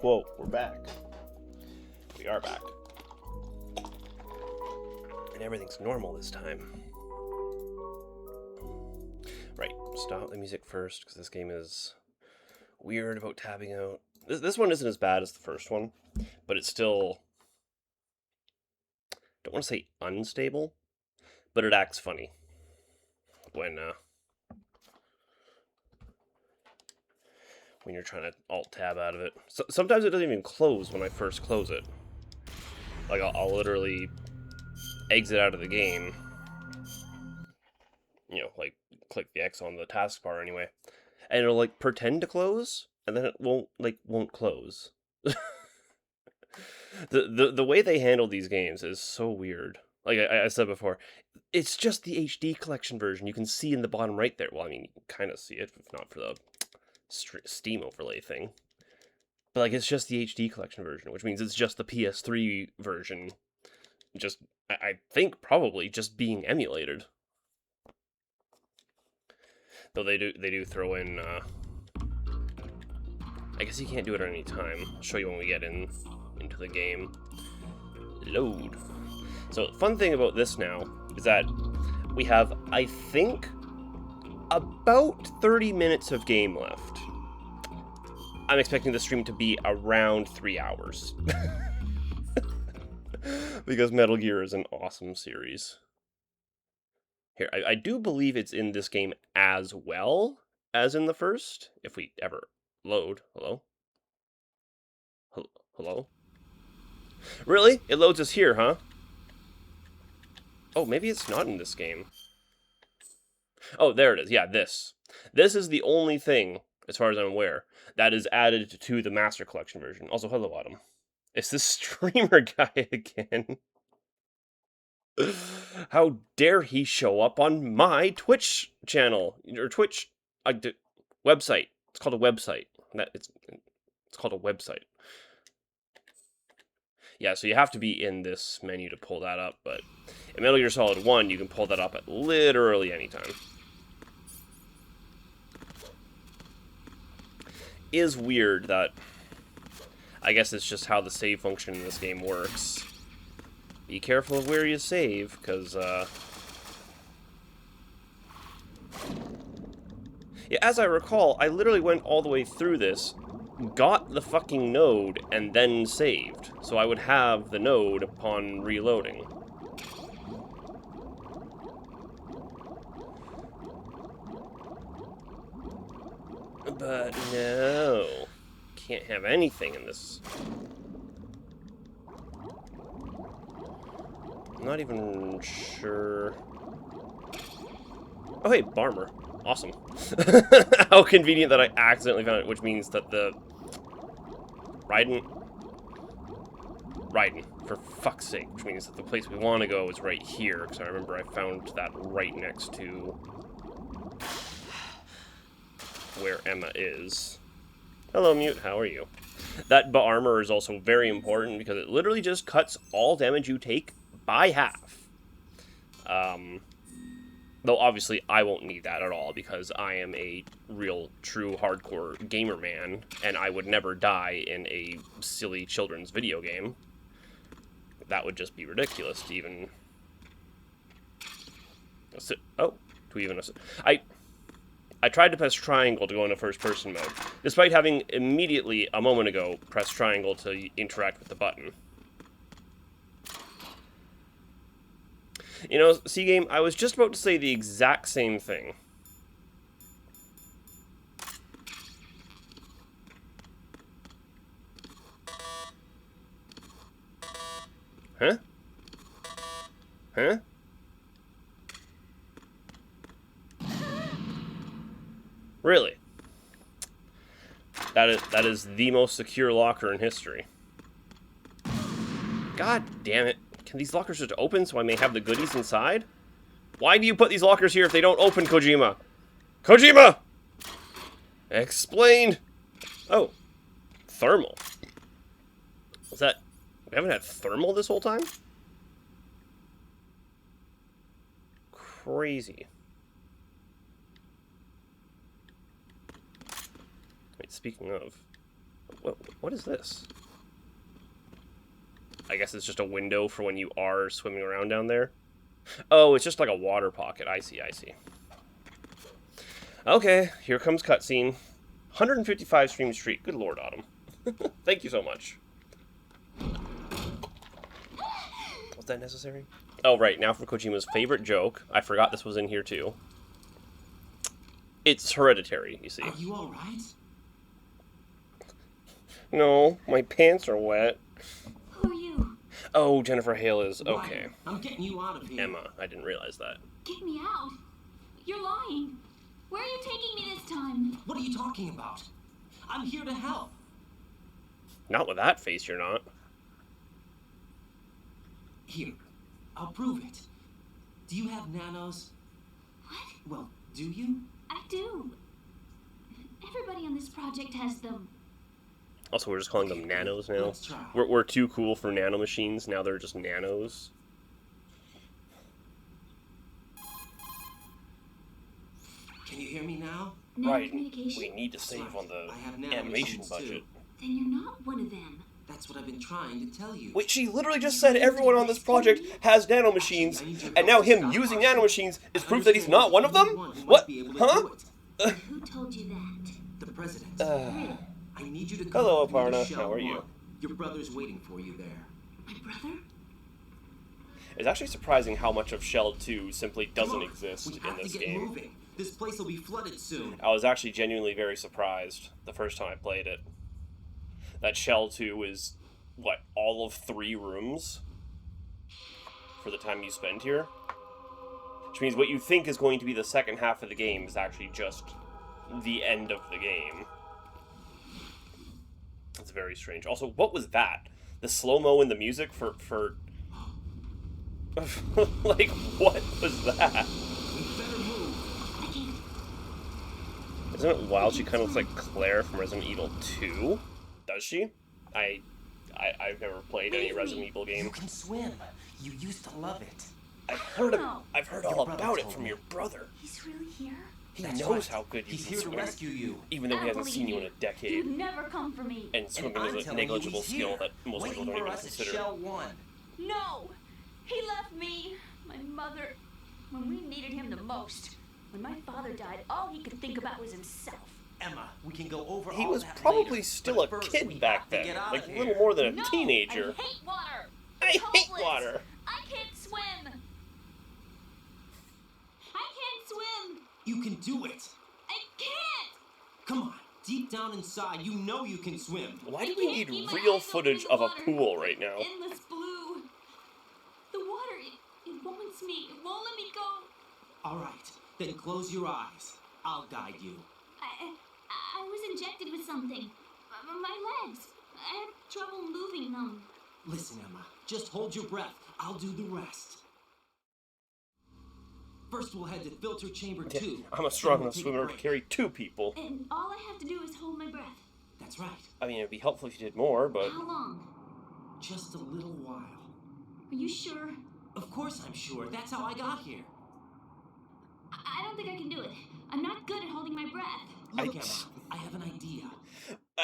Whoa, we're back. We are back. And everything's normal this time. Right, stop the music first, because this game is weird about tabbing out. This one isn't as bad as the first one, but it's still, don't want to say unstable, but it acts funny when you're trying to alt-tab out of it. So, sometimes it doesn't even close when I first close it. Like, I'll literally exit out of the game. You know, like, click the X on the taskbar anyway. And it'll, like, pretend to close, and then it won't close. The way they handle these games is so weird. Like I said before, it's just the HD collection version. You can see in the bottom right there. Well, I mean, you can kind of see it, if not for the Steam overlay thing. But, like, it's just the HD collection version, which means it's just the PS3 version. Just, I think, probably just being emulated. Though they do throw in, I guess you can't do it at any time. I'll show you when we get into the game. Load. So, fun thing about this now is that we have, I think, about 30 minutes of game left. I'm expecting the stream to be around 3 hours. Because Metal Gear is an awesome series. Here, I do believe it's in this game as well as in the first, if we ever load. Hello? Hello? Really? It loads us here, huh? Oh, maybe it's not in this game. Oh, there it is. Yeah, this. This is the only thing, as far as I'm aware, that is added to the Master Collection version. Also, hello, Autumn. It's this streamer guy again. How dare he show up on my Twitch channel, or Twitch website. It's called a website. It's called a website. Yeah, so you have to be in this menu to pull that up, but in Metal Gear Solid 1, you can pull that up at literally any time. Is weird that, I guess it's just how the save function in this game works. Be careful of where you save, because, yeah, as I recall, I literally went all the way through this, got the fucking node, and then saved. So I would have the node upon reloading. But no. Can't have anything in this. I'm not even sure. Oh, hey, Barmer. Awesome. How convenient that I accidentally found it, which means that the... Raiden, for fuck's sake, which means that the place we want to go is right here, because I remember I found that right next to where Emma is. Hello, Mute, how are you? That armor is also very important, because it literally just cuts all damage you take by half. Though obviously I won't need that at all, because I am a real, true, hardcore gamer man, and I would never die in a silly children's video game. That would just be ridiculous to even... Oh, to even... I tried to press triangle to go into first-person mode, despite having immediately, a moment ago, pressed triangle to interact with the button. You know, C-Game, I was just about to say the exact same thing. Huh? Huh? Really? That is the most secure locker in history. God damn it. Can these lockers just open so I may have the goodies inside? Why do you put these lockers here if they don't open, Kojima? Kojima! Explain! Oh. Thermal. What's that? We haven't had thermal this whole time? Crazy. Wait, speaking of... What is this? I guess it's just a window for when you are swimming around down there. Oh, it's just like a water pocket. I see, I see. Okay, here comes cutscene. 155 Stream Street. Good Lord, Autumn. Thank you so much. Was that necessary? Oh, right. Now for Kojima's favorite joke. I forgot this was in here, too. It's hereditary, you see. Are you alright? No, my pants are wet. Who are you? Oh, Jennifer Hale is... Okay. Right. I'm getting you out of here. Emma. I didn't realize that. Get me out. You're lying. Where are you taking me this time? What are you talking about? I'm here to help. Not with that face, you're not. Here, I'll prove it. Do you have nanos? What? Well, do you? I do. Everybody on this project has them. Also, we're just calling them nanos now. Let's try. We're too cool for nanomachines. Now they're just nanos. Can you hear me now? Right. Communication. We need to save on the I have animation nanomachines, budget. too. Then you're not one of them. That's what I've been trying to tell you. Wait, she literally just said everyone on this project has nanomachines, and now him using nanomachines is proof that he's not one of them? What? Huh? Who told you that? The president. Really? I need you to come Hello, with me to Aparna. Shell How are you? 1. Your brother's waiting for you there. My brother? It's actually surprising how much of Shell 2 simply doesn't Come on, exist we in have this to get game. moving. This place will be flooded soon. I was actually genuinely very surprised the first time I played it. That Shell 2 is, what, all of 3 rooms for the time you spend here? Which means what you think is going to be the second half of the game is actually just the end of the game. It's very strange. Also, what was that? The slow-mo in the music for... like, what was that? We better move. I can't. Isn't it wild she kind of looks like Claire from Resident Evil 2? Does she? I've never played any Resident Evil You game. can swim. You used to love it. I've heard all Your brother about it told from me. your brother. He's really here? He That's knows right. how good you He's can here to swim, rescue you. even though I he don't hasn't seen believe you in a decade. You'd never come for me. And swimming I'm is a telling you, negligible he's skill here, that most people waiting don't for even us at consider. Shell 1. No! He left me, my mother, when we needed him the most. When my father died, all he could think about was himself. Emma, we can go over He all was that probably later, still but a first we kid back have to then, get out like of a here. little more than a No, teenager. I hate water. I It's hate hopeless. water. I can't swim. I can't swim. You can do it. I can't. Come on. Deep down inside, you know you can swim. Why I do we can't need keep my real eyes open footage in of the a water. pool right now? Endless blue. The water, it wants me. It won't let me go. All right. Then close your eyes. I'll guide you. I was injected with something. My legs. I have trouble moving them. Listen, Emma. Just hold your breath. I'll do the rest. First, we'll head to filter chamber 2. I'm a strong Then we'll enough take a swimmer to break. carry 2 people. And all I have to do is hold my breath. That's right. I mean, it'd be helpful if you did more, but... How long? Just a little while. Are you sure? Of course I'm sure. That's how I got here. I don't think I can do it. I'm not good at holding my breath. Look, Emma, I have an idea.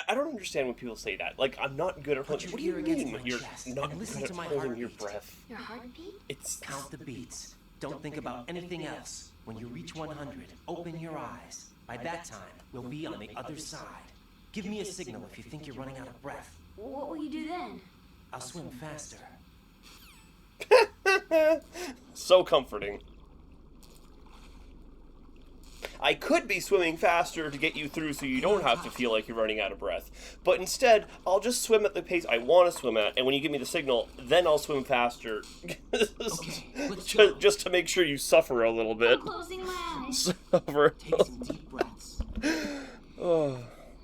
I don't understand when people say that. Like, I'm not good at Put holding... your What do you ear against mean my you're chest not and listen good to at my holding your heartbeat. breath? Your heartbeat? It's... Count the beats. Don't think about anything else. When you reach 100, open your eyes. By that time, we'll be on the other side. Give me a signal if you think you're running out of breath. What will you do then? I'll swim faster. So comforting. I could be swimming faster to get you through so you don't have to feel like you're running out of breath. But instead, I'll just swim at the pace I want to swim at, and when you give me the signal, then I'll swim faster. Okay, let's go. Just to make sure you suffer a little bit. I'm closing my eyes. Suffer. Take some deep breaths. Oh,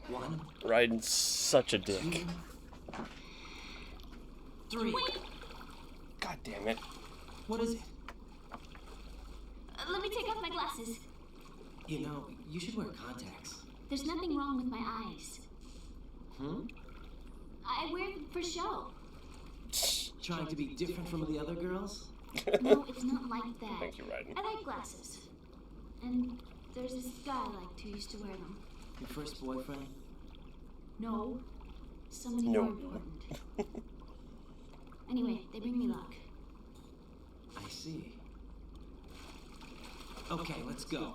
1, Raiden's such a dick. 3. God damn it. What is it? Let me take off my glasses. You know, you should wear contacts. There's nothing wrong with my eyes. Hmm? I wear them for show. Trying to be different from the other girls? No, it's not like that. Thank you, Raiden. I like glasses. And there's this guy I liked who used to wear them. Your first boyfriend? No, Somebody No. more important. Anyway, they bring me luck. I see. Okay, let's go.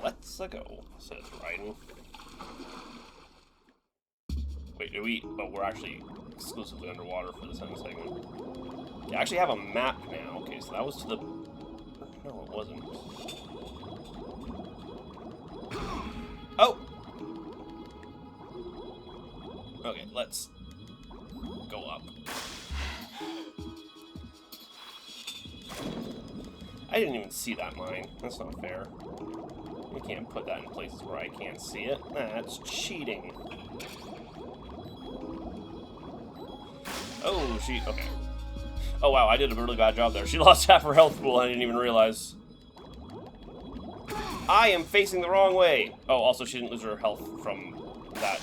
Let's go, says Raiden. Wait, do we? Oh, we're actually exclusively underwater for this end segment. Yeah, I actually have a map now. Okay, so that was to the... No, it wasn't. Oh! Okay, let's go up. I didn't even see that mine. That's not fair. You can't put that in places where I can't see it. That's cheating. Oh, okay. Oh, wow, I did a really bad job there. She lost half her health pool, I didn't even realize. I am facing the wrong way. Oh, also, she didn't lose her health from that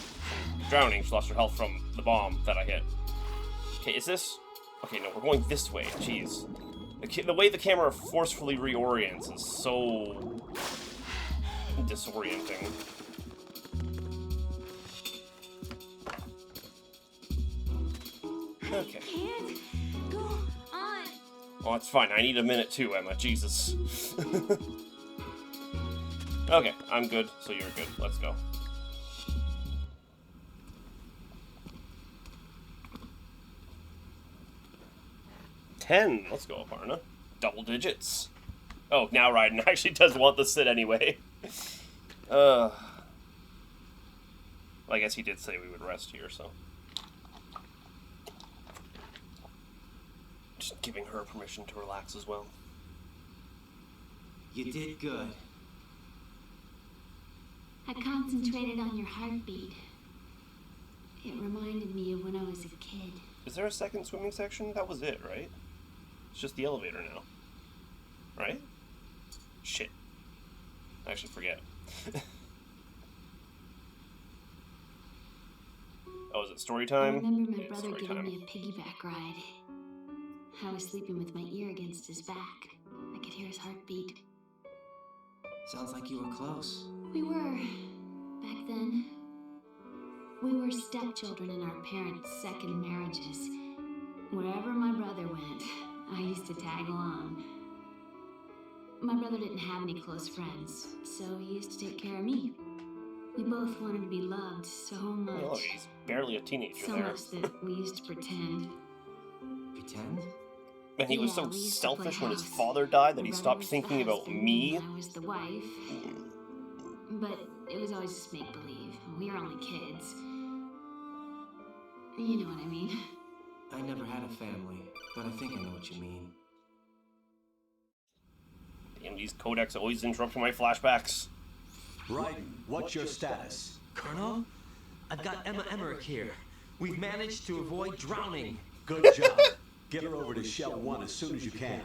drowning. She lost her health from the bomb that I hit. Okay, is this... Okay, no, we're going this way. Jeez. The way the camera forcefully reorients is so... disorienting. Okay. Can't go on. Oh, it's fine. I need a minute too, Emma. Jesus. Okay, I'm good, so you're good. Let's go. $10. Let's go, Aparna. Double digits. Oh, now Raiden actually does want the sit anyway. Well, I guess he did say we would rest here, so. Just giving her permission to relax as well. You did good. I concentrated on your heartbeat. It reminded me of when I was a kid. Is there a second swimming section? That was it, right? It's just the elevator now. Right? Shit. I actually forget. Oh, is it story I time? remember my Yeah, brother story giving time. me a piggyback ride. I was sleeping with my ear against his back. I could hear his heartbeat. Sounds like you were close. We were, back then. We were stepchildren in our parents' second marriages. Wherever my brother went, I used to tag along. My brother didn't have any close friends, so he used to take care of me. We both wanted to be loved so Oh, much. he's barely a teenager So there. much that we used to pretend. Pretend? And he was Yeah, so we used to play selfish when his house. father died that My he brother stopped was the thinking about husband, me. and I was the wife. But it was always just make-believe. We were only kids. You know what I mean. I never had a family, but I think I know what you mean. Damn, these codecs always interrupting my flashbacks. Raiden, what's your status? Colonel? I've got Emma Emmerich here. We've managed to avoid drowning. Good job. Get her over to Shell 1 as soon as you can.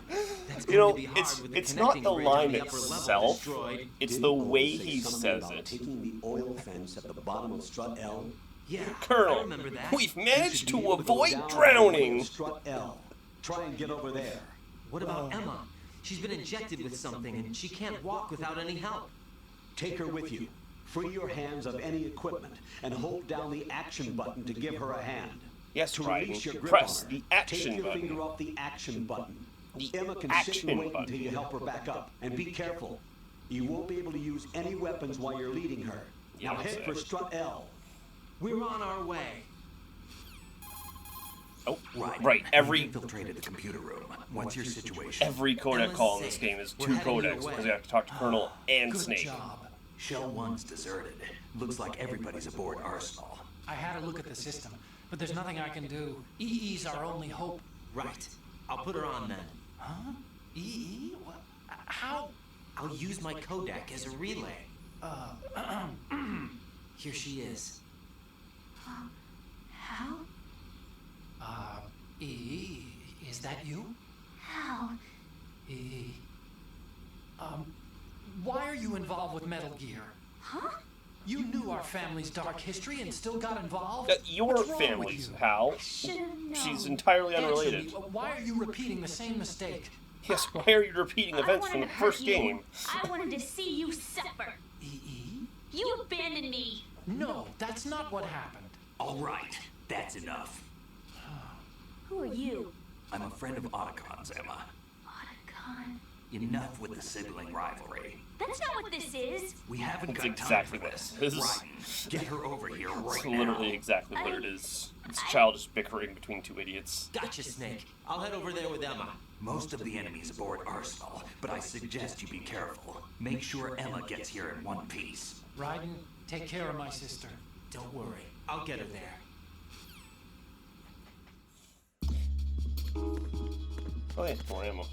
That's You going know, to be hard it's with the it's not connecting the bridge on line the upper level itself, destroyed. it's the Didn't way Owen say he something says about it. taking the oil fence at the bottom of Strut L? Yeah, I Colonel, remember that. we've You managed should to be able go avoid down all the way drowning. to Strut L. Try and get over there. What about Emma? She's been injected with something and she can't walk without any help. Take her with you. Free your hands of any equipment and hold down the action button to give her a hand. Yes, To Raiden, release your grip press on her, the action take your button. finger off the action button. The Emma can sit action and wait button. until you help her back up. And be careful. You won't be able to use any weapons while you're leading her. Yeah, Now that's head it. for Strut L. We're on our way. Oh, Right. right. Every Infiltrated the computer room. What's your situation? every codec Emma's call in this safe. game is We're 2 heading your codecs way. because you have to talk to Colonel and Good Snake. job. Shell 1's deserted. Looks like everybody's aboard Arsenal. I had a look at the system, but there's nothing I can do. EE's our only hope. Right. I'll put her on then. Huh? EE? What? How? I'll use my Kodak as a relay. Here she is. How? EE, is that you? How? EE. Why are you involved with Metal Gear? Huh? You knew our family's dark history and still got involved? Your What's wrong with family's, you? Hal. Should've known. She's entirely Answer unrelated. me, why are you repeating the same mistake? Yes, why are you repeating I events wanted from the to hurt first you. game? I wanted to see you suffer. EE? You abandoned me. No, that's not what happened. All right, that's enough. Who are you? I'm a friend of Otacon's, Emma. Otacon. Enough with the sibling rivalry. That's not what this is. We haven't That's got exactly time what for this this. is. Right, get her over here right It's now. literally exactly what it is. It's childish bickering between two idiots. Gotcha, Snake. I'll head over there with Emma. Most of the enemies aboard Arsenal, but I suggest you be careful. Make sure Emma gets here in one piece. Raiden, take care of my sister. Don't worry, I'll get her there. Oh, yeah, more ammo.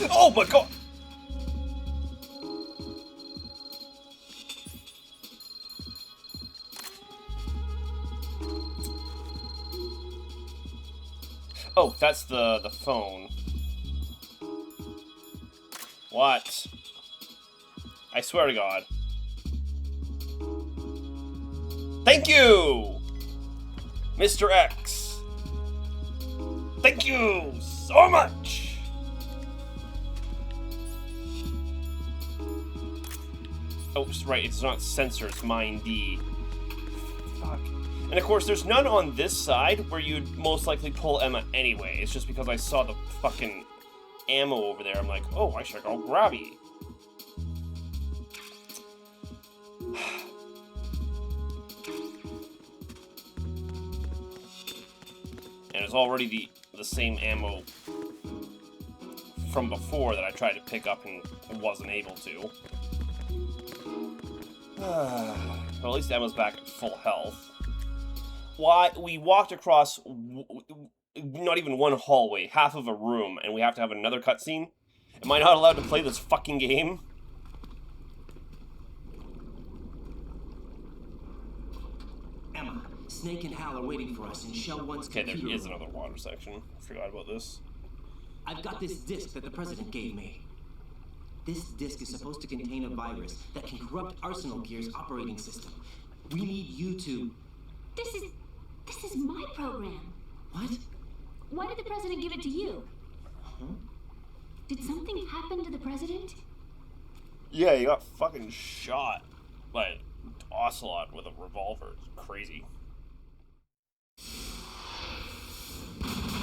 Oh my god! Oh, that's the phone. What? I swear to God. Thank you! Mr. X. Thank you so much! Oh, right, it's not sensor, it's Mind D. Fuck. And of course, there's none on this side where you'd most likely pull Emma anyway. It's just because I saw the fucking ammo over there. I'm like, oh, I should go grab it. And it's already the same ammo from before that I tried to pick up and wasn't able to. Well, at least Emma's back at full health. Why? We walked across not even one hallway, half of a room, and we have to have another cutscene? Am I not allowed to play this fucking game? Emma, Snake and Hal are waiting for us in Shell 1's Okay, computer there is room. another water section. I forgot about this. I've got this disk that the President gave me. This disk is supposed to contain a virus that can corrupt Arsenal Gear's operating system. We need you to... This is my program. What? Why did the president give it to you? Huh? Did something happen to the president? Yeah, he got fucking shot by Ocelot with a revolver. It's crazy.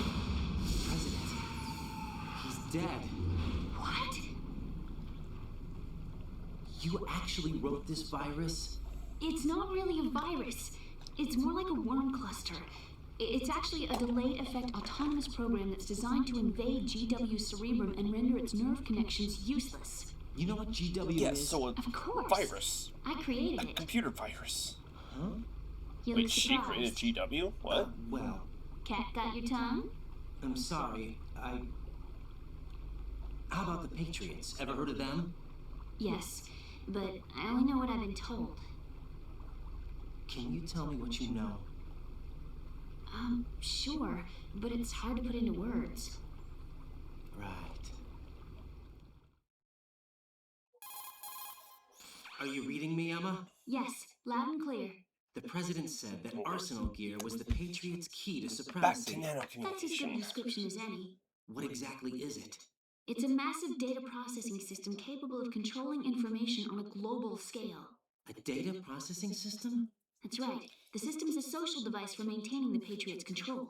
President. He's dead. What? You actually wrote this virus? It's not really a virus. It's more like a worm cluster. It's actually a delayed effect autonomous program that's designed to invade GW's cerebrum and render its nerve connections useless. You know what GW Yes, is? so a Of course. virus. I created A it. computer virus. Huh? You Wait, look she surprised. created GW? What? Well, Cat got your tongue? I'm sorry. How about the Patriots? Ever heard of them? Yes, but I only know what I've been told. Can you tell me what you know? Sure, but it's hard to put into words. Right. Are you reading me, Emma? Yes, loud and clear. The president said that Arsenal Gear was the Patriots' key to Back to supremacy. That's as good a nanocommunication. description as any. What exactly is it? It's a massive data processing system capable of controlling information on a global scale. A data processing system? That's right. The system's a social device for maintaining the Patriots' control.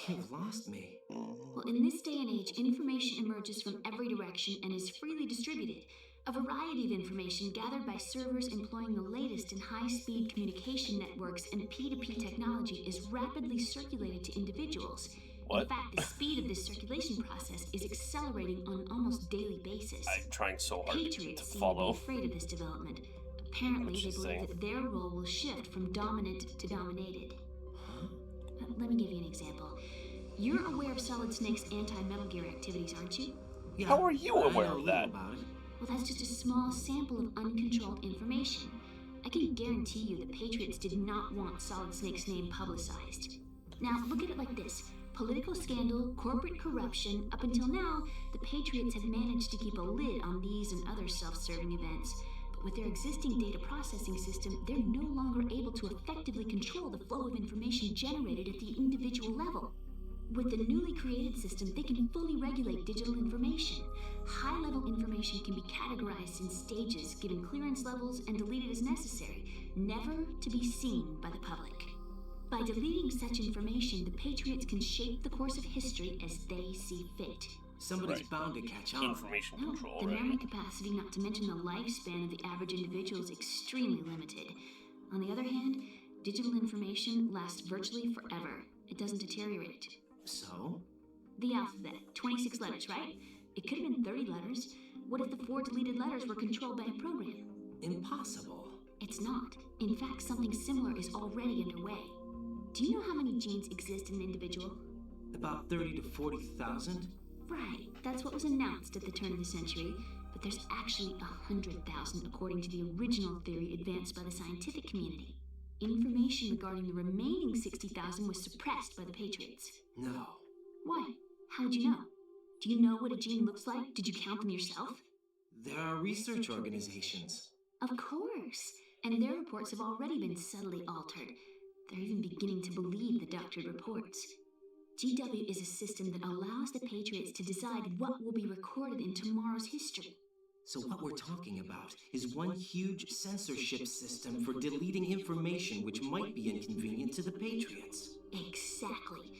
You've lost me. Well, in this day and age, information emerges from every direction and is freely distributed. A variety of information gathered by servers employing the latest in high-speed communication networks and P2P technology is rapidly circulated to individuals. What? In fact, the speed of this circulation process is accelerating on an almost daily basis. I'm trying so hard to Patriots seem to be follow. afraid of this development. Apparently, What they she's believe saying. that their role will shift from dominant to dominated. Let me give you an example. You're aware of Solid Snake's anti-Metal Gear activities, aren't you? Yeah, How are you I aware know a of little that? about it. Well, that's just a small sample of uncontrolled information. I can guarantee you the Patriots did not want Solid Snake's name publicized. Now, look at it like this. Political scandal, corporate corruption, up until now, the Patriots have managed to keep a lid on these and other self-serving events. But with their existing data processing system, they're no longer able to effectively control the flow of information generated at the individual level. With the newly created system, they can fully regulate digital information. High-level information can be categorized in stages, given clearance levels, and deleted as necessary, never to be seen by the public. By deleting such information, the Patriots can shape the course of history as they see fit. Somebody's bound to catch on. Information No, control, the right? memory capacity, not to mention the lifespan of the average individual, is extremely limited. On the other hand, digital information lasts virtually forever. It doesn't deteriorate. So? The alphabet, 26 letters, right? It could have been 30 letters. What if the 4 deleted letters were controlled by a program? Impossible. It's not. In fact, something similar is already underway. Do you know how many genes exist in an individual? About 30 to 40,000? Right, that's what was announced at the turn of the century, but there's actually 100,000 according to the original theory advanced by the scientific community. Information regarding the remaining 60,000 was suppressed by the Patriots. No. Why? How'd you know? Do you know what a gene looks like? Did you count them yourself? There are research organizations. Of course, and their reports have already been subtly altered. They're even beginning to believe the doctored reports. GW is a system that allows the Patriots to decide what will be recorded in tomorrow's history. So what we're talking about is one huge censorship system for deleting information which might be inconvenient to the Patriots. Exactly.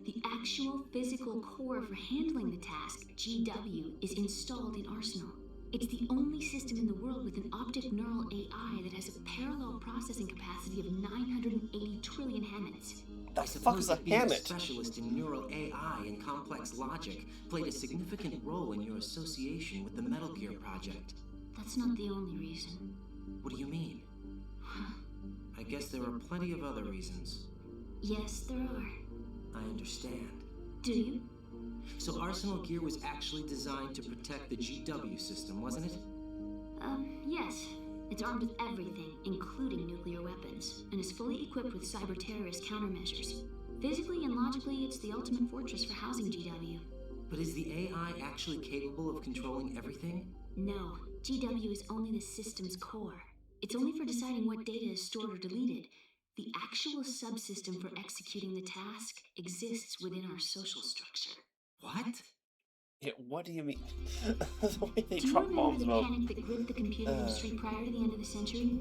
The actual physical core for handling the task, GW, is installed in Arsenal. It's the only system in the world with an optic neural AI that has a parallel processing capacity of 980 trillion Hammets. The fuck is a being a Hammett? specialist in neural AI and complex logic played a significant role in your association with the Metal Gear project. That's not the only reason. What do you mean? I guess there are plenty of other reasons. Yes, there are. I understand. Do you? So Arsenal Gear was actually designed to protect the GW system, wasn't it? Yes. It's armed with everything, including nuclear weapons, and is fully equipped with cyber-terrorist countermeasures. Physically and logically, it's the ultimate fortress for housing GW. But is the AI actually capable of controlling everything? No, GW is only the system's core. It's only for deciding what data is stored or deleted. The actual subsystem for executing the task exists within our social structure. What? Yeah, what do you mean? The way they Do you drop remember bombs the about... panic that gripped the computer industry prior to the end of the century?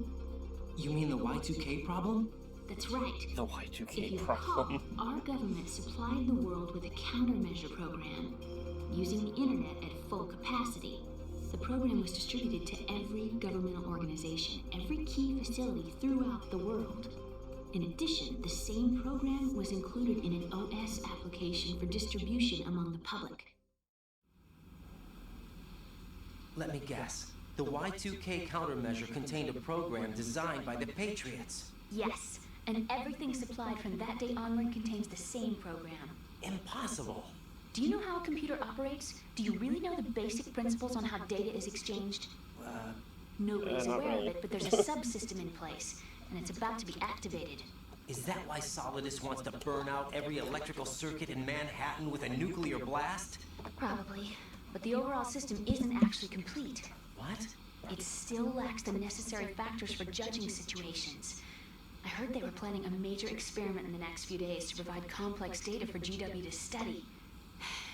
You mean the Y2K problem? That's right. The If Y2K you recall, problem. our government supplied the world with a countermeasure program. Using the internet at full capacity, the program was distributed to every governmental organization, every key facility throughout the world. In addition, the same program was included in an OS application for distribution among the public. Let me guess. The Y2K countermeasure contained a program designed by the Patriots. Yes, and everything supplied from that day onward contains the same program. Impossible. Do you know how a computer operates? Do you really know the basic principles on how data is exchanged? Nobody's not aware really. of it, but there's a subsystem in place, and it's about to be activated. Is that why Solidus wants to burn out every electrical circuit in Manhattan with a nuclear blast? Probably, but the overall system isn't actually complete. What? It still lacks the necessary factors for judging situations. I heard they were planning a major experiment in the next few days to provide complex data for GW to study.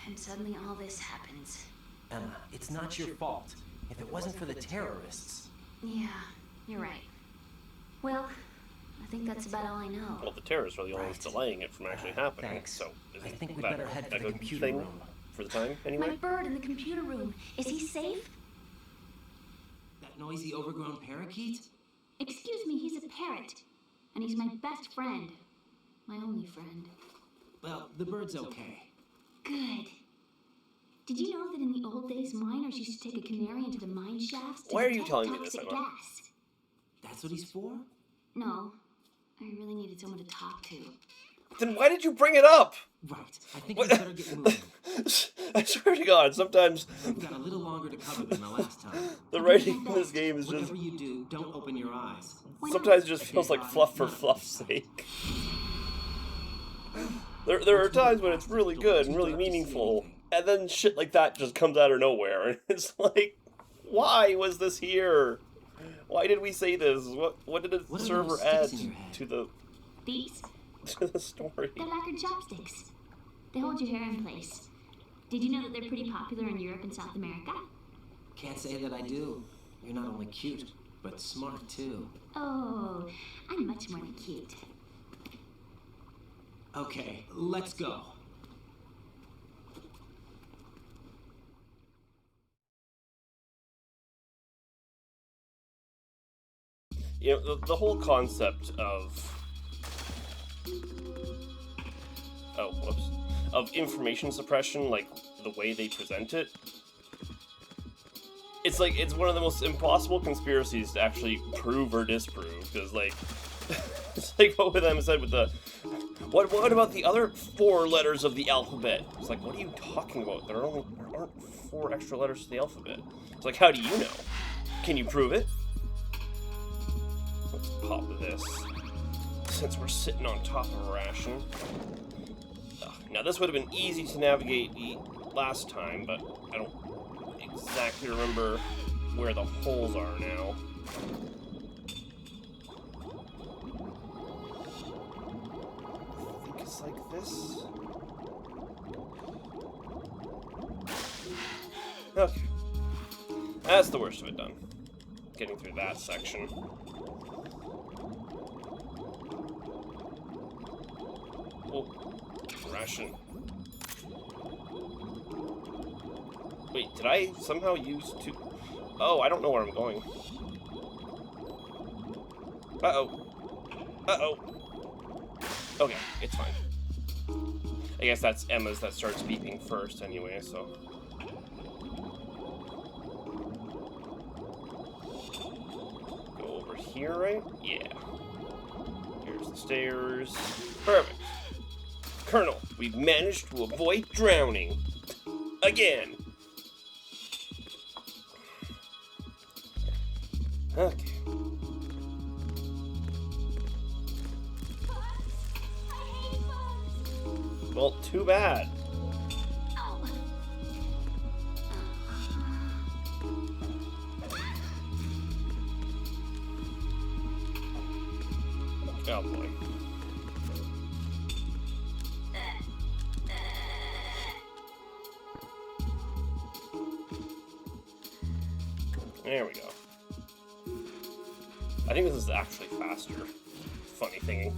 And suddenly all this happens. Emma, it's not your fault. If it wasn't for the terrorists... Yeah, you're right. Well, I think that's about all I know. Well, the terrorists are the only ones delaying it from actually happening. Thanks. So, I think we'd that better head for a the good computer thing room. for the time, My anyway? bird in the computer room. Is he safe? That noisy, overgrown parakeet? Excuse me, he's a parrot. And he's my best friend. My only friend. Well, the bird's okay. Good. Did you know that in the old days, miners used to take a canary into the mine shafts to Why are you detect telling me this, toxic Emma? gas? That's what he's for? No, I really needed someone to talk to. Then why did you bring it up? Right. I think we better get moving. I swear to God, sometimes We've got a little longer to cover than the last time. the writing in this game is just... Whatever you do, don't open your eyes. Sometimes it just feels like fluff for fluff's sake. There are times when it's really good and really meaningful, and then shit like that just comes out of nowhere, and it's like, why was this here? Why did we say this? What did the What are server those add sticks in your head? to the These? to the story? They're lacquered chopsticks. They hold your hair in place. Did you know that they're pretty popular in Europe and South America? Can't say that I do. You're not only cute, but smart too. Oh, I'm much more than cute. Okay, let's go. You know, the whole concept of... Oh, whoops. Of information suppression, like, the way they present it. It's like, it's one of the most impossible conspiracies to actually prove or disprove, because, like... it's like what with them said with the... What about the other 4 letters of the alphabet? It's like, what are you talking about? There aren't 4 extra letters to the alphabet. It's like, how do you know? Can you prove it? Let's pop this, since we're sitting on top of a ration. Now this would have been easy to navigate last time, but I don't exactly remember where the holes are now. I think it's like this. Okay. That's the worst of it done. Getting through that section. Oh, ration. Wait, did I somehow use 2? Oh, I don't know where I'm going. Uh-oh. Uh-oh. Okay, it's fine. I guess that's Emma's that starts beeping first anyway, so... Go over here, right? Yeah. Here's the stairs. Perfect. Colonel, we've managed to avoid drowning. Again. Okay. Well, too bad. Oh boy. There we go. I think this is actually faster. Funny thinking.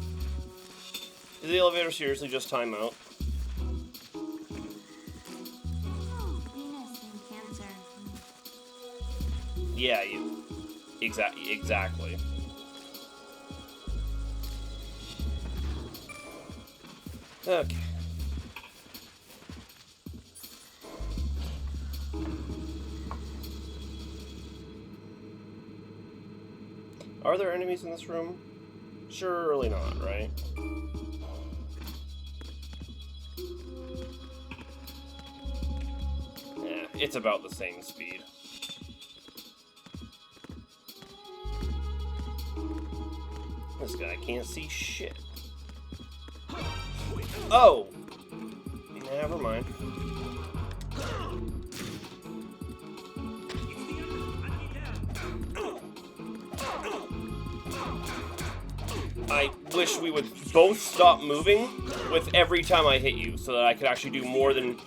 Is the elevator seriously just time out? Oh, Venus and Cancer. Yeah, you... Exactly. Okay. Are there enemies in this room? Surely not, right? Yeah, it's about the same speed. This guy can't see shit. Oh! Never mind. I wish we would both stop moving with every time I hit you, so that I could actually do more than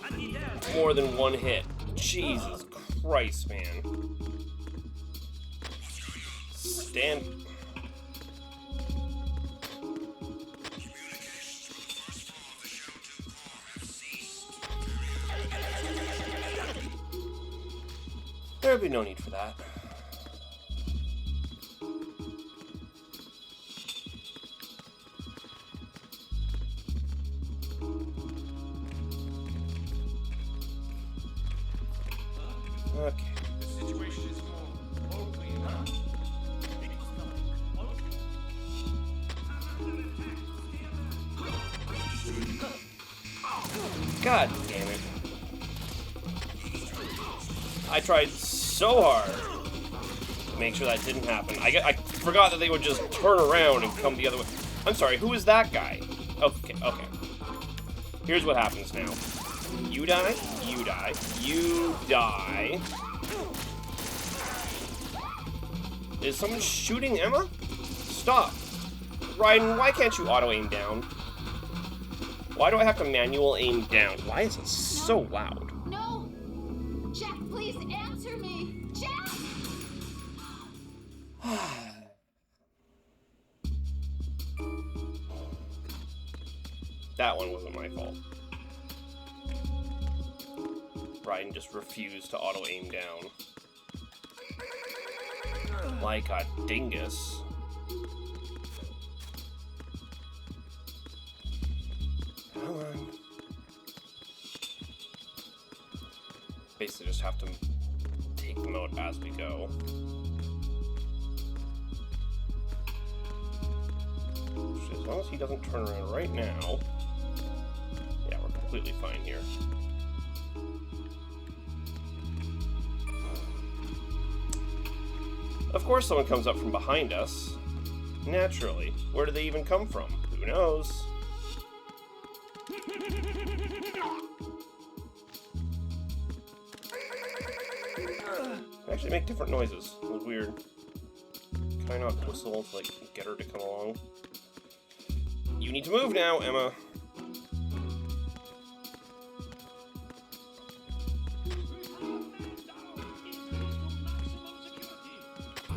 one hit. Jesus Christ, man. Stand. There would be no need for that. Okay. The situation is all clear, huh? God damn it. I tried so hard to make sure that didn't happen. I forgot that they would just turn around and come the other way. I'm sorry, who is that guy? Okay. Here's what happens now. You die, you die, you die. Is someone shooting Emma? Stop. Raiden, why can't you auto-aim down? Why do I have to manual aim down? Why is it so loud? Please answer me! Jack! That one wasn't my fault. Brian just refused to auto-aim down. Like a dingus. Come on. Basically just have to take them out as we go. As long as he doesn't turn around right now, yeah, we're completely fine here. Of course someone comes up from behind us. Naturally. Where do they even come from? Who knows? They actually make different noises. It was weird. Can I not whistle to, like, get her to come along? You need to move now, Emma.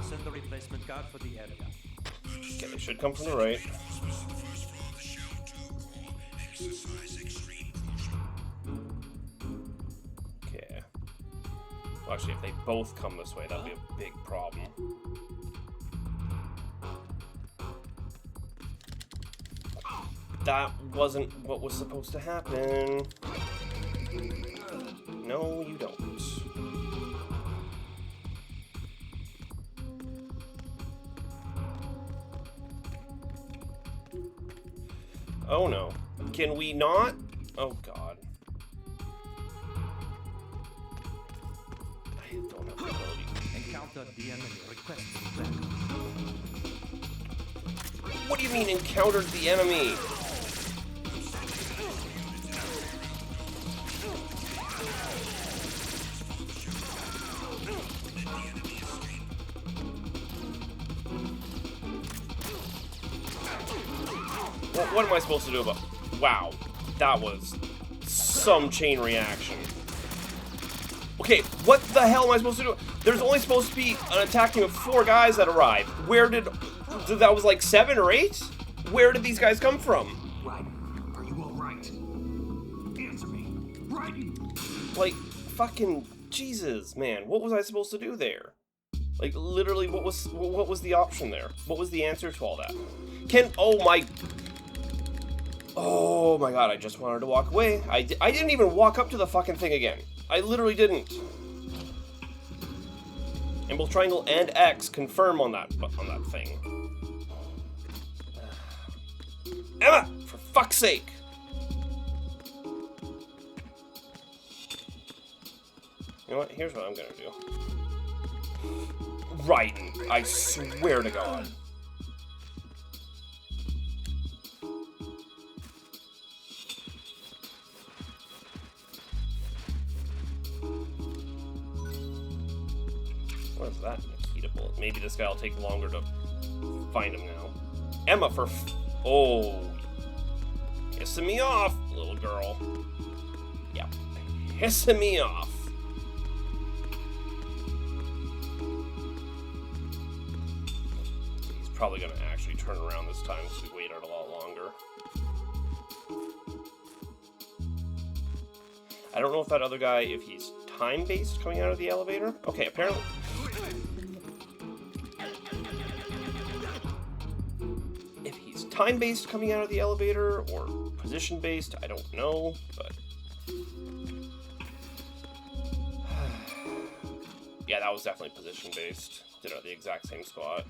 Send the replacement guard for the area. Okay, they should come from the right. Okay. Well, actually, if they both come this way, that'll be a big problem. That wasn't what was supposed to happen. No, you don't. Oh no. Can we not? Oh god. I don't have the ability. Encounter the enemy. Request back. What do you mean encountered the enemy? What am I supposed to do about... Wow. That was some chain reaction. Okay, what the hell am I supposed to do? There's only supposed to be an attack team of 4 guys that arrived. Where did... That was like 7 or 8? Where did these guys come from? Right. Are you all right? Answer me. Right. Like, fucking Jesus, man. What was I supposed to do there? Like, literally, what was the option there? What was the answer to all that? Oh my god, I just wanted to walk away. I didn't even walk up to the fucking thing again. I literally didn't. And both triangle and X confirm on that thing. Emma! For fuck's sake! You know what? Here's what I'm gonna do. Raiden, I swear to God. What is that? Nikita bullet. Maybe this guy will take longer to find him now. Emma for oh. Pissing me off, little girl. Yeah, pissing me off. He's probably gonna actually turn around this time because we waited a lot longer. I don't know if that other guy, if he's time-based coming out of the elevator. Okay, apparently. If he's time-based coming out of the elevator or position-based, I don't know, but yeah, that was definitely position-based. Did it at the exact same spot.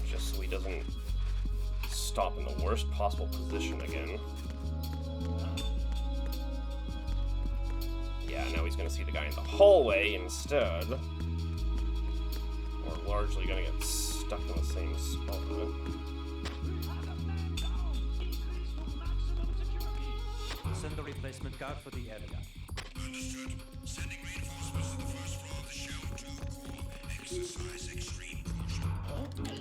Just so he doesn't stop in the worst possible position again. Yeah, now he's gonna see the guy in the hallway instead. We're largely gonna get stuck in the same spot. Send the replacement guard for the area. Understood. Sending reinforcements to the first floor of the Shell 2 core. Exercise extreme caution.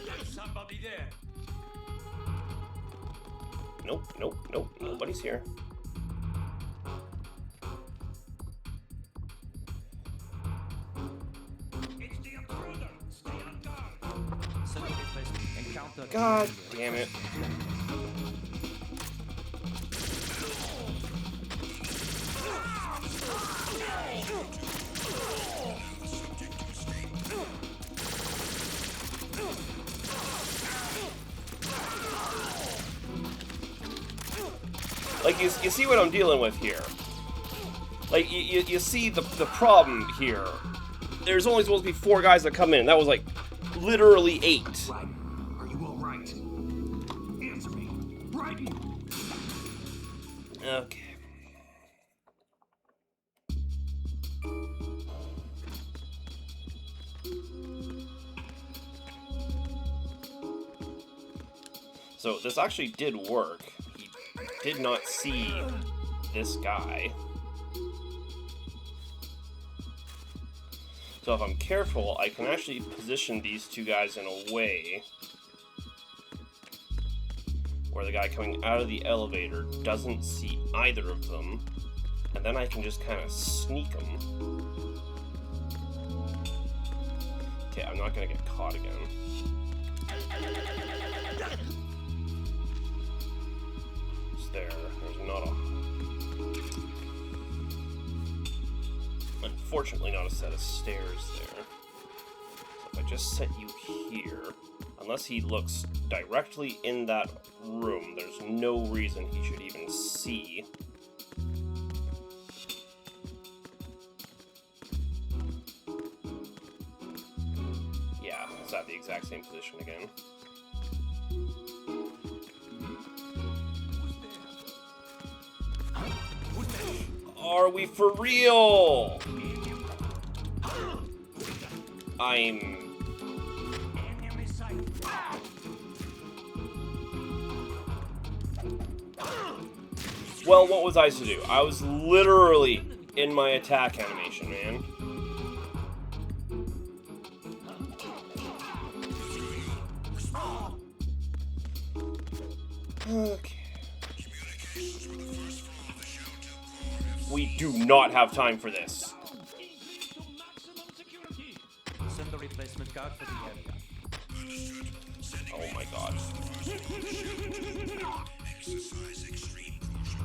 There's somebody there. Nope, nope, nope. Nobody's here. It's the intruder. Stay on guard. Send a replacement. Encounter. God damn it. Like, you see what I'm dealing with here. Like, you see the problem here. There's only supposed to be 4 guys that come in, and that was, like, literally 8. Raiden, are you all right? Answer me. Raiden! Okay. So, this actually did work. He did not see this guy. So if I'm careful, I can actually position these 2 guys in a way where the guy coming out of the elevator doesn't see either of them, and then I can just kind of sneak them. Okay, I'm not gonna get caught again. There's not a... Unfortunately, not a set of stairs there. So if I just set you here, unless he looks directly in that room, there's no reason he should even see. Yeah, it's at the exact same position again. Are we for real? I'm... Well, what was I to do? I was literally in my attack animation, man. Okay. We do not have time for this. Send the replacement guard for the area. Oh my god. Exercise extreme caution.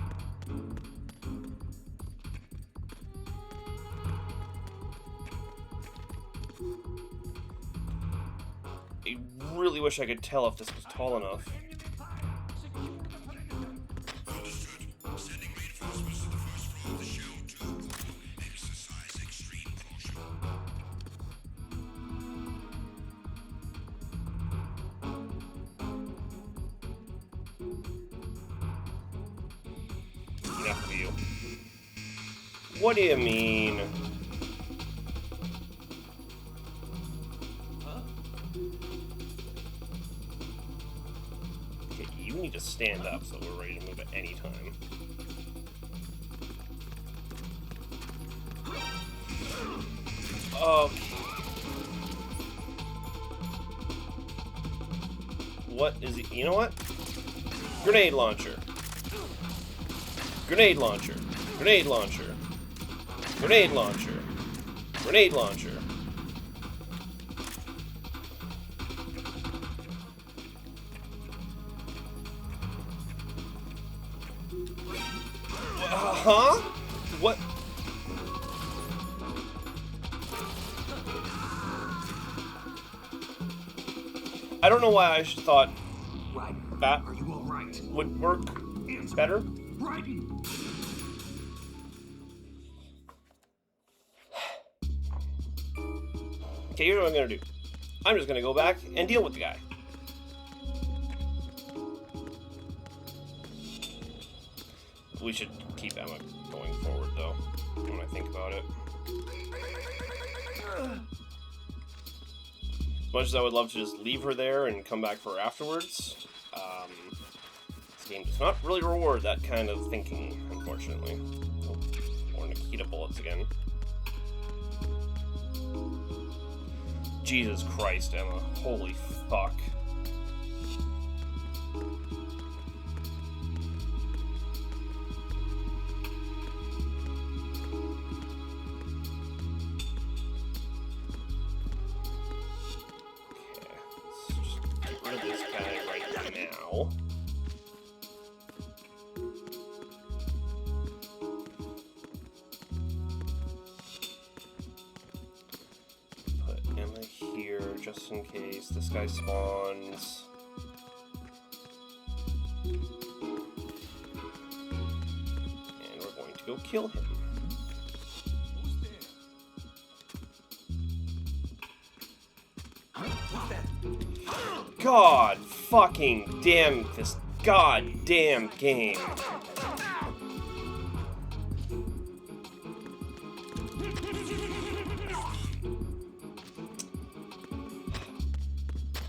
I really wish I could tell if this was tall enough. Sending reinforcements to the first floor of the Shell 2 core. Exercise extreme caution. Enough of you. What do you mean? Okay, you need to stand up so we're ready to move at any time. Okay. What is it? You know what? Grenade launcher. Grenade launcher. Grenade launcher. Grenade launcher. Grenade launcher. Huh? What? I don't know why I thought Raiden, that are you all right? would work better. Raiden! Okay, here's what I'm gonna do. I'm just gonna go back and deal with the guy. We should keep Emma going forward, though, when I think about it. As much as I would love to just leave her there and come back for her afterwards, this game does not really reward that kind of thinking, unfortunately. Oh. heat up bullets again. Jesus Christ, Emma. Holy fuck. This guy right now. Put Emma here just in case this guy spawns. And we're going to go kill him. God fucking damn this goddamn game.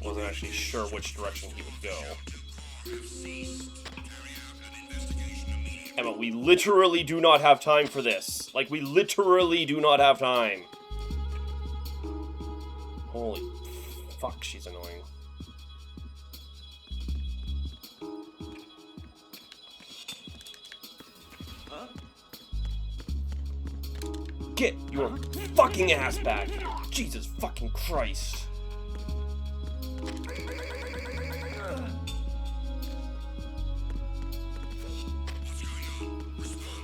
Wasn't actually sure which direction he would go. Emma, we literally do not have time for this. Like, we literally do not have time. Holy fuck, she's annoying. Get your fucking ass back! Jesus fucking Christ!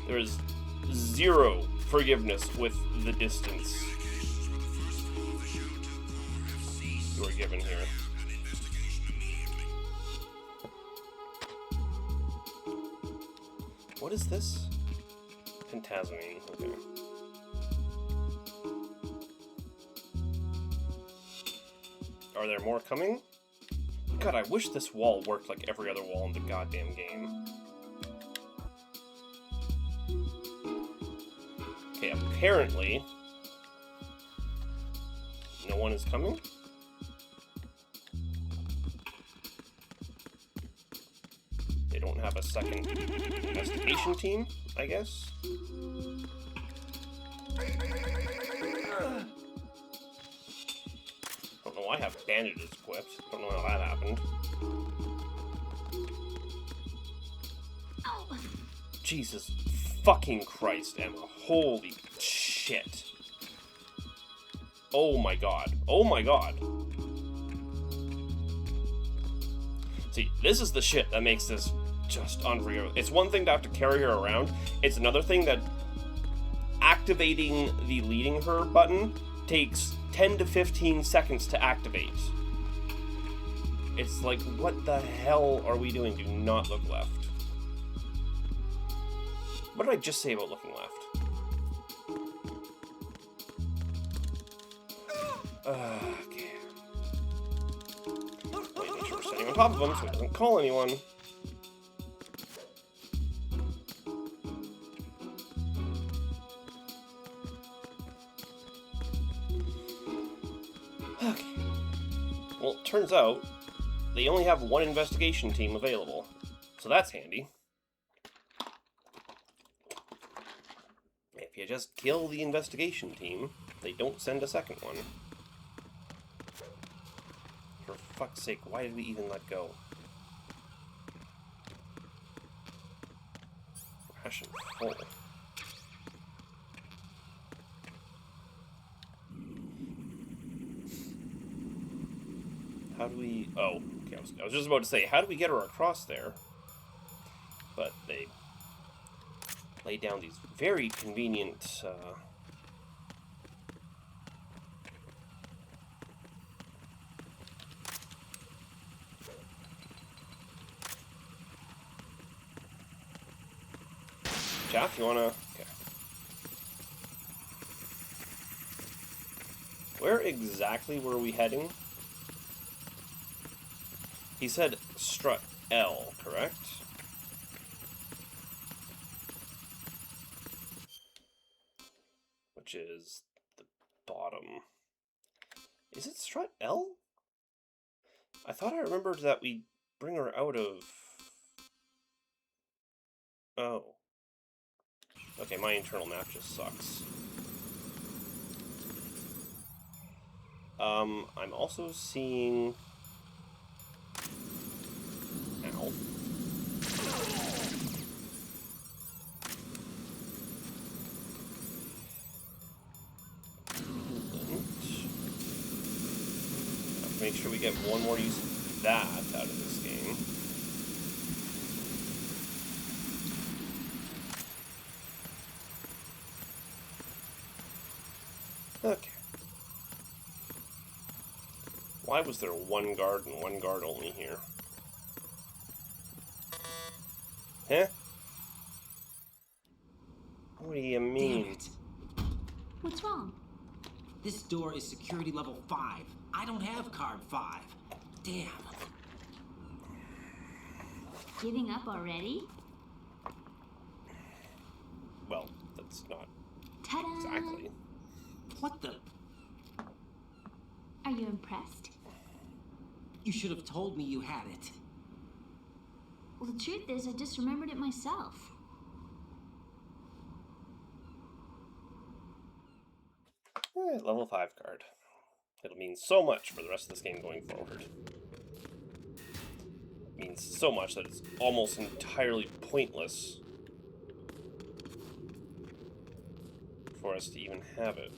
There is zero forgiveness with the distance you are given here. What is this? Phantasmine, okay. Are there more coming? God, I wish this wall worked like every other wall in the goddamn game. Okay, apparently no one is coming. They don't have a second investigation team, I guess. Don't know, I have bandages equipped. Don't know how that happened. Jesus fucking Christ, Emma. Holy shit. Oh my god. Oh my god. See, this is the shit that makes this just unreal. It's one thing to have to carry her around. It's another thing that activating the leading her button takes 10 to 15 seconds to activate. It's like, what the hell are we doing? Do not look left. What did I just say about looking left? Okay. Wait, make sure we're standing on top of him so he doesn't call anyone. Okay. Well, it turns out they only have one investigation team available, so that's handy. If you just kill the investigation team, they don't send a second one. For fuck's sake, why did we even let go? Ration full. How do we... Oh, okay, I was just about to say, how do we get her across there? But they lay down these very convenient... Jeff, you wanna... Okay. Where exactly were we heading? He said strut L, correct? Which is the bottom. Is it strut L? I thought I remembered that we bring her out of... Oh. Okay, my internal map just sucks. I'm also seeing... Ow. Have to make sure we get one more use of that out of this game. Okay. Why was there one guard and one guard only here? Huh? What do you mean? Damn it. What's wrong? This door is security level 5. I don't have card 5. Damn. Giving up already? Well, that's not Ta-da! exactly. What the? Are you impressed? You should have told me you had it. Well, the truth is, I just remembered it myself. Level 5 card. It'll mean so much for the rest of this game going forward. It means so much that it's almost entirely pointless for us to even have it.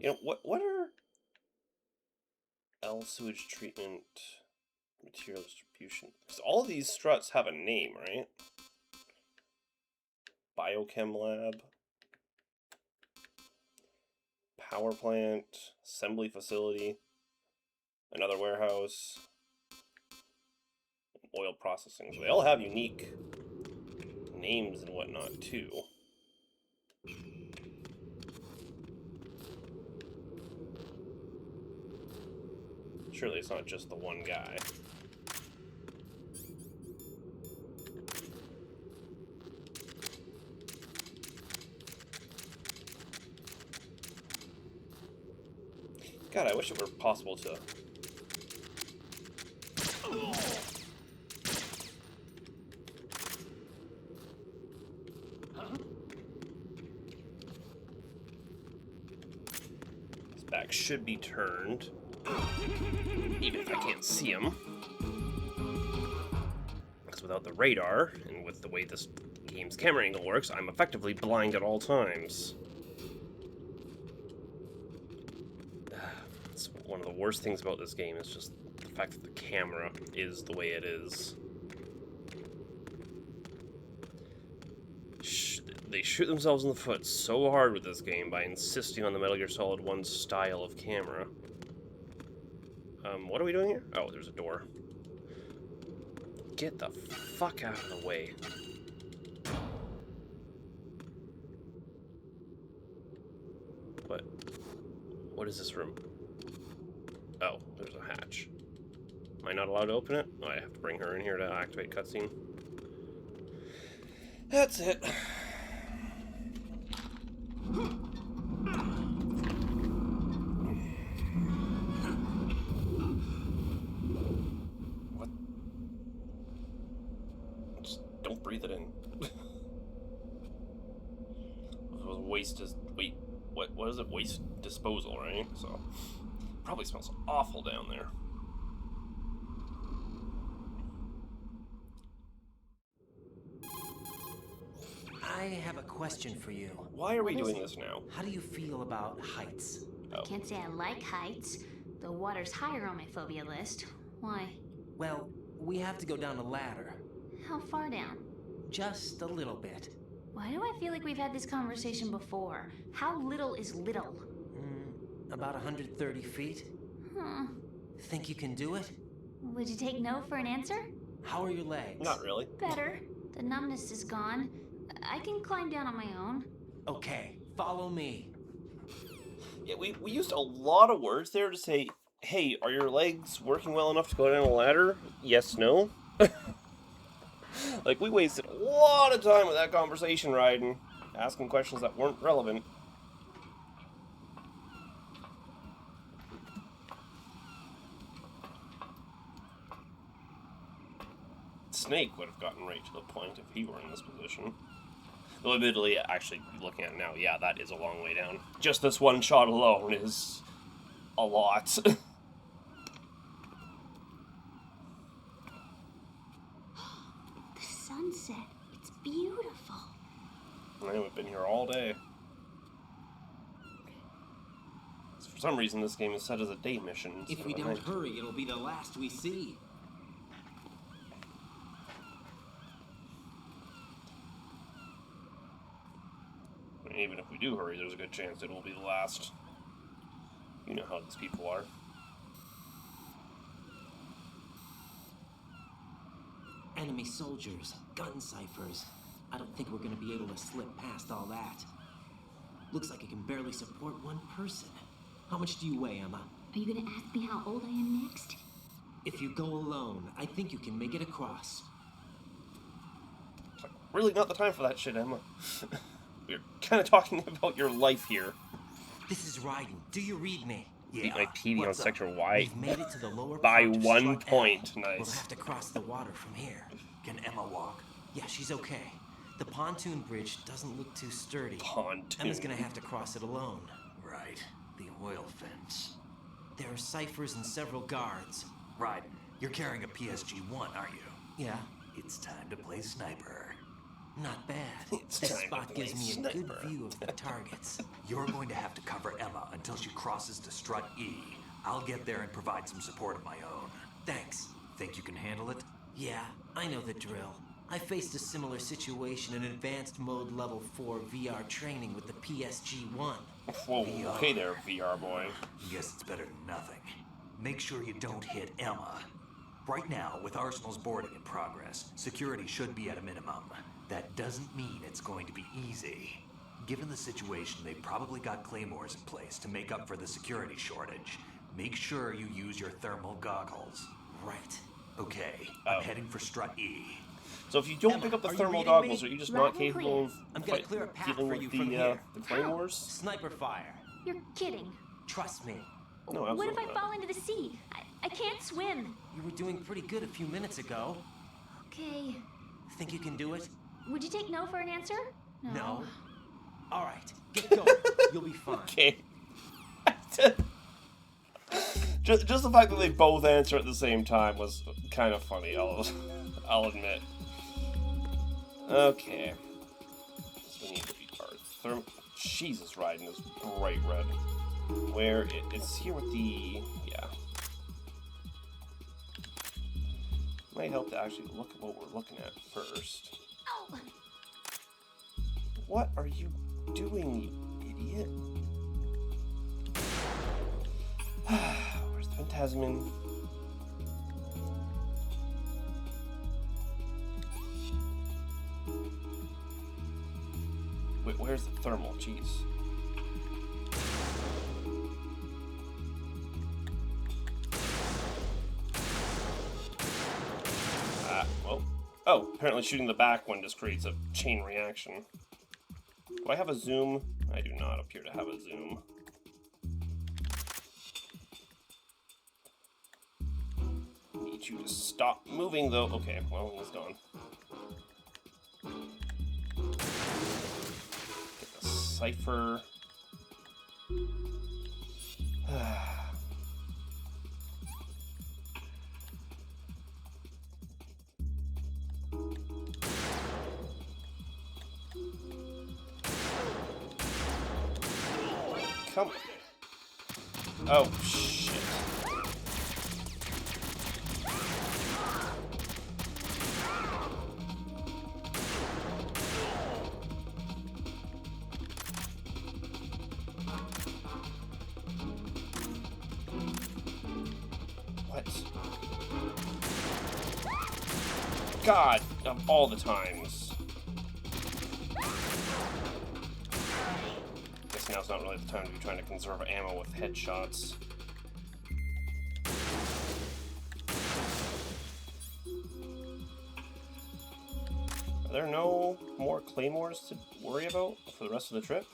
You know, what are L sewage treatment, material distribution? Because all of these struts have a name, right? Biochem lab, power plant, assembly facility, another warehouse, oil processing. So they all have unique names and whatnot too. Surely it's not just the one guy. God, I wish it were possible to... His back should be turned. Even if I can't see him. Because without the radar, and with the way this game's camera angle works, I'm effectively blind at all times. It's one of the worst things about this game is just the fact that the camera is the way it is. They shoot themselves in the foot so hard with this game by insisting on the Metal Gear Solid 1 style of camera. What are we doing here? Oh, there's a door. Get the fuck out of the way. What is this room? Oh, there's a hatch. Am I not allowed to open it? Oh, I have to bring her in here to activate cutscene. That's it. What? Just don't breathe it in. Waste is... Wait, what is it? Waste disposal, right? So, probably smells awful down there. I have a question for you. Why are we doing this now? How do you feel about heights? I can't say I like heights. The water's higher on my phobia list. Why? Well, we have to go down a ladder. How far down? Just a little bit. Why do I feel like we've had this conversation before? How little is little? About 130 feet. Huh. Think you can do it? Would you take no for an answer? How are your legs? Not really. Better. The numbness is gone. I can climb down on my own. Okay, follow me. Yeah, we used a lot of words there to say, hey, are your legs working well enough to go down a ladder? Yes, no. Like, we wasted a lot of time with that conversation riding, asking questions that weren't relevant. Snake would have gotten right to the point if he were in this position. Though admittedly, actually, looking at it now, yeah, that is a long way down. Just this one shot alone is a lot. The sunset. It's beautiful. I know, we've been here all day. For some reason, this game is set as a day mission. If we don't hurry, it'll be the last we see. I mean, even if we do hurry, there's a good chance it will be the last. You know how these people are. Enemy soldiers, gun ciphers. I don't think we're gonna be able to slip past all that. Looks like it can barely support one person. How much do you weigh, Emma? Are you gonna ask me how old I am next? If you go alone, I think you can make it across. It's like, really not the time for that shit, Emma. We're kind of talking about your life here. This is Raiden. Do you read me? Beat my PD on what's up? Sector Y We've made it to the lower by part of 1 Strut point. L. Nice. We'll have to cross the water from here. Can Emma walk? Yeah, she's okay. The pontoon bridge doesn't look too sturdy. Pontoon. Emma's gonna have to cross it alone. Right. The oil fence. There are ciphers and several guards. Raiden, you're carrying a PSG-1, aren't you? Yeah, It's time to play sniper. not bad. It's This time to spot play gives me a good sniper. view of the targets. You're going to have to cover Emma until she crosses to strut E. I'll get there and provide some support of my own. Thanks. Think you can handle it? Yeah, I know the drill. I faced a similar situation in advanced mode level 4 VR training with the PSG-1. Whoa, okay there, VR boy. Guess it's better than nothing. Make sure you don't hit Emma. Right now, with Arsenal's boarding in progress, security should be at a minimum. That doesn't mean it's going to be easy. Given the situation, they probably got claymores in place to make up for the security shortage. Make sure you use your thermal goggles. Right. Okay, Oh. I'm heading for strut E. So if you don't Emma, pick up the are you thermal reading goggles, me? are you just Loud not and capable clear. of I'm gonna clear a path dealing for with you the, from here. the claymores? Sniper fire. You're kidding. Trust me. No, What absolutely if I not. fall into the sea? I can't swim. You were doing pretty good a few minutes ago. Okay. Think you can do it? Would you take no for an answer? No. All right, get going. You'll be fine. Okay. just the fact that they both answer at the same time was kind of funny, I'll admit. Okay. So we need to be our Jesus, Raiden is bright red. Where it's here with the... yeah. Might help to actually look at what we're looking at first. Oh. What are you doing, you idiot? Where's the Phantasmin? Wait, where's the thermal? Jeez. Well. Oh, apparently shooting the back one just creates a chain reaction. Do I have a zoom? I do not appear to have a zoom. Need you to stop moving, though. Okay, well, he's gone. Get the cipher. Come. Oh, shit. What? God, of all the times. Guess now's not really the time to be trying to conserve ammo with headshots. Are there no more claymores to worry about for the rest of the trip?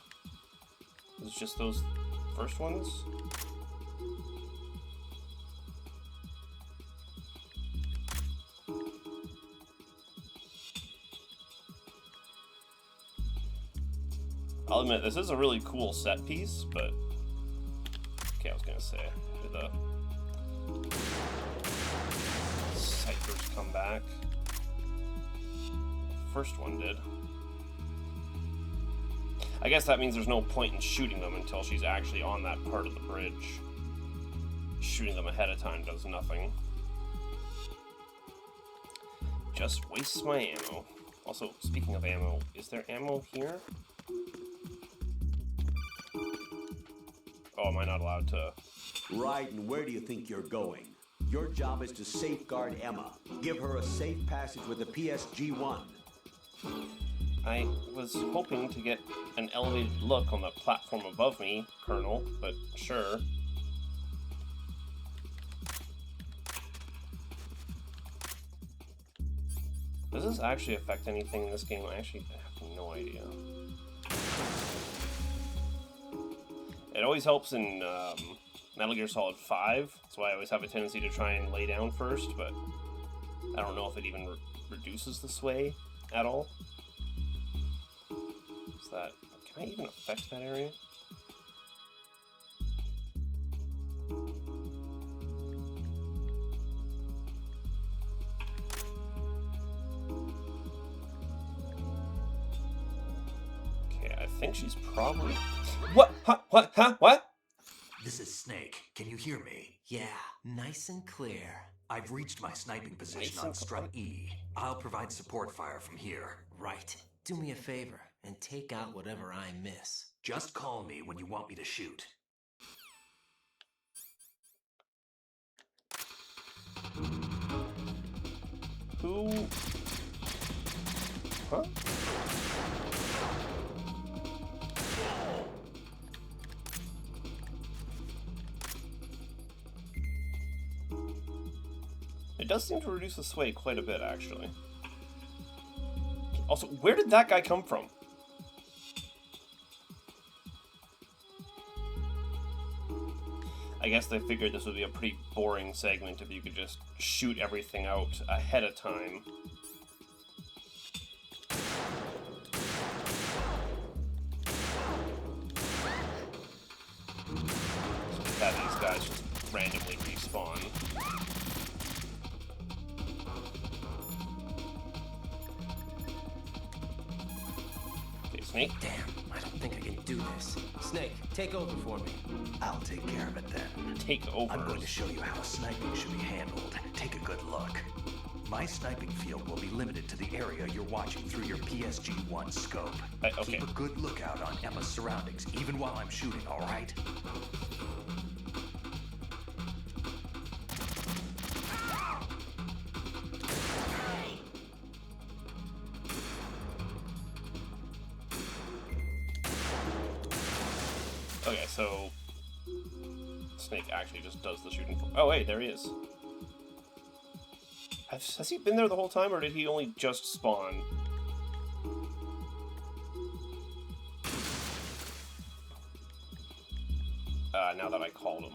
It's just those first ones? admit, this is a really cool set piece, but... Okay, I was gonna say, did the ciphers come back? First one did. I guess that means there's no point in shooting them until she's actually on that part of the bridge. Shooting them ahead of time does nothing. Just wastes my ammo. Also, speaking of ammo, is there ammo here? Oh, am I not allowed to? Right, and where do you think you're going? Your job is to safeguard Emma. Give her a safe passage with the PSG-1. I was hoping to get an elevated look on the platform above me, Colonel, but sure. Does this actually affect anything in this game? I actually have no idea. It always helps in Metal Gear Solid 5. That's why I always have a tendency to try and lay down first, but I don't know if it even reduces the sway at all. Is that... Can I even affect that area? Okay, I think she's probably... What? Huh? What? Huh? What? This is Snake. Can you hear me? Yeah, nice and clear. I've reached my sniping position Nice on and strut E. I'll provide support fire from here. Right. Do me a favor and take out whatever I miss. Just call me when you want me to shoot. Who? Huh? It does seem to reduce the sway quite a bit, actually. Also, where did that guy come from? I guess they figured this would be a pretty boring segment if you could just shoot everything out ahead of time. So have these guys just randomly respawn. Okay, Snake. Damn, I don't think I can do this. Snake, take over for me. I'll take care of it then. Take over. I'm going to show you how sniping should be handled. Take a good look. My sniping field will be limited to the area you're watching through your PSG-1 scope. Okay. Keep a good lookout on Emma's surroundings, even while I'm shooting, all right? Okay, so Snake actually just does the shooting. Oh, wait, there he is. Has he been there the whole time, or did he only just spawn? Now that I called him.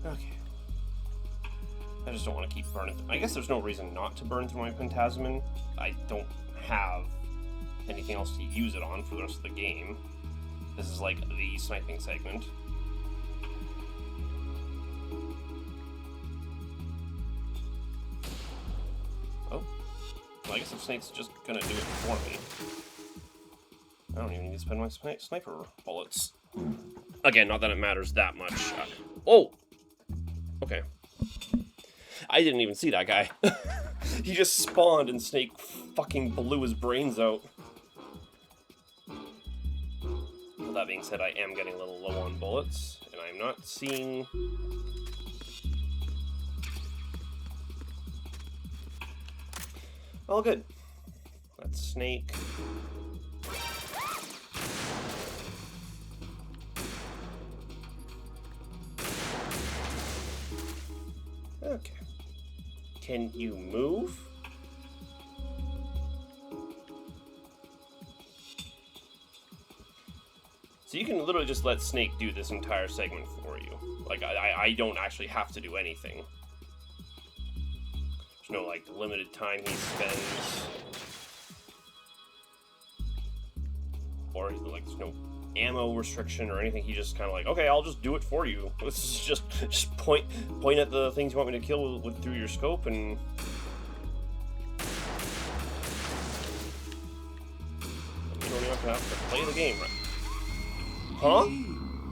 Okay. I just don't want to keep burning. I guess there's no reason not to burn through my Pentasmin. I don't have anything else to use it on for the rest of the game. This is like the sniping segment. Oh. Well, I guess if Snake's just gonna do it for me. I don't even need to spend my sniper bullets. Again, not that it matters that much. Oh! Okay. I didn't even see that guy. He just spawned and Snake fucking blew his brains out. Well, that being said, I am getting a little low on bullets, and I'm not seeing... All good. That's Snake. Okay. Can you move? So you can literally just let Snake do this entire segment for you. Like, I don't actually have to do anything. no, like, limited time he spends. Or, like, there's no ammo restriction or anything. He just kind of like, okay, I'll just do it for you. This is just point at the things you want me to kill with through your scope, and you don't even have to play the game, right? Huh?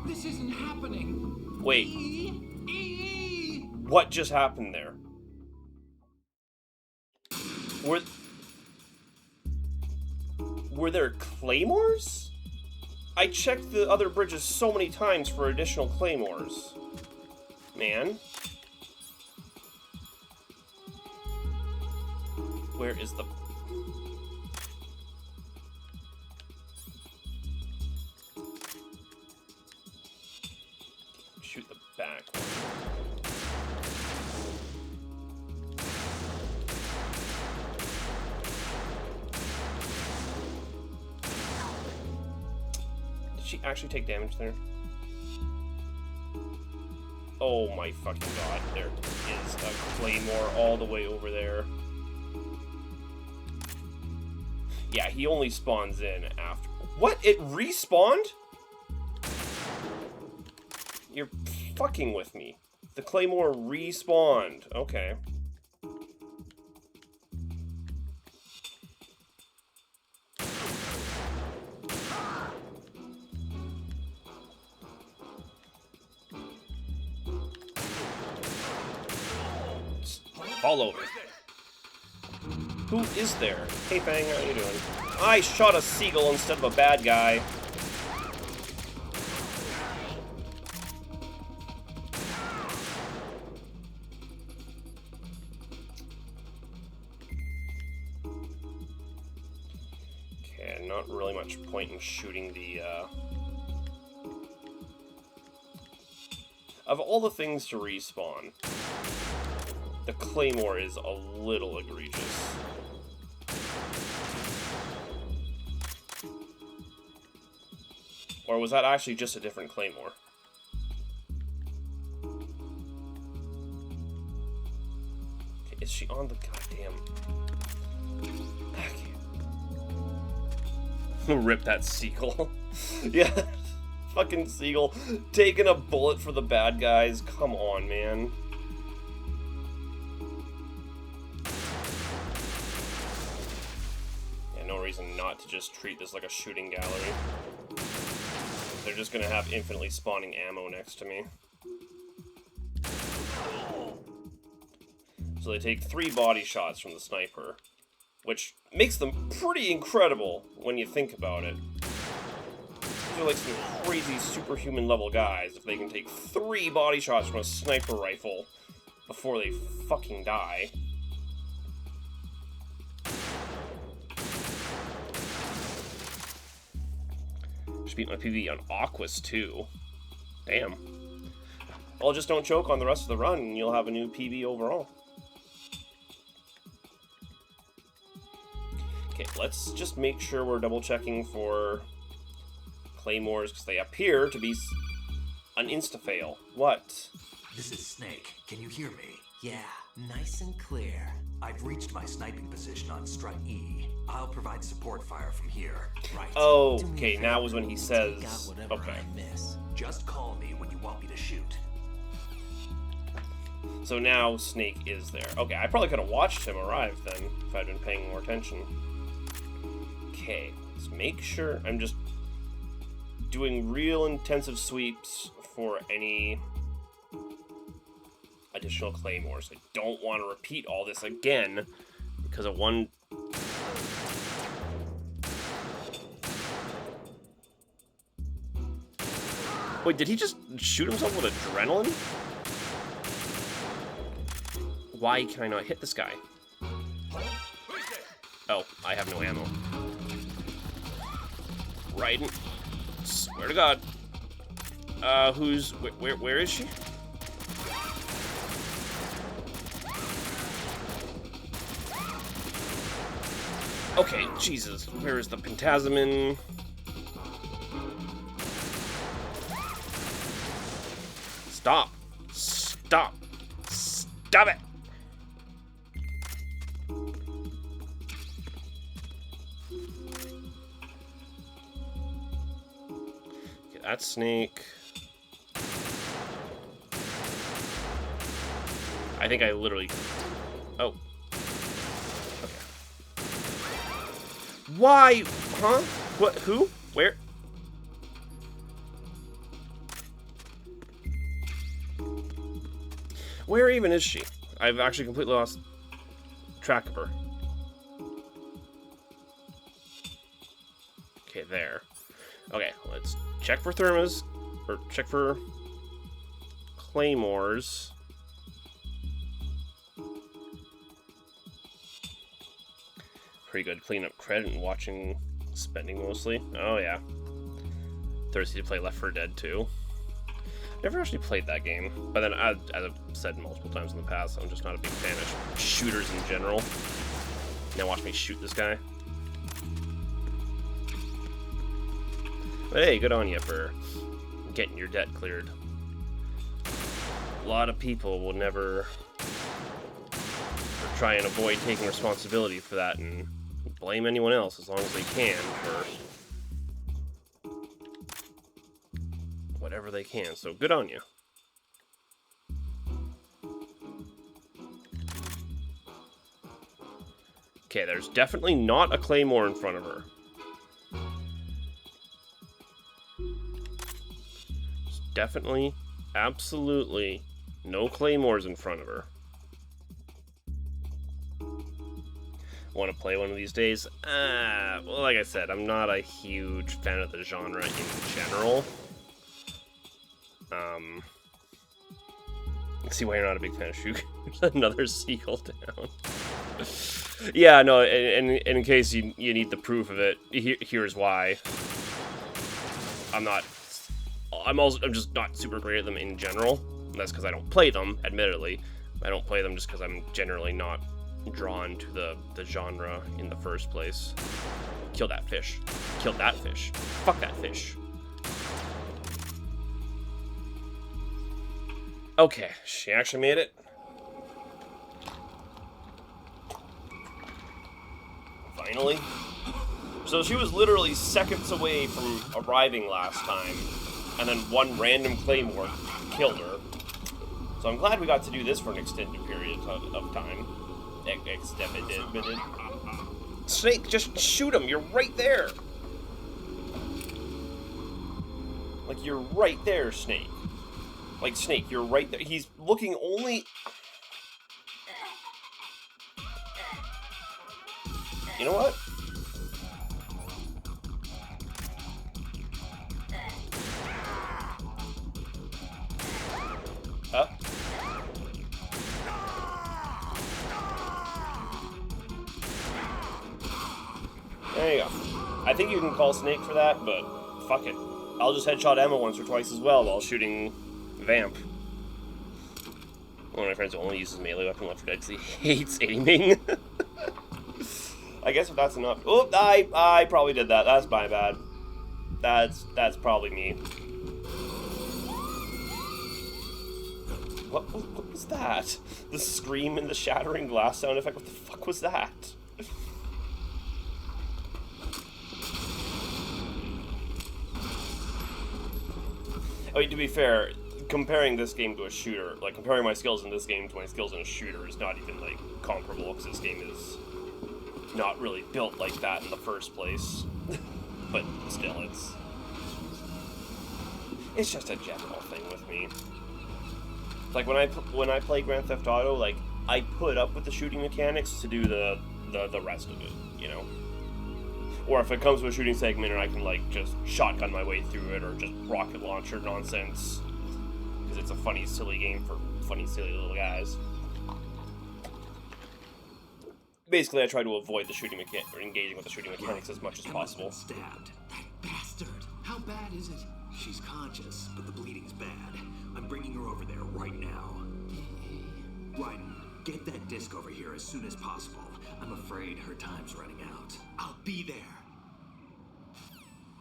This isn't happening. Wait. What just happened there? Were there claymores? I checked the other bridges so many times for additional claymores. Man. Where is the... Shoot the back. Did she actually take damage there? Oh my fucking god, there is a claymore all the way over there. Yeah, he only spawns in after... What? It respawned? You're fucking with me. The claymore respawned. Okay. Fall over. Who is there? Hey Fang, how you doing? I shot a seagull instead of a bad guy. Okay, not really much point in shooting the, Of all the things to respawn, the claymore is a little egregious. Or was that actually just a different claymore? Okay, is she on the goddamn... Rip that seagull. Yeah, fucking seagull taking a bullet for the bad guys. Come on, man. Yeah, no reason not to just treat this like a shooting gallery. They're just gonna have infinitely spawning ammo next to me. So they take 3 body shots from the sniper, which makes them pretty incredible when you think about it. These are like some crazy superhuman level guys if they can take 3 body shots from a sniper rifle before they fucking die. Should beat my PB on Aquas too. Damn. Well, just don't choke on the rest of the run and you'll have a new PB overall. Okay, let's just make sure we're double checking for claymores because they appear to be an insta-fail. What? This is Snake. Can you hear me? Yeah, nice and clear. I've reached my sniping position on strut E. I'll provide support fire from here. Right. Oh, Do me a okay, favor, now is when he says... take out whatever Okay. I miss. Just call me when you want me to shoot. So now Snake is there. Okay, I probably could have watched him arrive then, if I'd been paying more attention. Okay, let's make sure I'm just doing real intensive sweeps for any additional claymores. I don't want to repeat all this again because of one... Wait, did he just shoot himself with adrenaline? Why can I not hit this guy? Oh, I have no ammo. Raiden. Swear to God. Where is she? Okay, Jesus. Where is the Pentazamin? Stop. Stop. Stop it! That's Snake. I think I literally... Oh. Okay. Why? Huh? What? Who? Where? Where even is she? I've actually completely lost track of her. Okay, there. Okay, let's check for thermas, or check for claymores. Pretty good clean up credit and watching spending mostly. Oh yeah. Thirsty to play Left 4 Dead 2. Never actually played that game, but then as I've said multiple times in the past, I'm just not a big fan of shooters in general. Now watch me shoot this guy. But hey, good on you for getting your debt cleared. A lot of people will never try and avoid taking responsibility for that and blame anyone else as long as they can for whatever they can. So good on you. Okay, there's definitely not a claymore in front of her. There's definitely, absolutely no claymores in front of her. Want to play one of these days? Well, like I said, I'm not a huge fan of the genre in general. I see why you're not a big fan of Shoot. Another seagull down. Yeah, no, and in case you need the proof of it, here's why. I'm just not super great at them in general. That's because I don't play them, admittedly. I don't play them just because I'm generally not drawn to the genre in the first place. Kill that fish. Kill that fish. Fuck that fish. Okay, she actually made it. Finally. So she was literally seconds away from arriving last time, and then one random claymore killed her. So I'm glad we got to do this for an extended period of time. Extended. Snake, just shoot him. You're right there. Like, you're right there, Snake. Like, Snake, you're right there. He's looking only... You know what? Up. There you go. I think you can call Snake for that, but fuck it. I'll just headshot Emma once or twice as well while shooting Vamp. One of my friends only uses melee weapon Left 4 Dead because he hates aiming. I guess if that's enough. Oh, I probably did that. That's my bad. That's probably me. What was that? The scream and the shattering glass sound effect? What the fuck was that? I mean, to be fair, comparing this game to a shooter, like, comparing my skills in this game to my skills in a shooter is not even, like, comparable, because this game is not really built like that in the first place. But still, it's just a general thing with me. Like, when I play Grand Theft Auto, like, I put up with the shooting mechanics to do the rest of it, you know? Or if it comes to a shooting segment and I can, like, just shotgun my way through it, or just rocket launcher nonsense, because it's a funny, silly game for funny, silly little guys. Basically, I try to avoid the shooting mechanic, or engaging with the shooting mechanics as much as possible. Stabbed. That bastard. How bad is it? She's conscious, but the bleeding's bad. I'm bringing her over there right now. Ryden, get that disc over here as soon as possible. I'm afraid her time's running out. I'll be there.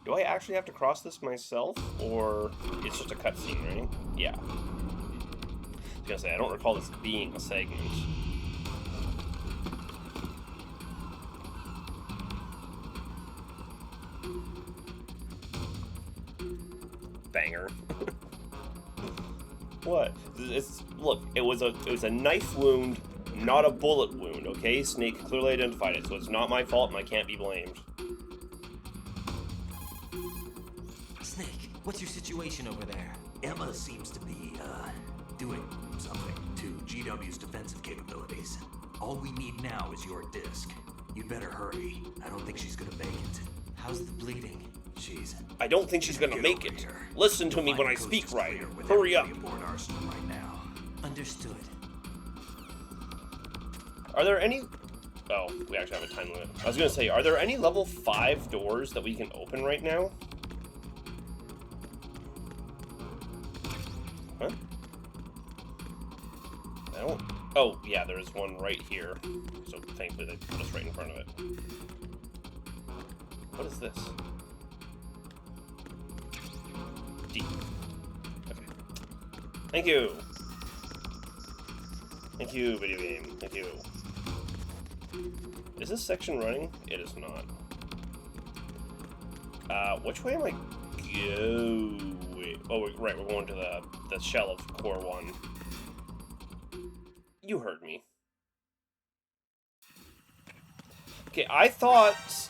Do I actually have to cross this myself, or it's just a cutscene, right? Yeah. I was gonna say, I don't recall this being a segment. banger. What? Look, it was a knife wound, not a bullet wound, okay? Snake clearly identified it, so it's not my fault and I can't be blamed. Snake, what's your situation over there? Emma seems to be, doing something to GW's defensive capabilities. All we need now is your disc. You'd better hurry. I don't think she's gonna make it. How's the bleeding? I don't think she's gonna make it. Listen to me when I speak, Ryder. Hurry up. Aboard Arsenal right now. Understood. Are there any... Oh, we actually have a time limit. I was gonna say, are there any level 5 doors that we can open right now? Huh? I don't... Oh, yeah, there's one right here. So, thankfully, they put us right in front of it. What is this? D. Okay. Thank you! Thank you, video game. Thank you. Is this section running? It is not. Which way am I going? Oh, right, we're going to the shell of Core 1. You heard me. Okay, I thought...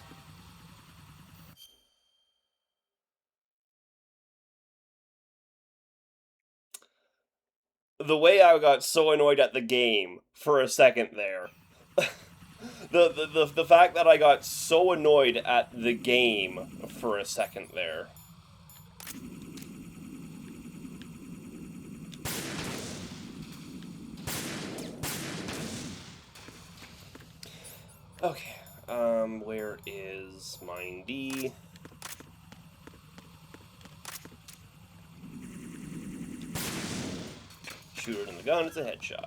The way I got so annoyed at the game for a second there. The fact that I got so annoyed at the game for a second there. Okay, where is mine D? Shoot it in the gun, it's a headshot.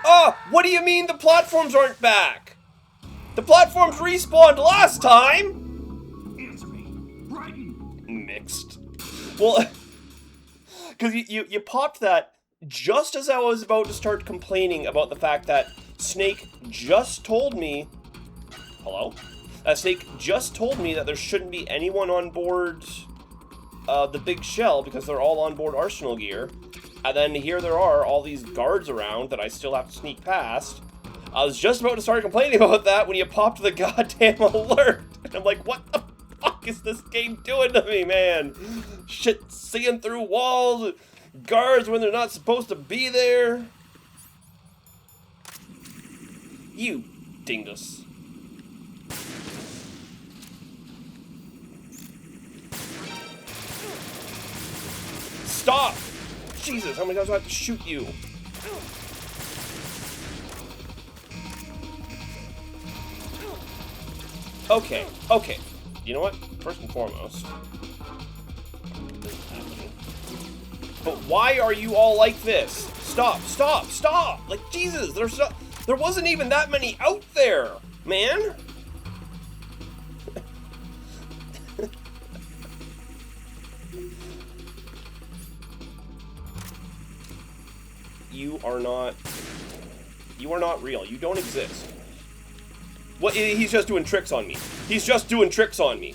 Oh, what do you mean the platforms aren't back? The platforms respawned last time! Answer me. Brighton! Mixed. Well, because you popped that just as I was about to start complaining about the fact that Snake just told me... Hello? Snake just told me that there shouldn't be anyone on board the big shell because they're all on board Arsenal gear. And then here there are all these guards around that I still have to sneak past. I was just about to start complaining about that when you popped the goddamn alert. And I'm like, what the fuck is this game doing to me, man? Shit, seeing through walls, guards when they're not supposed to be there. You dingus. Stop! Jesus, how many times do I have to shoot you? Okay, okay. You know what? First and foremost. This is happening. But why are you all like this? Stop, stop, stop! Like, Jesus, there wasn't even that many out there, man! You are not real. You don't exist. What? He's just doing tricks on me. He's just doing tricks on me.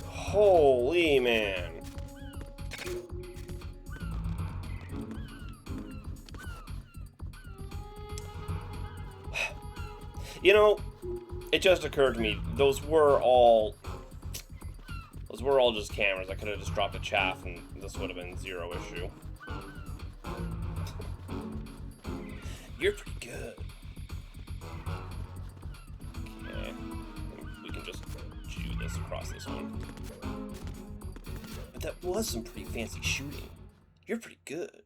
Holy man. You know, it just occurred to me, those were all just cameras. I could have just dropped a chaff and this would have been zero issue. You're pretty good. Okay. We can just shoot this across this one. But that was some pretty fancy shooting. You're pretty good.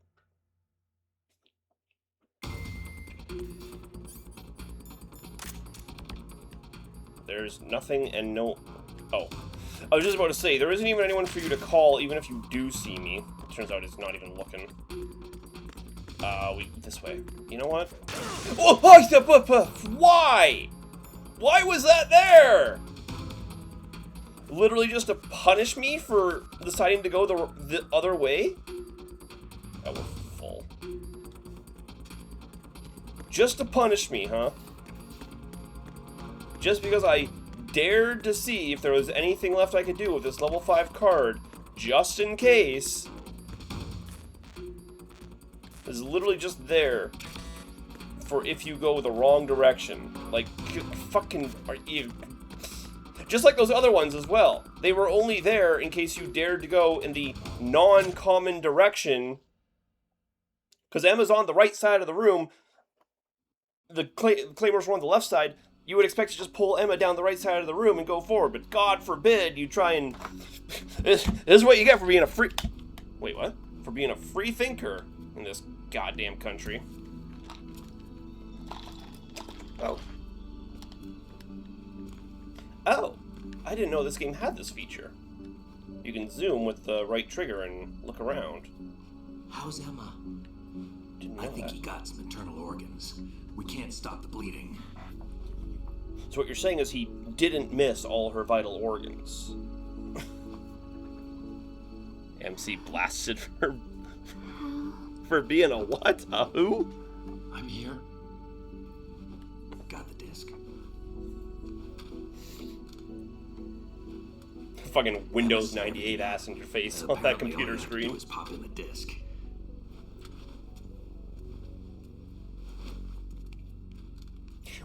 There's nothing and no... Oh. I was just about to say, there isn't even anyone for you to call, even if you do see me. It turns out it's not even looking. This way. You know what? Oh, why? Why was that there? Literally just to punish me for deciding to go the other way? Oh, we're full. Just to punish me, huh? just because I dared to see if there was anything left I could do with this level 5 card, just in case. It's literally just there for if you go the wrong direction. Like, fucking... Just like those other ones as well. They were only there in case you dared to go in the non-common direction. Because Emma's on the right side of the room. The Claymores were on the left side. You would expect to just pull Emma down the right side of the room and go forward. But God forbid you try and... This is what you get for being a free... Wait, what? For being a free thinker in this goddamn country. Oh. Oh, I didn't know this game had this feature. You can zoom with the right trigger and look around. How's Emma? Didn't know I think that. he got some internal organs. We can't stop the bleeding. So what you're saying is he didn't miss all her vital organs. MC blasted for being a what? A who? I'm here. Got the disc. Fucking Windows 98 ass in your face on that Apparently all computer you have to do screen. is pop in the disc.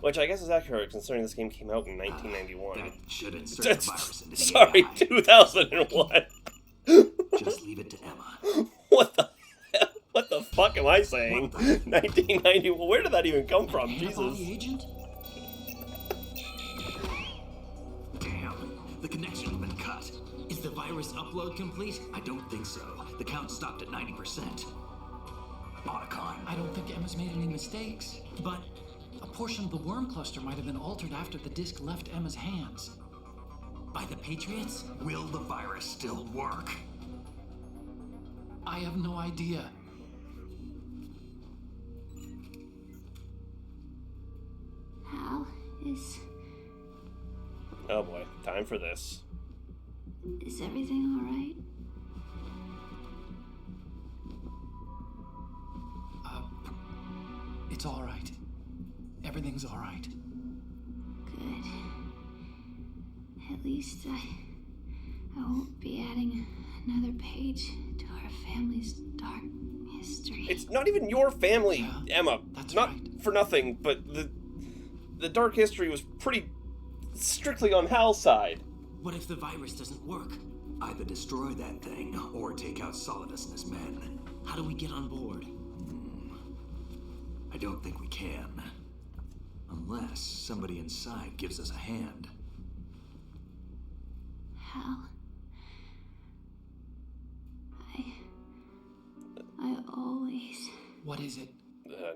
Which I guess is accurate considering this game came out in 1991. That should insert the virus into the Sorry, AI. 2001. Just leave it to Emma. What the hell? What the fuck am I saying? 1990. Well, where did that even come from? Jesus. Agent? Damn, the connection's been cut. Is the virus upload complete? I don't think so. The count stopped at 90%. Otacon. I don't think Emma's made any mistakes. But A portion of the worm cluster might have been altered after the disc left Emma's hands. by the Patriots? Will the virus still work? I have no idea. Hal, Oh boy, time for this. is everything all right? It's all right. Everything's all right. Good. At least I won't be adding another page to our family's dark history. It's not even your family, Yeah, Emma. that's Not right. for nothing, but the dark history was pretty strictly on Hal's side. What if the virus doesn't work? Either destroy that thing or take out Solidus and his men. How do we get on board? I don't think we can. Unless somebody inside gives us a hand. Hal, I always... What is it?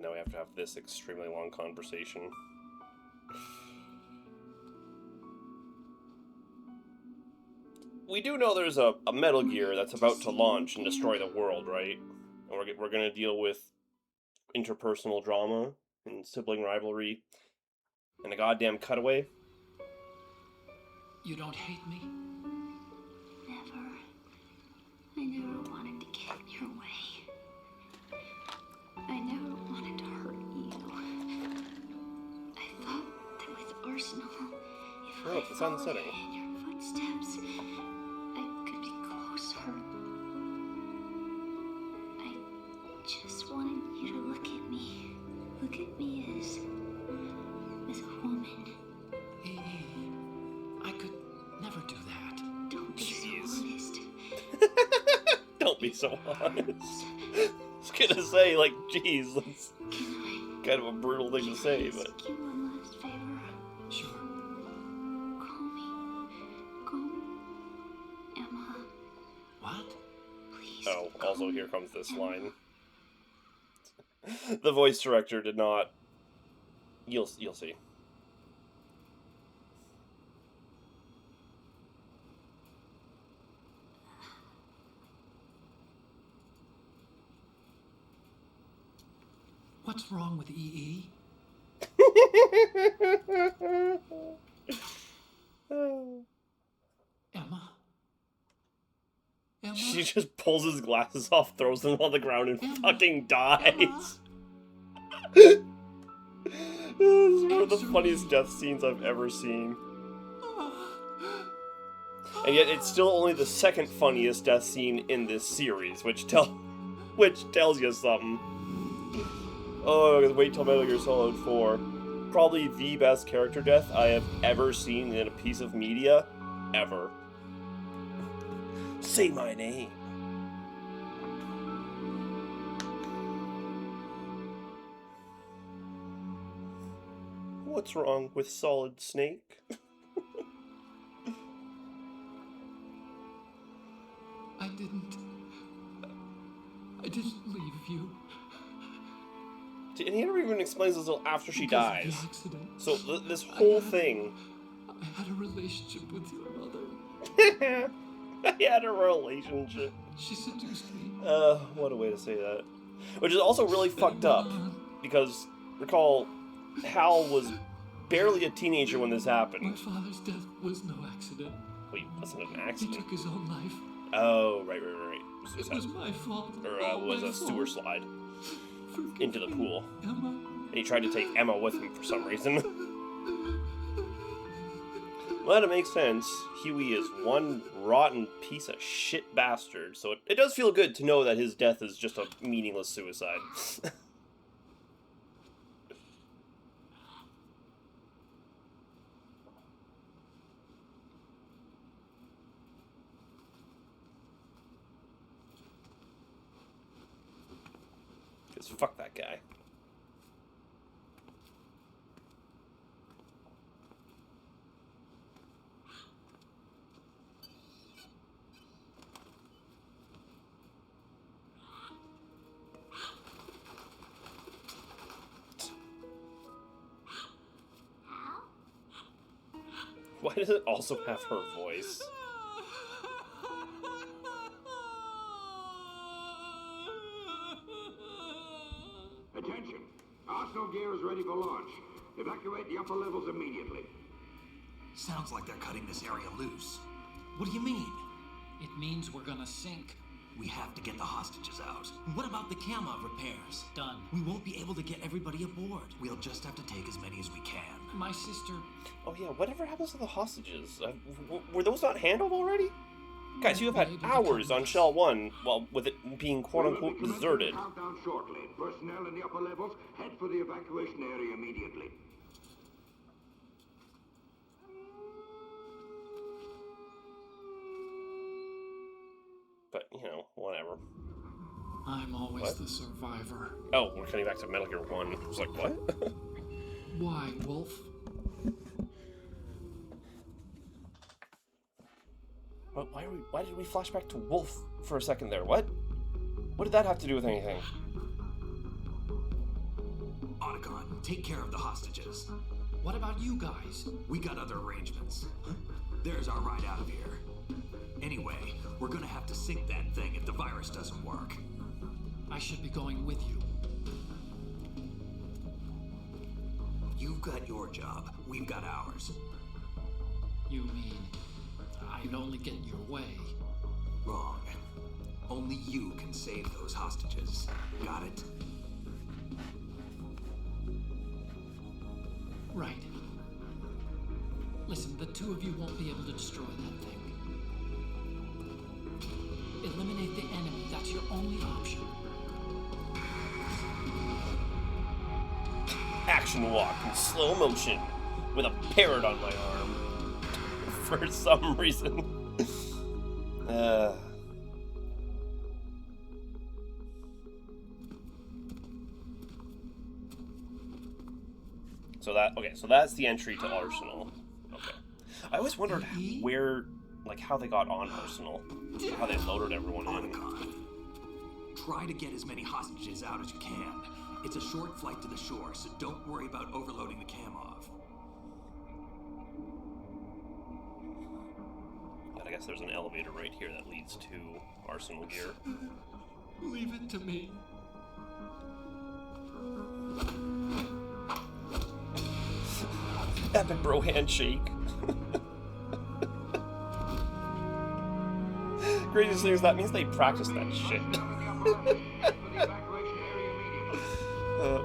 Now we have to have this extremely long conversation. We do know there's a Metal Gear that's about to launch and destroy the world, right? And we're going to deal with interpersonal drama and sibling rivalry and a goddamn cutaway. You don't hate me? Never. I never wanted to get in your way. I never wanted to hurt you. I thought that with Arsenal, if Oh, I it's on the followed setting. in your footsteps, I could be closer. I just wanted you to look at me. Look at me as a woman. I could never do that. Don't be Jeez. so honest. Don't be so honest. I was gonna say, like, geez, that's Can kind of a brutal thing to say, I but... ask you one last favor? Sure. Call me Emma. What? Please. Oh, call also me here comes this Emma. line. The voice director did not... You'll see. What's wrong with EE? Emma? Emma? She just pulls his glasses off, throws them on the ground, and Emma. fucking dies. This is one of the funniest death scenes I've ever seen. And yet it's still only the second funniest death scene in this series, which tells you something. Oh, wait till Metal Gear Solid 4. Probably the best character death I have ever seen in a piece of media, ever. Say my name. What's wrong with Solid Snake? I didn't leave you. And he never even explains this until after she dies. The accident. So this whole thing. I had a relationship with your mother. He had a relationship. She seduced me. What a way to say that. Which is also really fucked up. Because, recall, Hal was barely a teenager when this My happened. father's death was no accident. Wait, wasn't an He accident? took his own life. Oh, right. It was my fault. Or All was my a sewer fault. slide Forgive into the me, pool. Emma. And he tried to take Emma with him for some reason. Well, that makes sense. Huey is one rotten piece of shit bastard, so it does feel good to know that his death is just a meaningless suicide. Because fuck that guy. Why does it also have her voice? Attention! Arsenal gear is ready for launch. Evacuate the upper levels immediately. Sounds like they're cutting this area loose. What do you mean? It means we're gonna sink. We have to get the hostages out. What about the camera repairs? Done. We won't be able to get everybody aboard. We'll just have to take as many as we can. My sister... Oh yeah, whatever happens to the hostages? Were those not handled already? Guys, you have had hours on Shell 1, well, with it being quote-unquote deserted. Countdown shortly. Personnel in the upper levels, head for the evacuation area immediately. But, you know, whatever. I'm always What? the survivor. Oh, we're cutting back to Metal Gear 1. I was like, what? Why, Wolf? But why did we flash back to Wolf for a second there? What? What did that have to do with anything? Otacon, take care of the hostages. What about you guys? We got other arrangements. There's our ride out of here. Anyway, we're gonna have to sink that thing if the virus doesn't work. I should be going with you. You've got your job, we've got ours. You mean I'd only get in your way? Wrong. Only you can save those hostages. Got it? Right. Listen, the two of you won't be able to destroy that thing. Eliminate the enemy. That's your only option. Action walk in slow motion with a parrot on my arm for some reason. So that's the entry to Arsenal. Okay. I always wondered where, like, how they got on Arsenal, how they loaded everyone in. Otacon, try to get as many hostages out as you can. It's a short flight to the shore, so don't worry about overloading the Kamov. And I guess there's an elevator right here that leads to Arsenal gear. Leave it to me. Epic bro handshake. Craziest thing is that means they practiced that shit.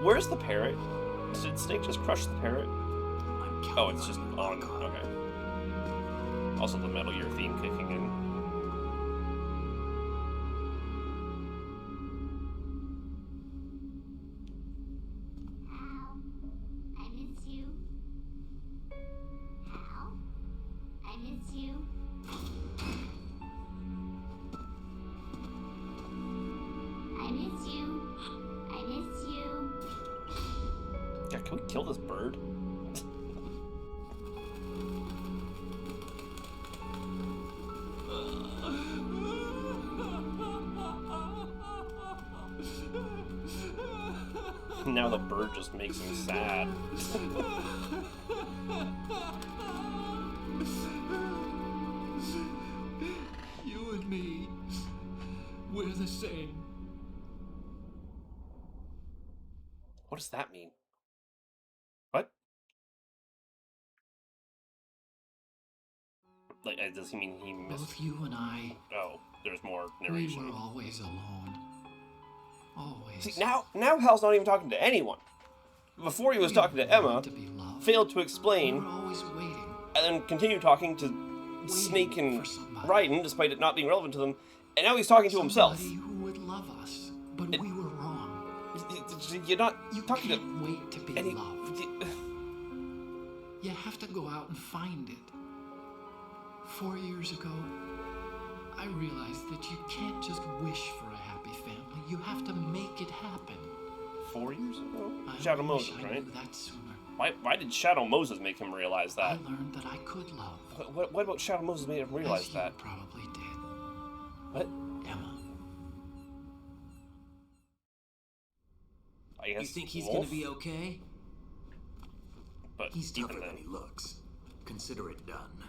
Where's the parrot? Did Snake just crush the parrot? Oh, it's just on. Okay. Also, the Metal Gear theme kicking in. Hal, I miss you. Hal, I miss you. I miss you. I miss you. Yeah, can we kill this bird? Now the bird just makes him sad. You and me, we're the same. What does that mean? What? Like, does he mean he missed? Both you and I, Oh, there's more we narration. were always alone. Always. See, now Hal's not even talking to anyone. Before he was talking to Emma, To be loved. failed to We explain, were always waiting. and then continued talking to Snake and for somebody. Raiden, despite it not being relevant to them, and now he's talking to himself. Somebody who would love us, but we were wrong. You're not You talking to can't wait to be any... loved. You have to go out and find it. 4 years ago, I realized that you can't just wish for a happy family. You have to make it happen. 4 years ago? I Shadow wish Moses, I right? knew that sooner. Why did Shadow Moses make him realize I that? learned that I could love. What about Shadow Moses made him realize as that? You probably did. What? Emma. I guess You think he's Wolf? gonna be okay? But He's even tougher then. than he looks. Consider it done.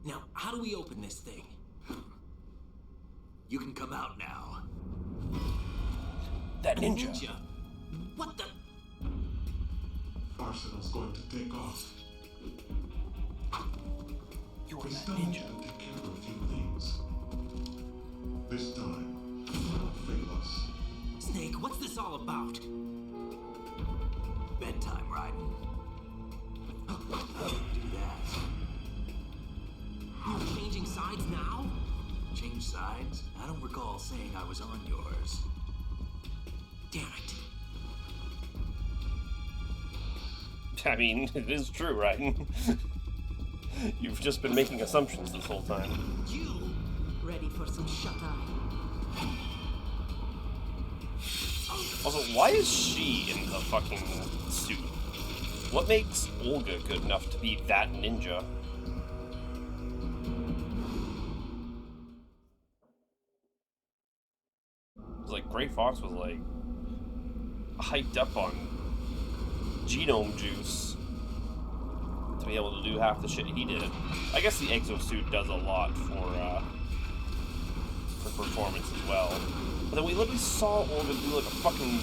Now, how do we open this thing? You can come out now. That A ninja. ninja? What the? Arsenal's going to take off. You're This that time ninja. we'll take care of a few things. This time, don't fail us. Snake, what's this all about? Bedtime, Raiden. Don't do that. You're changing sides now? Change sides? I don't recall saying I was on yours. Damn it. I mean, it is true, right? You've just been making assumptions this whole time. You? Ready for some shut-eye? Also, why is she in the fucking suit? What makes Olga good enough to be that ninja? It's like Gray Fox was like hyped up on genome juice to be able to do half the shit he did. I guess the exosuit does a lot for performance as well. But then we literally saw Olga do like a fucking,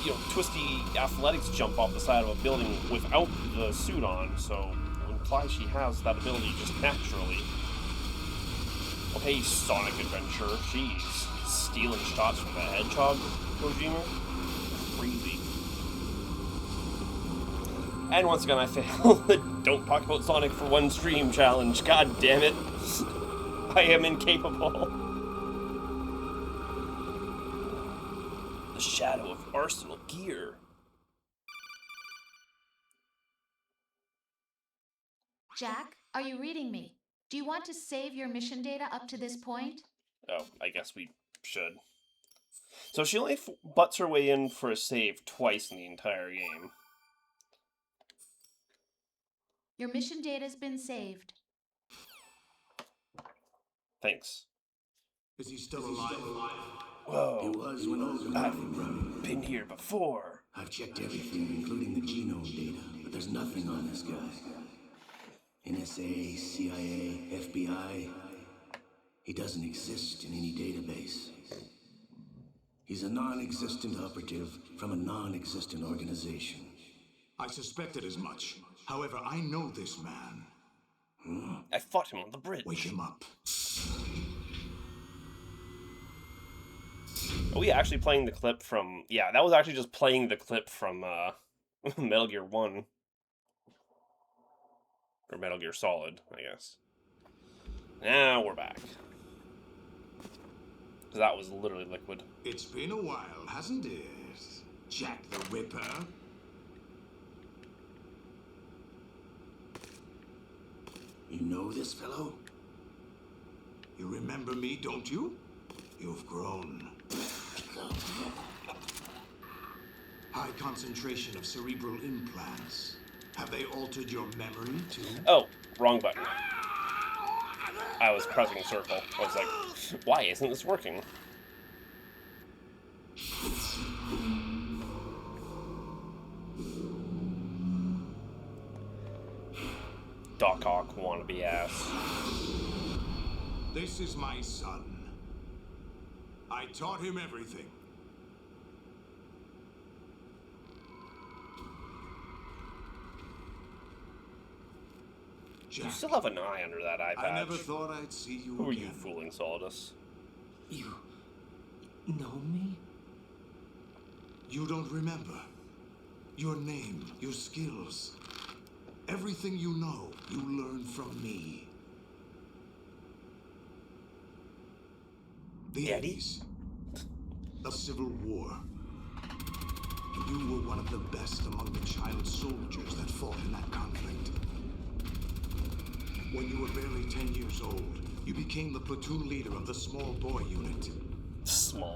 you know, twisty athletics jump off the side of a building without the suit on, so it implies she has that ability just naturally. Okay, Sonic Adventure, jeez. Stealing shots from the Hedgehog, Kojima? Crazy. And once again I fail the don't talk about Sonic for one stream challenge. God damn it. I am incapable. The shadow of Arsenal Gear. Jack, are you reading me? Do you want to save your mission data up to this point? Oh, I guess we should. So she only butts her way in for a save twice in the entire game. Your mission data's been saved. Thanks. Is he still alive? Whoa. He was when Olga I've been here before. I've checked everything, including the genome data, but there's nothing on this guy. NSA, CIA, FBI. He doesn't exist in any database. He's a non-existent operative from a non-existent organization. I suspected as much. However, I know this man. I fought him on the bridge. Wake him up. Are we actually playing the clip from... Yeah, that was actually just playing the clip from Metal Gear 1. Or Metal Gear Solid, I guess. Now we're back. Because that was literally Liquid. It's been a while, hasn't it, Jack the Ripper? You know this fellow? You remember me, don't you? You've grown. High concentration of cerebral implants. Have they altered your memory, too? Oh, wrong button. I was pressing circle. I was like, why isn't this working? Doc Ock wannabe ass. This is my son. I taught him everything. Jack, you still have an eye under that eye patch. I never thought I'd see you Who again. are you fooling, Solidus? You know me? You don't remember. Your name, your skills. Everything you know, you learned from me. The Daddy? 80s. The Civil War. You were one of the best among the child soldiers that fought in that conflict. When you were barely 10 years old, you became the platoon leader of the Small Boy Unit.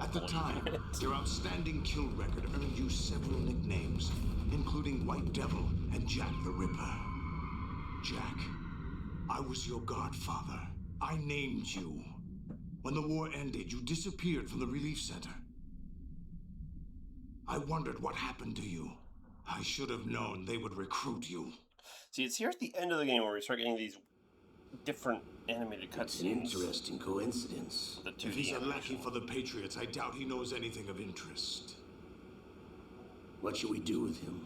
At the time, your outstanding kill record earned you several nicknames, including White Devil and Jack the Ripper. Jack, I was your godfather. I named you. When the war ended, you disappeared from the relief center. I wondered what happened to you. I should have known they would recruit you. See, it's here at the end of the game where we start getting these different animated cutscenes. It's an interesting coincidence. The 2D if he's a animation. lackey for the Patriots, I doubt he knows anything of interest. What should we do with him?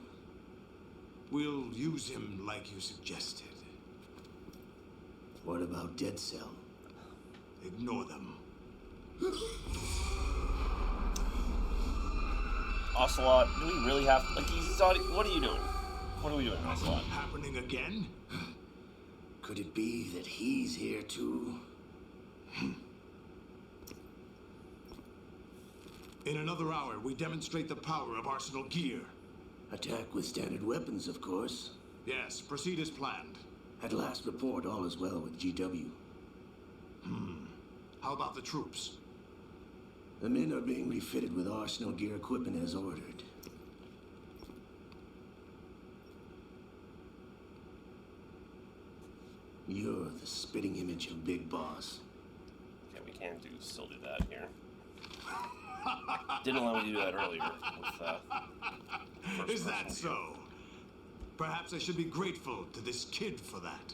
We'll use him like you suggested. What about Dead Cell? Ignore them. Ocelot, do we really have... Like, he's already... What are you doing? What are we doing, Ocelot? Happening again? Could it be that he's here too? In another hour, we demonstrate the power of Arsenal gear. Attack with standard weapons, of course. Yes, proceed as planned. At last report, all is well with GW. How about the troops? The men are being refitted with Arsenal gear equipment as ordered. You're the spitting image of Big Boss. Okay, we can still do that here. Didn't allow me to do that earlier with Is that so? Perhaps I should be grateful to this kid for that.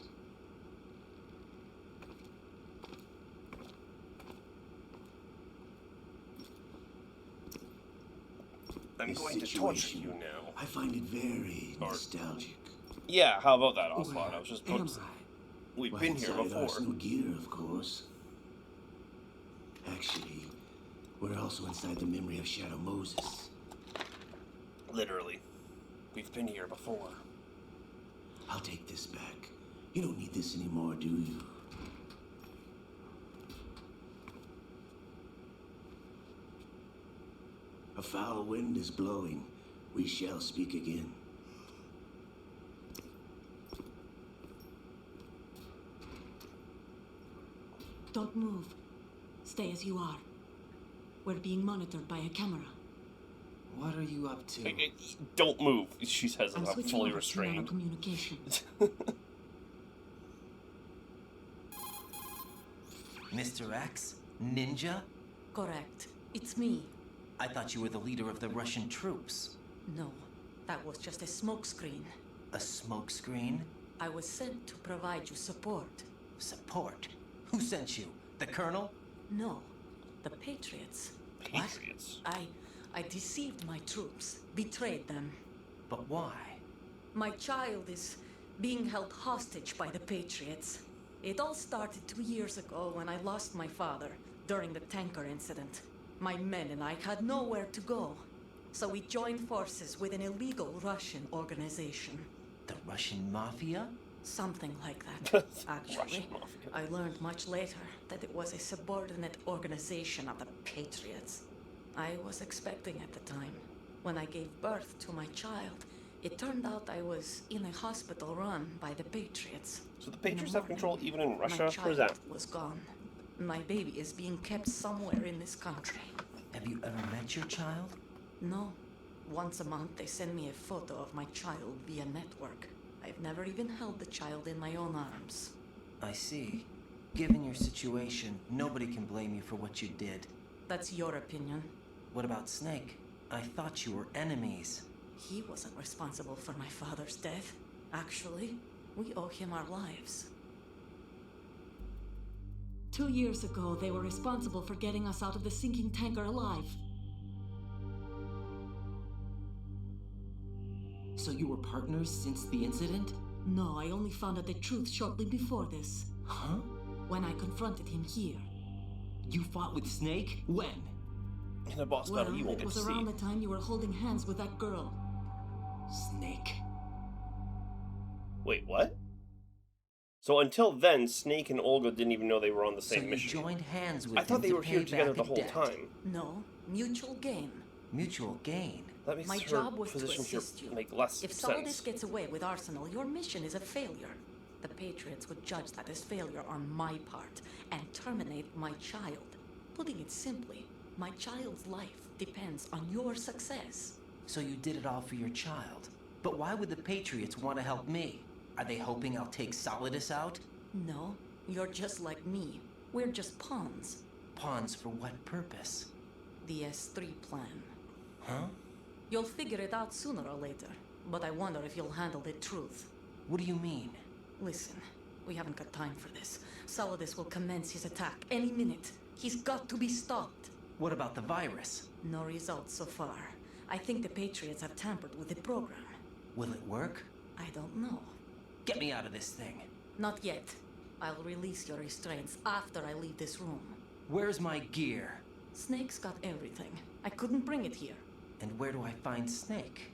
I'm going to torture you now. I find it very nostalgic. Yeah, how about that, Ocelot? I was just going to say. We've been here before. Arsenal gear, of course. Actually, we're also inside the memory of Shadow Moses. Literally. We've been here before. I'll take this back. You don't need this anymore, do you? A foul wind is blowing. We shall speak again. Don't move. Stay as you are. We're being monitored by a camera. What are you up to? Don't move, she says, I'm I'm switching fully over to restrained. communication. Mr. X? Ninja? Correct. It's me. I thought you were the leader of the Russian troops. No, that was just a smokescreen. A smokescreen? I was sent to provide you support. Support? Who sent you? The Colonel? No, the Patriots. Patriots? I deceived my troops, betrayed them. But why? My child is being held hostage by the Patriots. It all started 2 years ago when I lost my father during the tanker incident. My men and I had nowhere to go. So we joined forces with an illegal Russian organization. The Russian Mafia? Something like that, actually. I learned much later that it was a subordinate organization of the Patriots. I was expecting at the time. When I gave birth to my child, it turned out I was in a hospital run by the Patriots. So the Patriots have control even in Russia? My What is that? child was gone. My baby is being kept somewhere in this country. Have you ever met your child? No. Once a month, they send me a photo of my child via network. I've never even held the child in my own arms. I see. Given your situation, nobody can blame you for what you did. That's your opinion. What about Snake? I thought you were enemies. He wasn't responsible for my father's death. Actually, we owe him our lives. 2 years ago, they were responsible for getting us out of the sinking tanker alive. So you were partners since the incident? No, I only found out the truth shortly before this. Huh? When I confronted him here. You fought with Snake? When? In a boss battle you won't it get to was see. around the time you were holding hands with that girl. Snake. Wait, what? So until then, Snake and Olga didn't even know they were on the same mission. So you joined hands with I thought him they to were pay here together back the a whole debt. time. No, mutual gain. Mutual gain? That makes My her job was to position here assist you. make less If sense. Solidus gets away with Arsenal, your mission is a failure. The Patriots would judge that as failure on my part and terminate my child. Putting it simply, my child's life depends on your success. So you did it all for your child. But why would the Patriots want to help me? Are they hoping I'll take Solidus out? No, you're just like me. We're just pawns. Pawns for what purpose? The S3 plan. Huh? You'll figure it out sooner or later, but I wonder if you'll handle the truth. What do you mean? Listen, we haven't got time for this. Solidus will commence his attack any minute. He's got to be stopped. What about the virus? No results so far. I think the Patriots have tampered with the program. Will it work? I don't know. Get me out of this thing. Not yet. I'll release your restraints after I leave this room. Where's my gear? Snake's got everything. I couldn't bring it here. And where do I find Snake?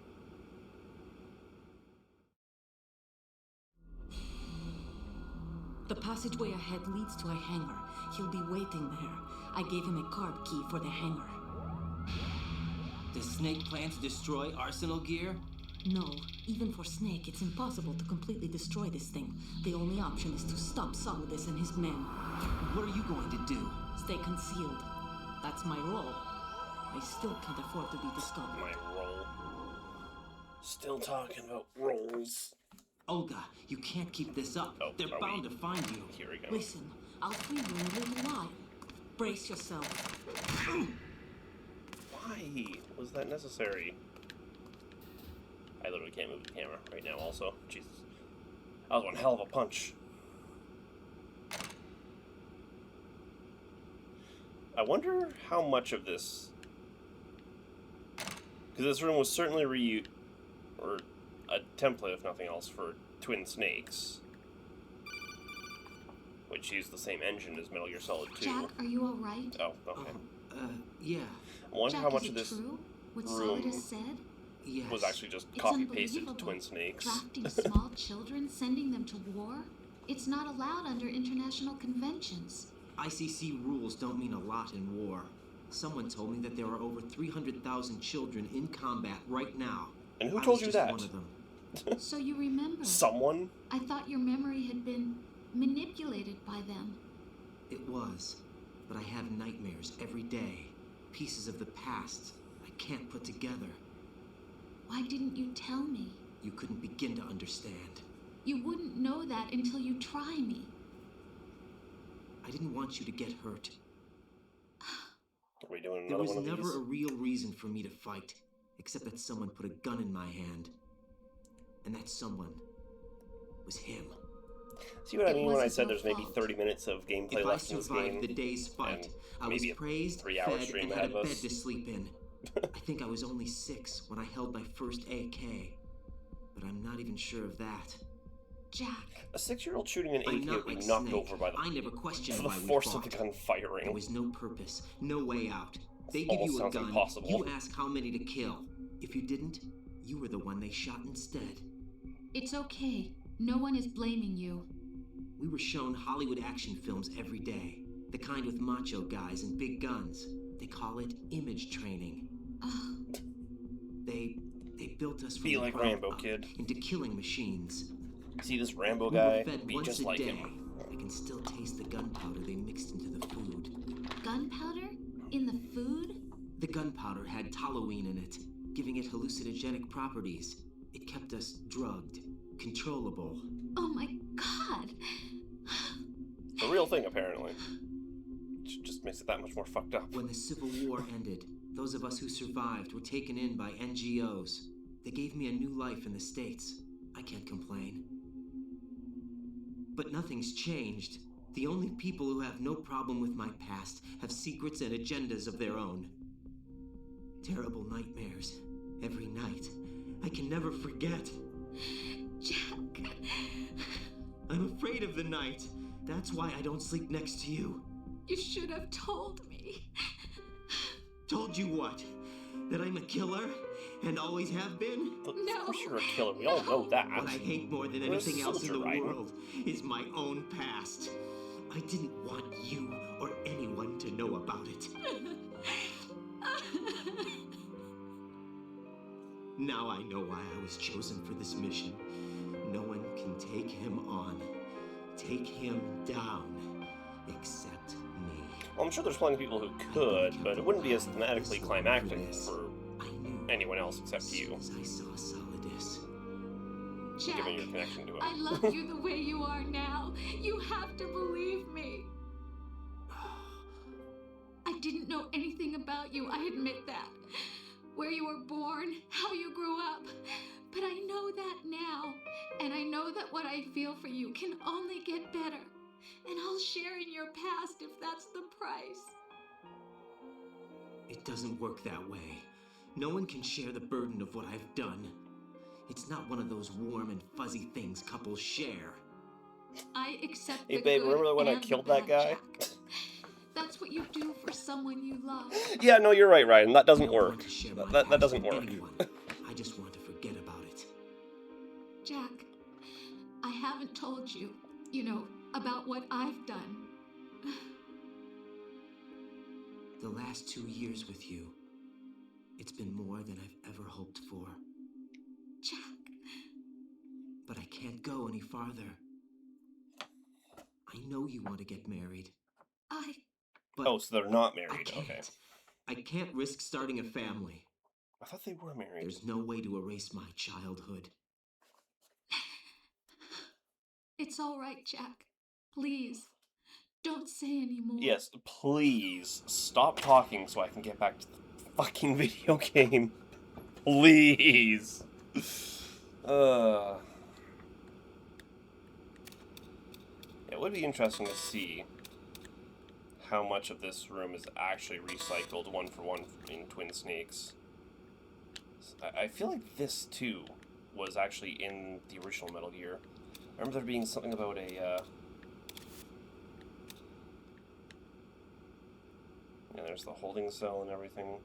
The passageway ahead leads to a hangar. He'll be waiting there. I gave him a card key for the hangar. Does Snake plan to destroy Arsenal gear? No. Even for Snake, it's impossible to completely destroy this thing. The only option is to stop Solidus and his men. What are you going to do? Stay concealed. That's my role. I still can't afford to be discovered. My role. Still talking about roles. Olga, you can't keep this up. Oh, They're bound to find you. Here we go. Listen, I'll free you in a little while. Brace yourself. Why was that necessary? I literally can't move the camera right now also. Jesus. That was one hell of a punch. I wonder how much of this... Because this room was certainly or a template, if nothing else, for Twin Snakes. Which used the same engine as Metal Gear Solid 2. Jack, are you alright? Oh, okay. Yeah. I wonder Jack, how much is of it this true? What room Solidus said? Yes. was actually just It's copy-pasted to unbelievable. Twin Snakes. Drafting small children, sending them to war? It's not allowed under international conventions. ICC rules don't mean a lot in war. Someone told me that there are over 300,000 children in combat right now. And who I told was you just that? one of them. So you remember. Someone? I thought your memory had been manipulated by them. It was. But I have nightmares every day. Pieces of the past I can't put together. Why didn't you tell me? You couldn't begin to understand. You wouldn't know that until you try me. I didn't want you to get hurt. Are we doing There another was one of never these? a real reason for me to fight, except that someone put a gun in my hand. And that someone was him. See what I It mean when I wasn't said your there's maybe fault. 30 minutes of gameplay If I left in this game? survived the day's fight, I was maybe a praised, 3-hour fed, stream and ahead had of a bed us. to sleep in. I think I was only 6 when I held my first AK. But I'm not even sure of that. Jack. A 6-year-old shooting an I'm AK not would be like knocked Snake. over by I never questioned the why we force fought. of the gun firing. There was no purpose, no way out. They give you a sounds gun, impossible. you ask how many to kill. If you didn't, you were the one they shot instead. It's okay. No one is blaming you. We were shown Hollywood action films every day. The kind with macho guys and big guns. They call it image training. They built us from Be the like ground Rambo, up kid. into killing machines. See this Rambo We were guy? fed Be once just a like day. him. I can still taste the gunpowder they mixed into the food. Gunpowder? In the food? The gunpowder had toluene in it, giving it hallucinogenic properties. It kept us drugged, controllable. Oh my god! It's a real thing, apparently. It just makes it that much more fucked up. When the Civil War ended, those of us who survived were taken in by NGOs. They gave me a new life in the States. I can't complain. But nothing's changed. The only people who have no problem with my past have secrets and agendas of their own. Terrible nightmares. Every night. I can never forget. Jack. I'm afraid of the night. That's why I don't sleep next to you. You should have told me. Told you what? That I'm a killer? And always have been? Of course you're a killer. We all know that. What I hate more than You're a anything else in the soldier, right? world is my own past. I didn't want you or anyone to know about it. Now I know why I was chosen for this mission. No one can take him on, take him down, except me. Well, I'm sure there's plenty of people who could, but it wouldn't be as thematically climactic for anyone else except you. I saw Solidus. Jack, Given your connection to him. I love you the way you are now. You have to believe me. I didn't know anything about you, I admit that. Where you were born, how you grew up. But I know that now. And I know that what I feel for you can only get better. And I'll share in your past if that's the price. It doesn't work that way. No one can share the burden of what I've done. It's not one of those warm and fuzzy things couples share. I accept Hey the babe, good remember when I and the killed that bad, guy? Jack. That's what you do for someone you love. Yeah, no, you're right, Ryan. That doesn't work. That past doesn't with work. anyone. I just want to forget about it. Jack, I haven't told you, about what I've done. The last 2 years with you, it's been more than I've ever hoped for. Jack. But I can't go any farther. I know you want to get married. But oh, so they're not married. Okay. I can't risk starting a family. I thought they were married. There's no way to erase my childhood. It's all right, Jack. Please, don't say anymore. Yes, please stop talking so I can get back to the fucking video game. Please. It would be interesting to see how much of this room is actually recycled one for one in Twin Snakes. I feel like this too was actually in the original Metal Gear. I remember there being something about a yeah, there's the holding cell and everything.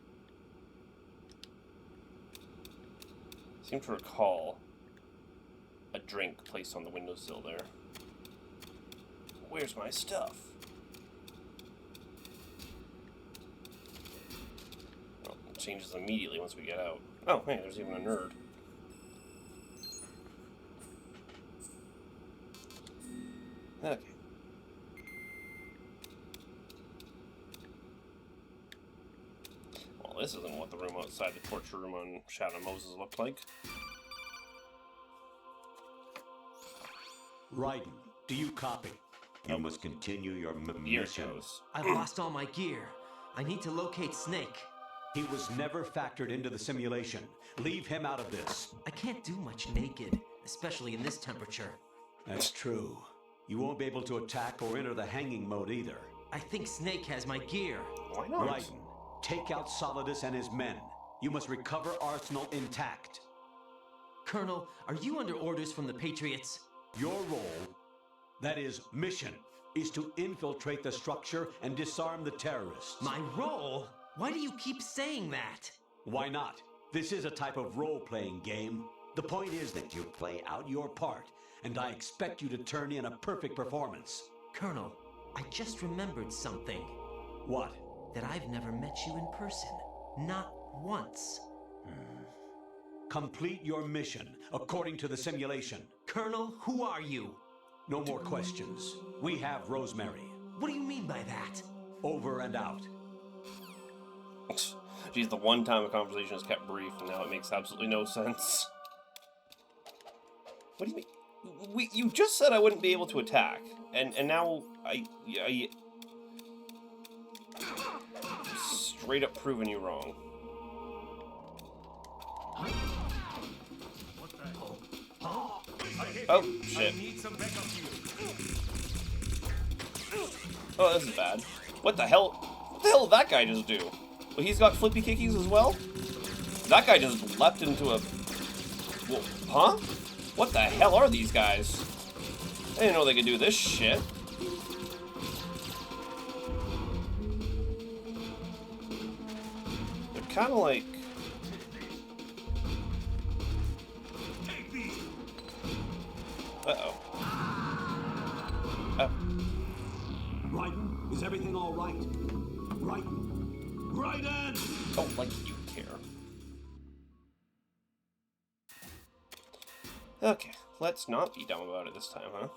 I seem to recall a drink placed on the windowsill there. Where's my stuff? Well, it changes immediately once we get out. Oh, hey, there's even a nerd. Okay. Well, this isn't what the room outside the torture room on Shadow Moses looked like. Raiden, do you copy? You must continue your mission. I've lost all my gear. I need to locate Snake. He was never factored into the simulation. Leave him out of this. I can't do much naked, especially in this temperature. That's true. You won't be able to attack or enter the hanging mode either. I think Snake has my gear. Why not? Raiden, take out Solidus and his men. You must recover Arsenal intact. Colonel, are you under orders from the Patriots? Your role, that is mission, is to infiltrate the structure and disarm the terrorists. My role? Why do you keep saying that? Why not? This is a type of role-playing game. The point is that you play out your part, and I expect you to turn in a perfect performance. Colonel, I just remembered something. What? That I've never met you in person. Not once. Complete your mission, according to the simulation. Colonel, who are you? No more questions. We have Rosemary. What do you mean by that? Over and out. Geez, the one time a conversation is kept brief, and now it makes absolutely no sense. What do you mean? You just said I wouldn't be able to attack, and now I straight up proven you wrong. Oh, shit. Oh, this is bad. What the hell? What the hell did that guy just do? Well, he's got flippy kickies as well? That guy just leapt into a... Whoa, huh? What the hell are these guys? I didn't know they could do this shit. They're kind of like... Uh-oh. Oh. Raiden, is everything all right? Raiden? Raiden! Oh, like you care. Okay, let's not be dumb about it this time, huh?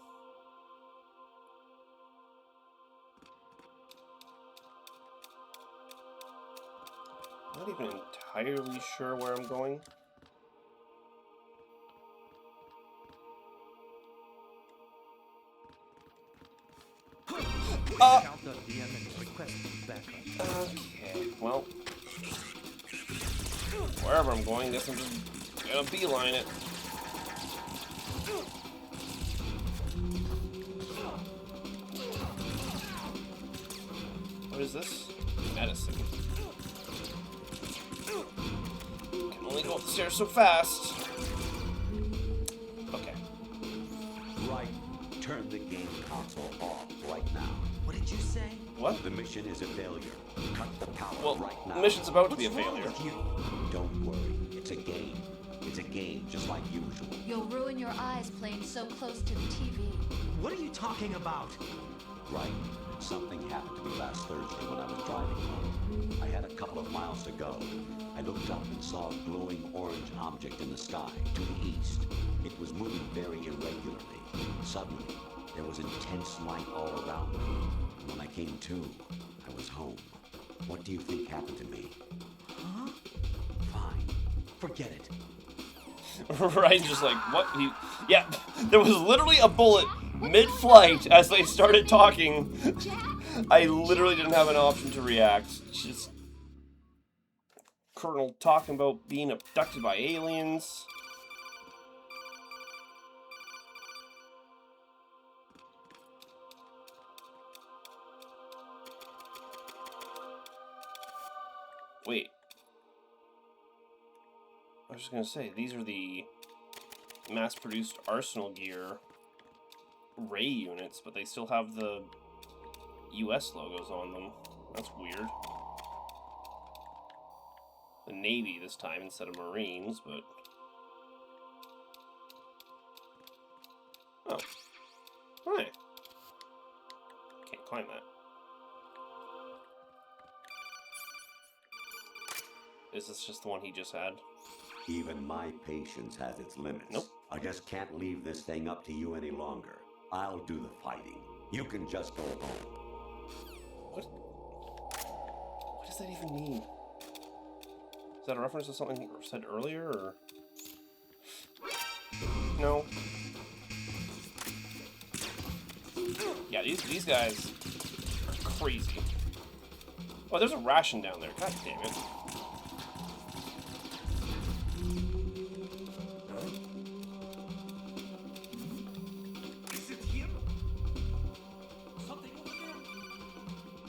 Not even entirely sure where I'm going. Okay, well, wherever I'm going, guess I'm just gonna beeline it. What is this? Medicine. Can only go up the stairs so fast. Okay. Right. Turn the game console off right now. What did you say? What? The mission is a failure. Cut the power right now. The mission's about to be a failure. Don't worry. It's a game. It's a game just like usual. You'll ruin your eyes playing so close to the TV. What are you talking about? Right. Something happened to me last Thursday when I was driving home. I had a couple of miles to go. I looked up and saw a glowing orange object in the sky to the east. It was moving very irregularly. Suddenly, there was intense light all around me. And when I came to, I was home. What do you think happened to me? Huh? Fine. Forget it. Right, just like, what? Yeah, there was literally a bullet mid-flight as they started talking. I literally didn't have an option to react. Just Colonel talking about being abducted by aliens. Wait. I was just gonna say, these are the mass-produced Arsenal gear Ray units, but they still have the US logos on them. That's weird. The Navy this time instead of Marines, but... Oh. Hi. Can't climb that. Is this just the one he just had? Even my patience has its limits. Nope. I just can't leave this thing up to you any longer. I'll do the fighting. You can just go home. What does that even mean? Is that a reference to something said earlier, or...? No. Yeah, these guys are crazy. Oh, there's a ration down there. God damn it.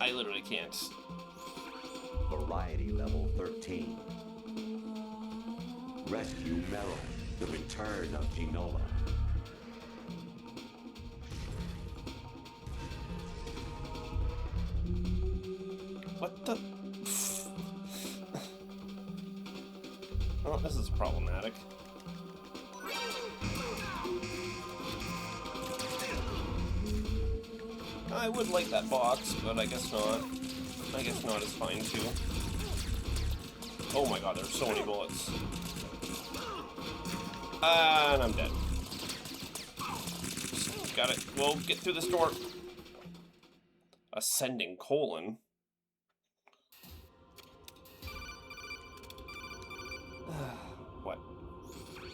I literally can't. Variety level 13. Rescue Meryl. The return of Ginola. What the? Oh, this is problematic. I would like that box, but I guess not. I guess not is fine too. Oh my god, there's so many bullets. And I'm dead. Got it. We'll get through this door. Ascending colon. What?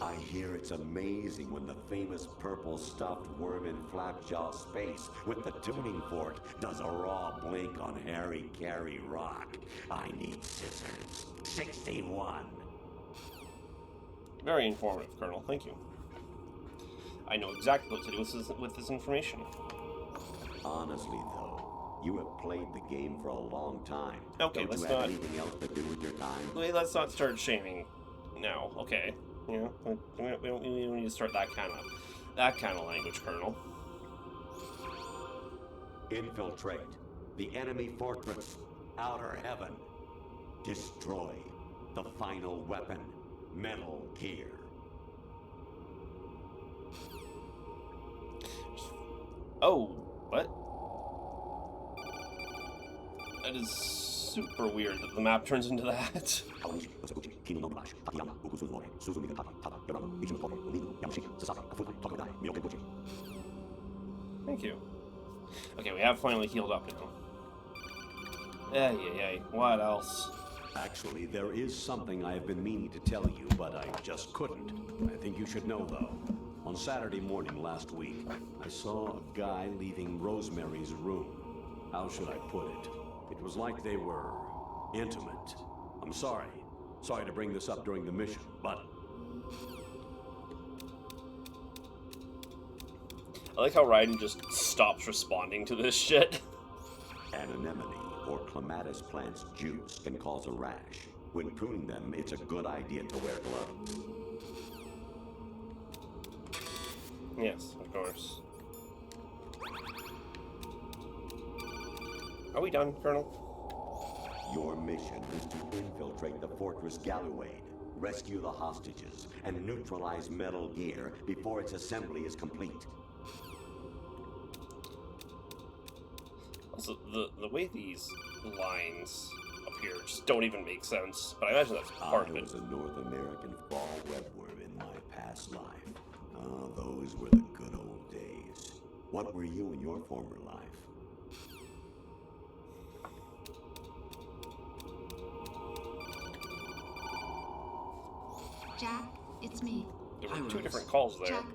I hear it's amazing when the famous purple stuffed worm in Flapjaw Space with the tuning fork does a raw blink on Harry Carey Rock. I need scissors. 61. Very informative, Colonel. Thank you. I know exactly what to do with this information. Honestly, though, you have played the game for a long time. Okay, Don't let's you have not. anything else to do with your time? Wait, let's not start shaming now. Okay, you know, we don't need to start that kind of language, Colonel. Infiltrate the enemy fortress, Outer Heaven. Destroy the final weapon, Metal Gear. Oh, what? That is super weird that the map turns into that. Thank you. Okay, we have finally healed up now. Yeah. What else? Actually, there is something I have been meaning to tell you, but I just couldn't. I think you should know, though. On Saturday morning last week, I saw a guy leaving Rosemary's room. How should I put it? It was like they were intimate. I'm sorry. Sorry to bring this up during the mission, but... I like how Raiden just stops responding to this shit. An anemone or clematis plant's juice can cause a rash. When pruning them, it's a good idea to wear gloves. Yes, of course. Are we done, Colonel? Your mission is to infiltrate the Fortress Gallowade, rescue the hostages, and neutralize Metal Gear before its assembly is complete. Also, the way these lines appear just don't even make sense, but I imagine that's part of it. I was a North American fall webworm in my past life. Ah, those were the good old days. What were you in your former life? Jack, it's me. There were two different calls there. Jack,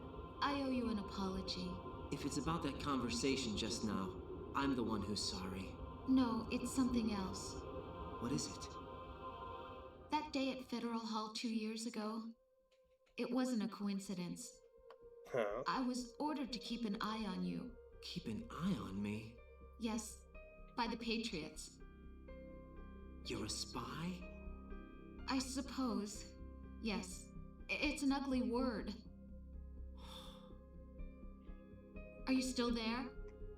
I owe you an apology. If it's about that conversation just now, I'm the one who's sorry. No, it's something else. What is it? That day at Federal Hall 2 years ago, it wasn't a coincidence. Huh? I was ordered to keep an eye on you. Keep an eye on me? Yes, by the Patriots. You're a spy? I suppose. Yes. It's an ugly word. Are you still there?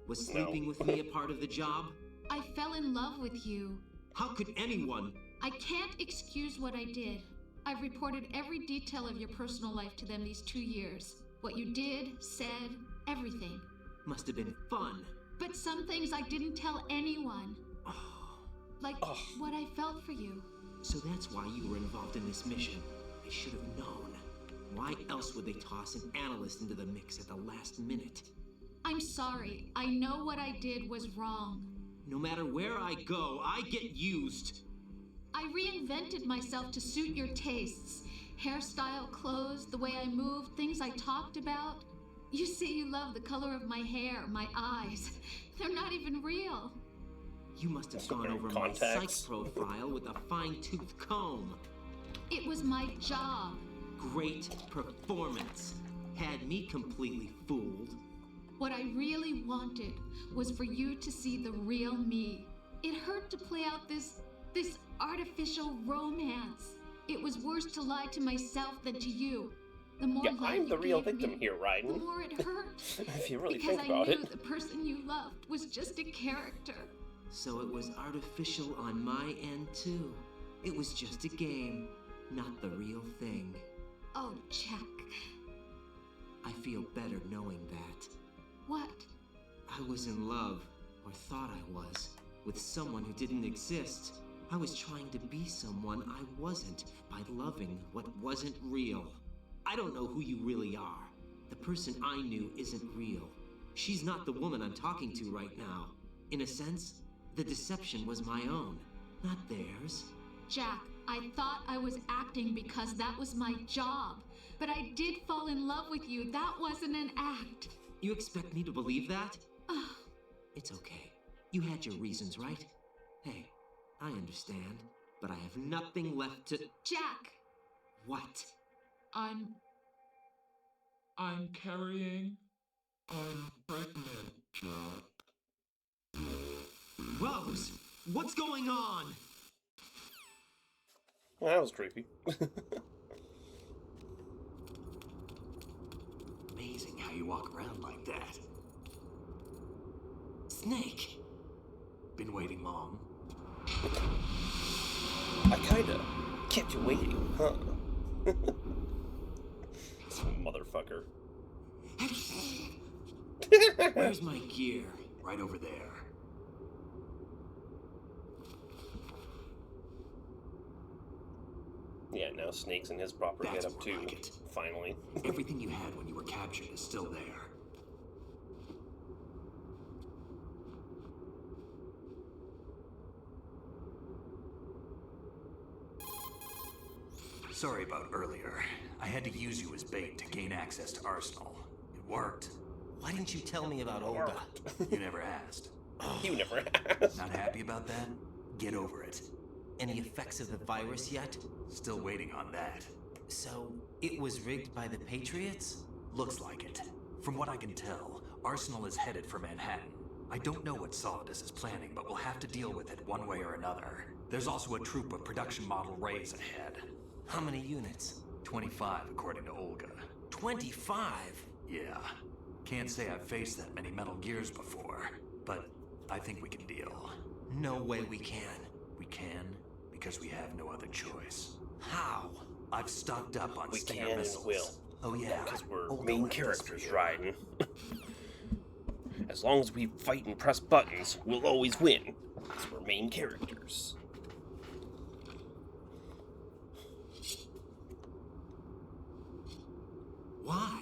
Was sleeping with me a part of the job? I fell in love with you. How could anyone? I can't excuse what I did. I've reported every detail of your personal life to them these 2 years. What you did, said, everything. Must have been fun. But some things I didn't tell anyone. Like what I felt for you. So that's why you were involved in this mission. I should have known. Why else would they toss an analyst into the mix at the last minute? I'm sorry. I know what I did was wrong. No matter where I go, I get used. I reinvented myself to suit your tastes. Hairstyle, clothes, the way I moved, things I talked about. You say you love the color of my hair, my eyes. They're not even real. You must have gone over my psych profile with a fine-tooth comb. It was my job. Great performance. Had me completely fooled. What I really wanted was for you to see the real me. It hurt to play out this artificial romance. It was worse to lie to myself than to you. The more I'm the real victim here, Raiden. The more it hurt. If you really because think about I knew it. the person you loved was just a character. So it was artificial on my end too. It was just a game. not the real thing. Oh, Jack. I feel better knowing that. What? I was in love, or thought I was, with someone who didn't exist. I was trying to be someone I wasn't by loving what wasn't real. I don't know who you really are. The person I knew isn't real. She's not the woman I'm talking to right now. In a sense, the deception was my own, not theirs. Jack, I thought I was acting because that was my job. But I did fall in love with you. That wasn't an act. You expect me to believe that? It's okay. You had your reasons, right? Hey, I understand, but I have nothing left to... Jack! What? I'm carrying... I'm pregnant, Jack. Rose! What's going on? Well, that was creepy. Amazing how you walk around like that. Snake! Been waiting long? I kinda kept you waiting, huh? Some motherfucker. Where's my gear? Right over there. Yeah, now Snake's in his proper That's getup too. like it. Finally. Everything you had when you were captured is still there. Sorry about earlier. I had to use you as bait to gain access to Arsenal. It worked. Why didn't you tell me about Olga? You never asked. You never asked. Not happy about that? Get over it. Any effects of the virus yet? Still waiting on that. So, it was rigged by the Patriots? Looks like it. From what I can tell, Arsenal is headed for Manhattan. I don't know what Solidus is planning, but we'll have to deal with it one way or another. There's also a troop of production model Rays ahead. How many units? 25, according to Olga. 25? Yeah. Can't say I've faced that many Metal Gears before, but I think we can deal. No way we can. We can, because we have no other choice. How? I've stocked up on We Stinger can and missiles. will. Oh yeah, Because we're Olga main left this for characters you. riding. As long as we fight and press buttons, we'll always win. Because we're main characters. Why?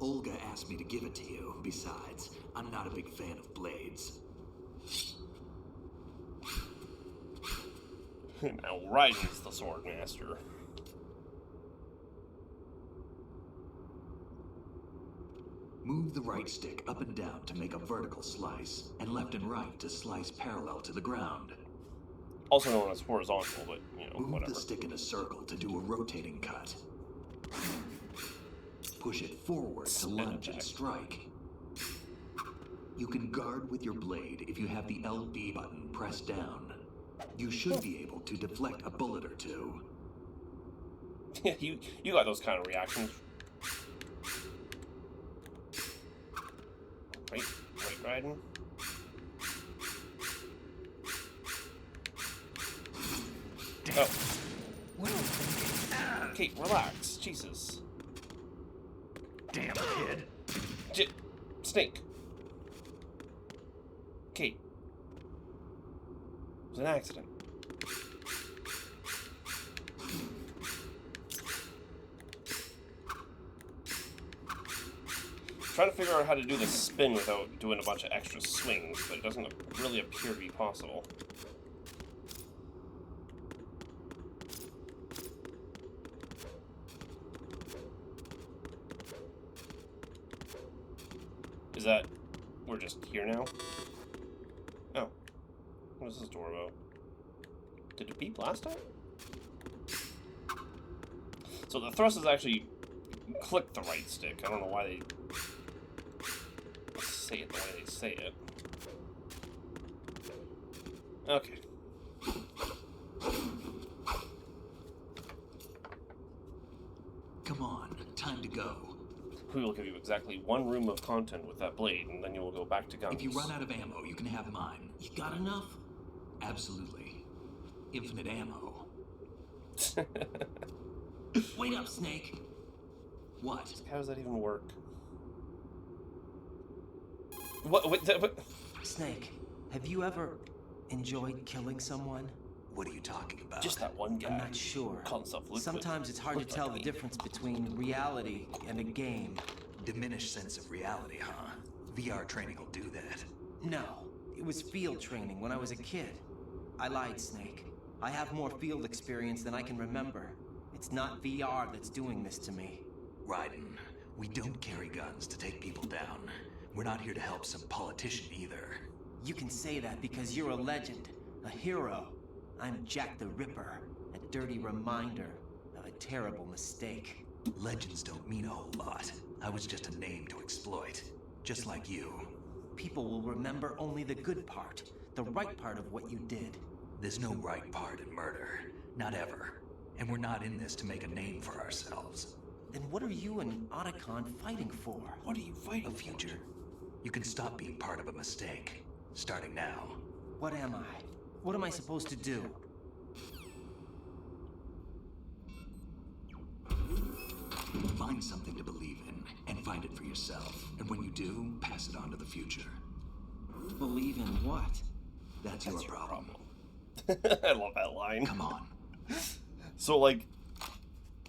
Olga asked me to give it to you. Besides, I'm not a big fan of blades. Now Raiden's the sword master. Move the right stick up and down to make a vertical slice, and left and right to slice parallel to the ground. Also known as horizontal, but, you know, Move whatever. the stick in a circle to do a rotating cut. Push it forward to lunge and strike. You can guard with your blade if you have the LB button pressed down. You should be able to deflect a bullet or two. Yeah, you got those kind of reactions. Right, Raiden? Oh. Okay, relax. Jesus. Damn kid. Snake. Kate. It was an accident. Trying to figure out how to do the spin without doing a bunch of extra swings, but it doesn't really appear to be possible. Is that... we're just here now? Oh. What is this door about? Did it beep last time? So the thrust is actually click the right stick. I don't know why they say it the way they say it. Okay. Come on, time to go. We will give you exactly one room of content with that blade, and then you will go back to guns. If you run out of ammo, you can have mine. You got enough? Absolutely. Infinite ammo. Wait up, Snake. What? How does that even work? What? Snake, have you ever enjoyed killing someone? What are you talking about? Just that one guy. I'm not sure. Call himself Liquid. Sometimes it's hard to tell the difference between reality and a game. Diminished sense of reality, huh? VR training will do that. No, it was field training when I was a kid. I lied, Snake. I have more field experience than I can remember. It's not VR that's doing this to me. Raiden, we don't carry guns to take people down. We're not here to help some politician either. You can say that because you're a legend, a hero. I'm Jack the Ripper, a dirty reminder of a terrible mistake. Legends don't mean a whole lot. I was just a name to exploit, just like you. People will remember only the good part, the right part of what you did. There's no right part in murder, not ever. And we're not in this to make a name for ourselves. Then what are you and Otacon fighting for? What are you fighting for? A future. You can stop being part of a mistake, starting now. What am I? What am I supposed to do? Find something to believe in, and find it for yourself. And when you do, pass it on to the future. Believe in what? That's your problem. I love that line. Come on. So, like,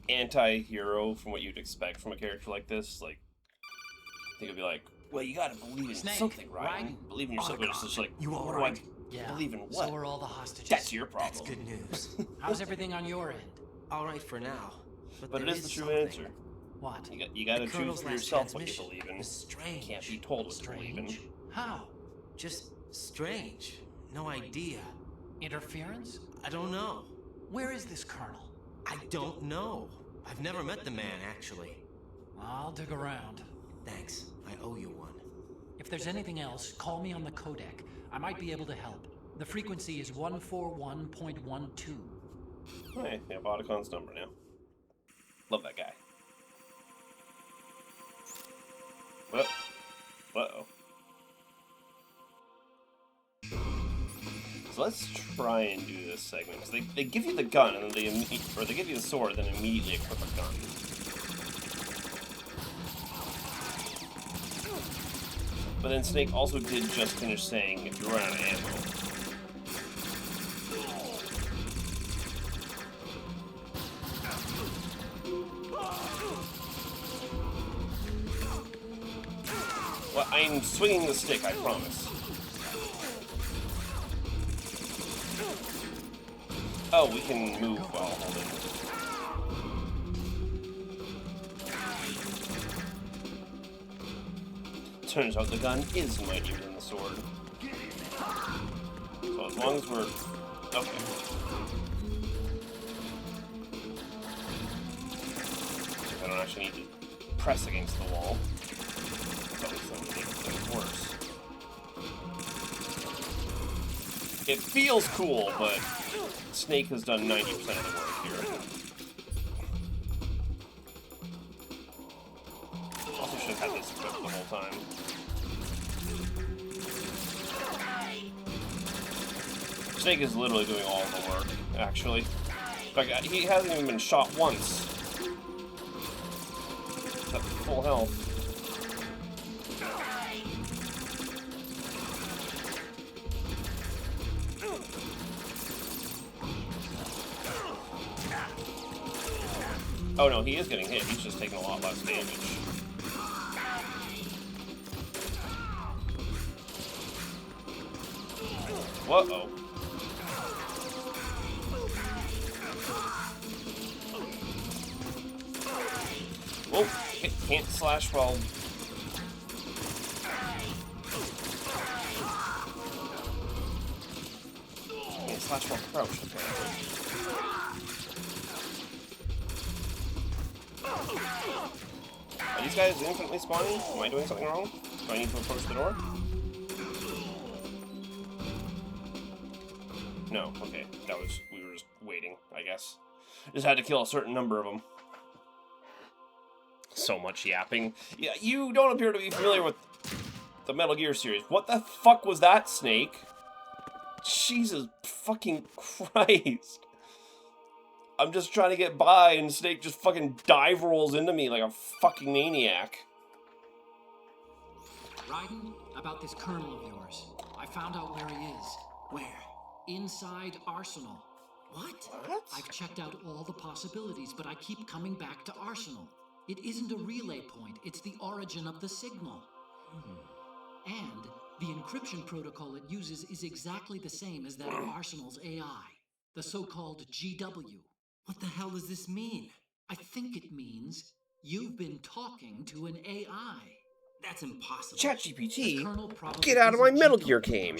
anti-hero from what you'd expect from a character like this, like, I think it'd be like, well, you gotta believe in something, right? Believe in yourself, but it's just like, you all what right? do I believe in what? So are all the hostages. That's your problem. That's good news. How's everything on your end? All right for now. But it is the true something. answer. What? You gotta The choose Colonel's for last yourself what you transmission believe in. is strange. Can't be told what to believe in. How? Just strange. No idea. Interference? I don't know. Where is this Colonel? I don't know. I've never met the man, actually. I'll dig around. Thanks. I owe you one. If there's anything else, call me on the codec. I might be able to help. The frequency is 141.12. Hey, we have Otacon's number now. Love that guy. Uh-oh. So let's try and do this segment. Because they give you the gun, and then they give you the sword, then immediately equip a gun. But then Snake also did just finish saying, if you run out of ammo. Well, I'm swinging the stick, I promise. Oh, we can move while holding. Turns out the gun is mightier than the sword. So as long as we're... Okay. I don't actually need to press against the wall. Probably something makes things worse. It feels cool, but Snake has done 90% of the work here. Also should have had this equipped the whole time. Snake is literally doing all of the work, actually. In fact, he hasn't even been shot once. He's at full health. Oh no, he is getting hit. He's just taking a lot less damage. Whoa. Whoa, can't slash while... Can't slash while crouched, apparently. Are these guys infinitely spawning? Am I doing something wrong? Do I need to approach the door? No, okay. We were just waiting, I guess. Just had to kill a certain number of them. So much yapping. Yeah, you don't appear to be familiar with the Metal Gear series. What the fuck was that, Snake? Jesus fucking Christ. I'm just trying to get by, and Snake just fucking dive rolls into me like a fucking maniac. Raiden, about this colonel of yours. I found out where he is. Where? Inside Arsenal. What? I've checked out all the possibilities, but I keep coming back to Arsenal. It isn't a relay point, it's the origin of the signal. And the encryption protocol it uses is exactly the same as that of Arsenal's AI, the so-called GW. What the hell does this mean? I think it means you've been talking to an AI. That's impossible. ChatGPT, get out of my Metal Gear game.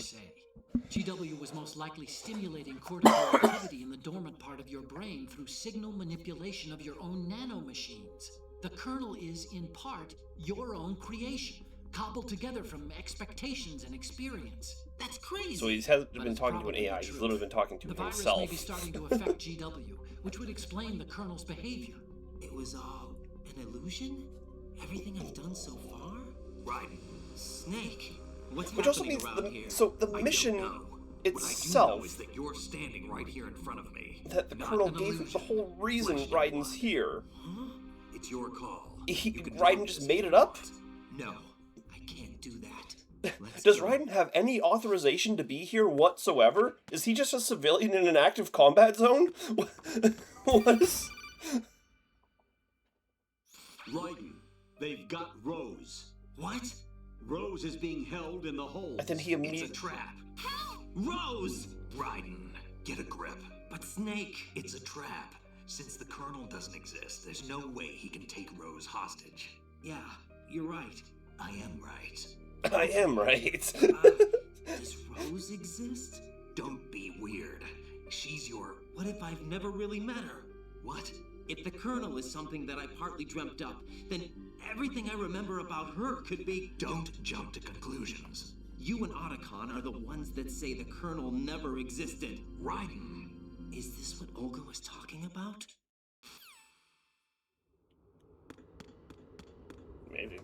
GW was most likely stimulating cortical activity in the dormant part of your brain through signal manipulation of your own nanomachines. The kernel is, in part, your own creation, cobbled together from expectations and experience. That's crazy. So he hasn't been talking to an AI, he's literally been talking to himself. The virus may be starting to affect GW, which would explain the kernel's behavior. It was all an illusion? Everything I've done so far? Raiden. Snake. What's Which also happening means around here? so the mission itself. What I do know is that you're standing right here in front of me. That the colonel gave us the whole reason Raiden's here. Huh? It's your call. Raiden just made it up? No, I can't do that. Does Raiden have any authorization to be here whatsoever? Is he just a civilian in an active combat zone? What is... Raiden, they've got Rose. What? Rose is being held in the hold. And then he It's a trap. Rose! Raiden, get a grip. But Snake... It's a trap. Since the Colonel doesn't exist, there's no way he can take Rose hostage. Yeah, you're right. I am right. I am right. Does Rose exist? Don't be weird. She's your... What if I've never really met her? What? If the Colonel is something that I partly dreamt up, then everything I remember about her could be... Don't jump to conclusions. You and Otacon are the ones that say the Colonel never existed. Raiden. Is this what Olga was talking about? Maybe.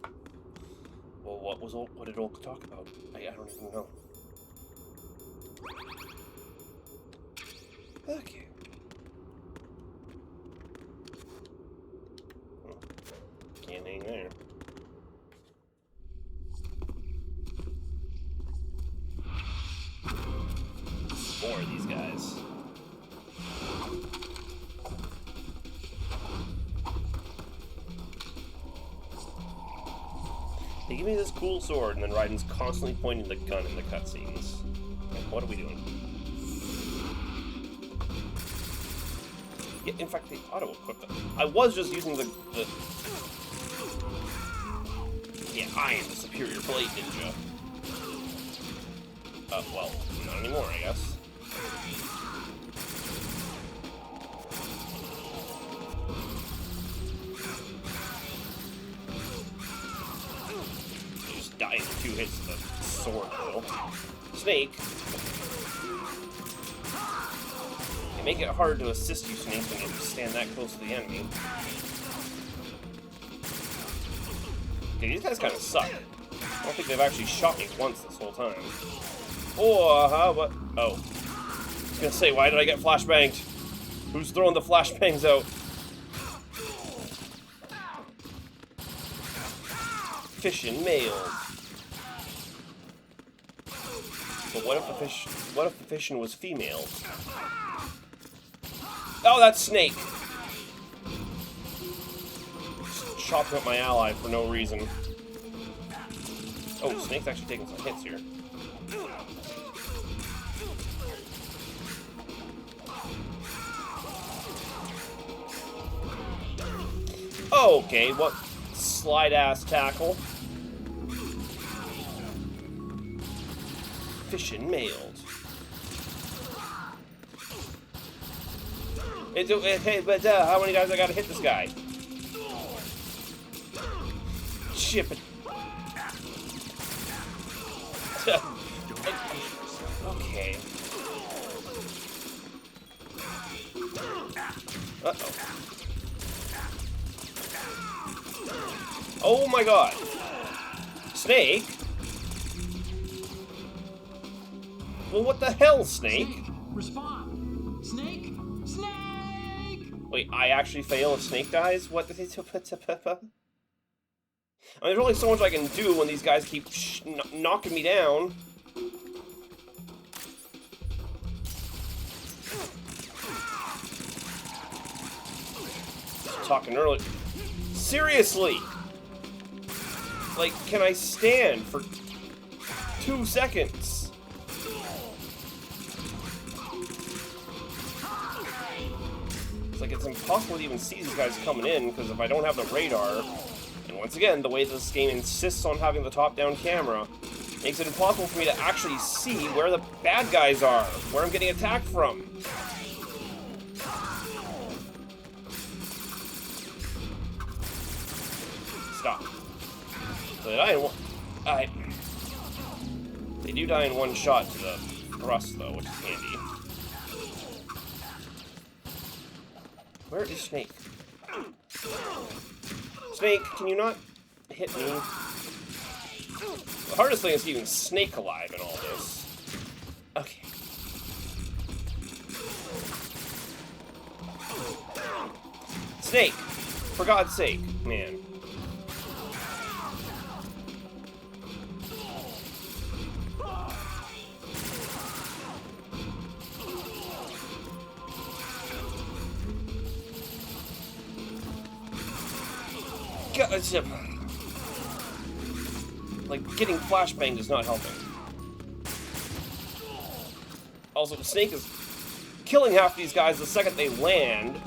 Well, what did Olga talk about? I don't even know. Okay. Can't hang there. More of these guys. They give me this cool sword, and then Raiden's constantly pointing the gun in the cutscenes. Like, what are we doing? Yeah, in fact, they auto-equipped them. I was just using the... Yeah, I am the superior blade ninja. Well, not anymore, I guess. Just die in 2 hits with a sword, though. Snake. They make it hard to assist you, Snake, when you stand that close to the enemy. Okay, these guys kind of suck. I don't think they've actually shot me once this whole time. Oh, what? Oh. I was gonna say, why did I get flashbanged? Who's throwing the flashbangs out? Fission male. But what if the fission was female? Oh, that's Snake! Just chopping up my ally for no reason. Oh, Snake's actually taking some hits here. Okay, what slide-ass tackle. Fission mailed. Hey, but how many times I gotta hit this guy? Chip it. Okay. Uh-oh. Oh my god. Snake? Well, what the hell, Snake? Snake, respond. Snake? Snake! Wait, I actually fail if Snake dies? What? I mean, there's only so much I can do when these guys keep knocking me down. Talking earlier. Seriously! Like, can I stand for 2 seconds? It's like it's impossible to even see these guys coming in, because if I don't have the radar, and once again, the way this game insists on having the top-down camera, makes it impossible for me to actually see where the bad guys are, where I'm getting attacked from. Stop. So they die in one... They do die in one shot to the thrust, though, which is handy. Where is Snake? Snake, can you not hit me? The hardest thing is keeping Snake alive in all this. Okay. Snake! For God's sake, man. Like, getting flashbanged is not helping. Also, the Snake is killing half these guys the second they land,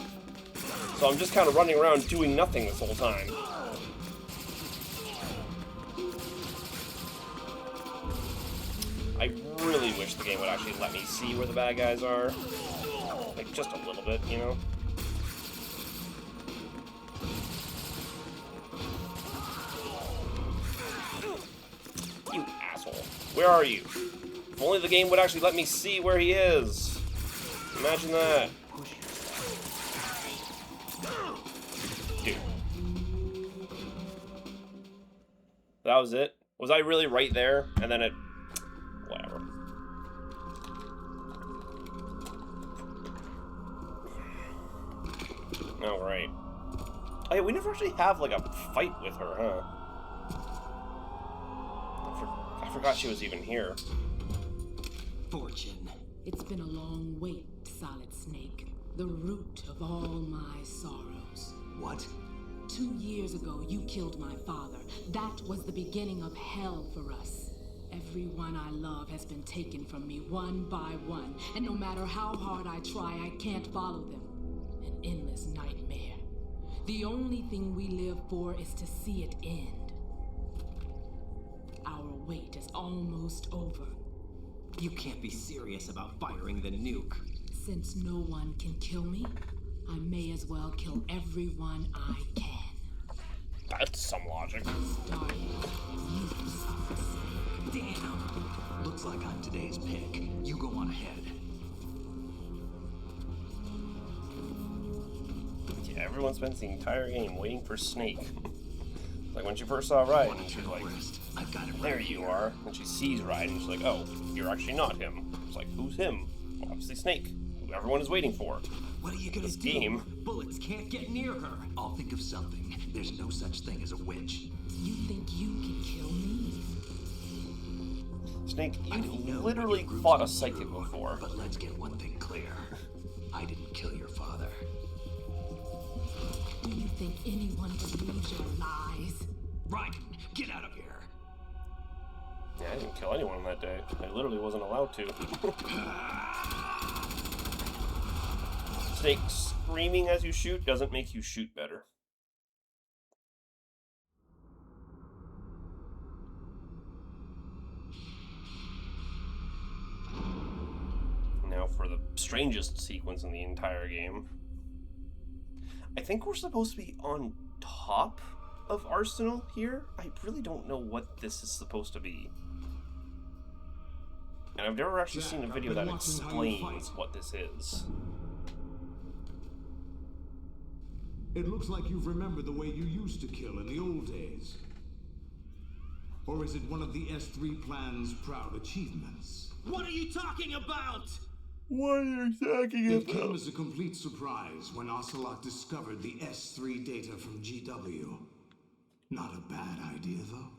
so I'm just kind of running around doing nothing this whole time. I really wish the game would actually let me see where the bad guys are. Like, just a little bit, you know? You asshole. Where are you? If only the game would actually let me see where he is. Imagine that. Dude. That was it? Was I really right there? And then it... Whatever. Alright. Oh yeah, we never actually have, like, a fight with her, huh? I forgot she was even here. Fortune. It's been a long wait, Solid Snake. The root of all my sorrows. What? 2 years ago, you killed my father. That was the beginning of hell for us. Everyone I love has been taken from me one by one, and no matter how hard I try, I can't follow them. An endless nightmare. The only thing we live for is to see it end. Our wait is almost over. You can't be serious about firing the nuke. Since no one can kill me, I may as well kill everyone I can. That's some logic. Damn! Looks like I'm today's pick. You go on ahead. Yeah, everyone spends the entire game waiting for Snake. Like when she first saw Ryan, she's like, there you are. And she sees Ryan, and she's like, oh, you're actually not him. It's like, who's him? Well, obviously Snake, who everyone is waiting for. What are you gonna do? Game. Bullets can't get near her. I'll think of something. There's no such thing as a witch. You think you can kill me? Snake, you literally fought a psychic before. But let's get one thing clear. I didn't kill your father. Do you think anyone believes your lies? Ryan, get out of here. Yeah, I didn't kill anyone on that day. I literally wasn't allowed to. Snake screaming as you shoot doesn't make you shoot better. Now for the strangest sequence in the entire game. I think we're supposed to be on top of Arsenal here. I really don't know what this is supposed to be. And I've never actually seen a video that explains what this is. It looks like you've remembered the way you used to kill in the old days. Or is it one of the S3 plan's proud achievements? What are you talking about? What are you talking It came as a complete surprise when Ocelot discovered the S3 data from GW. Not a bad idea, though.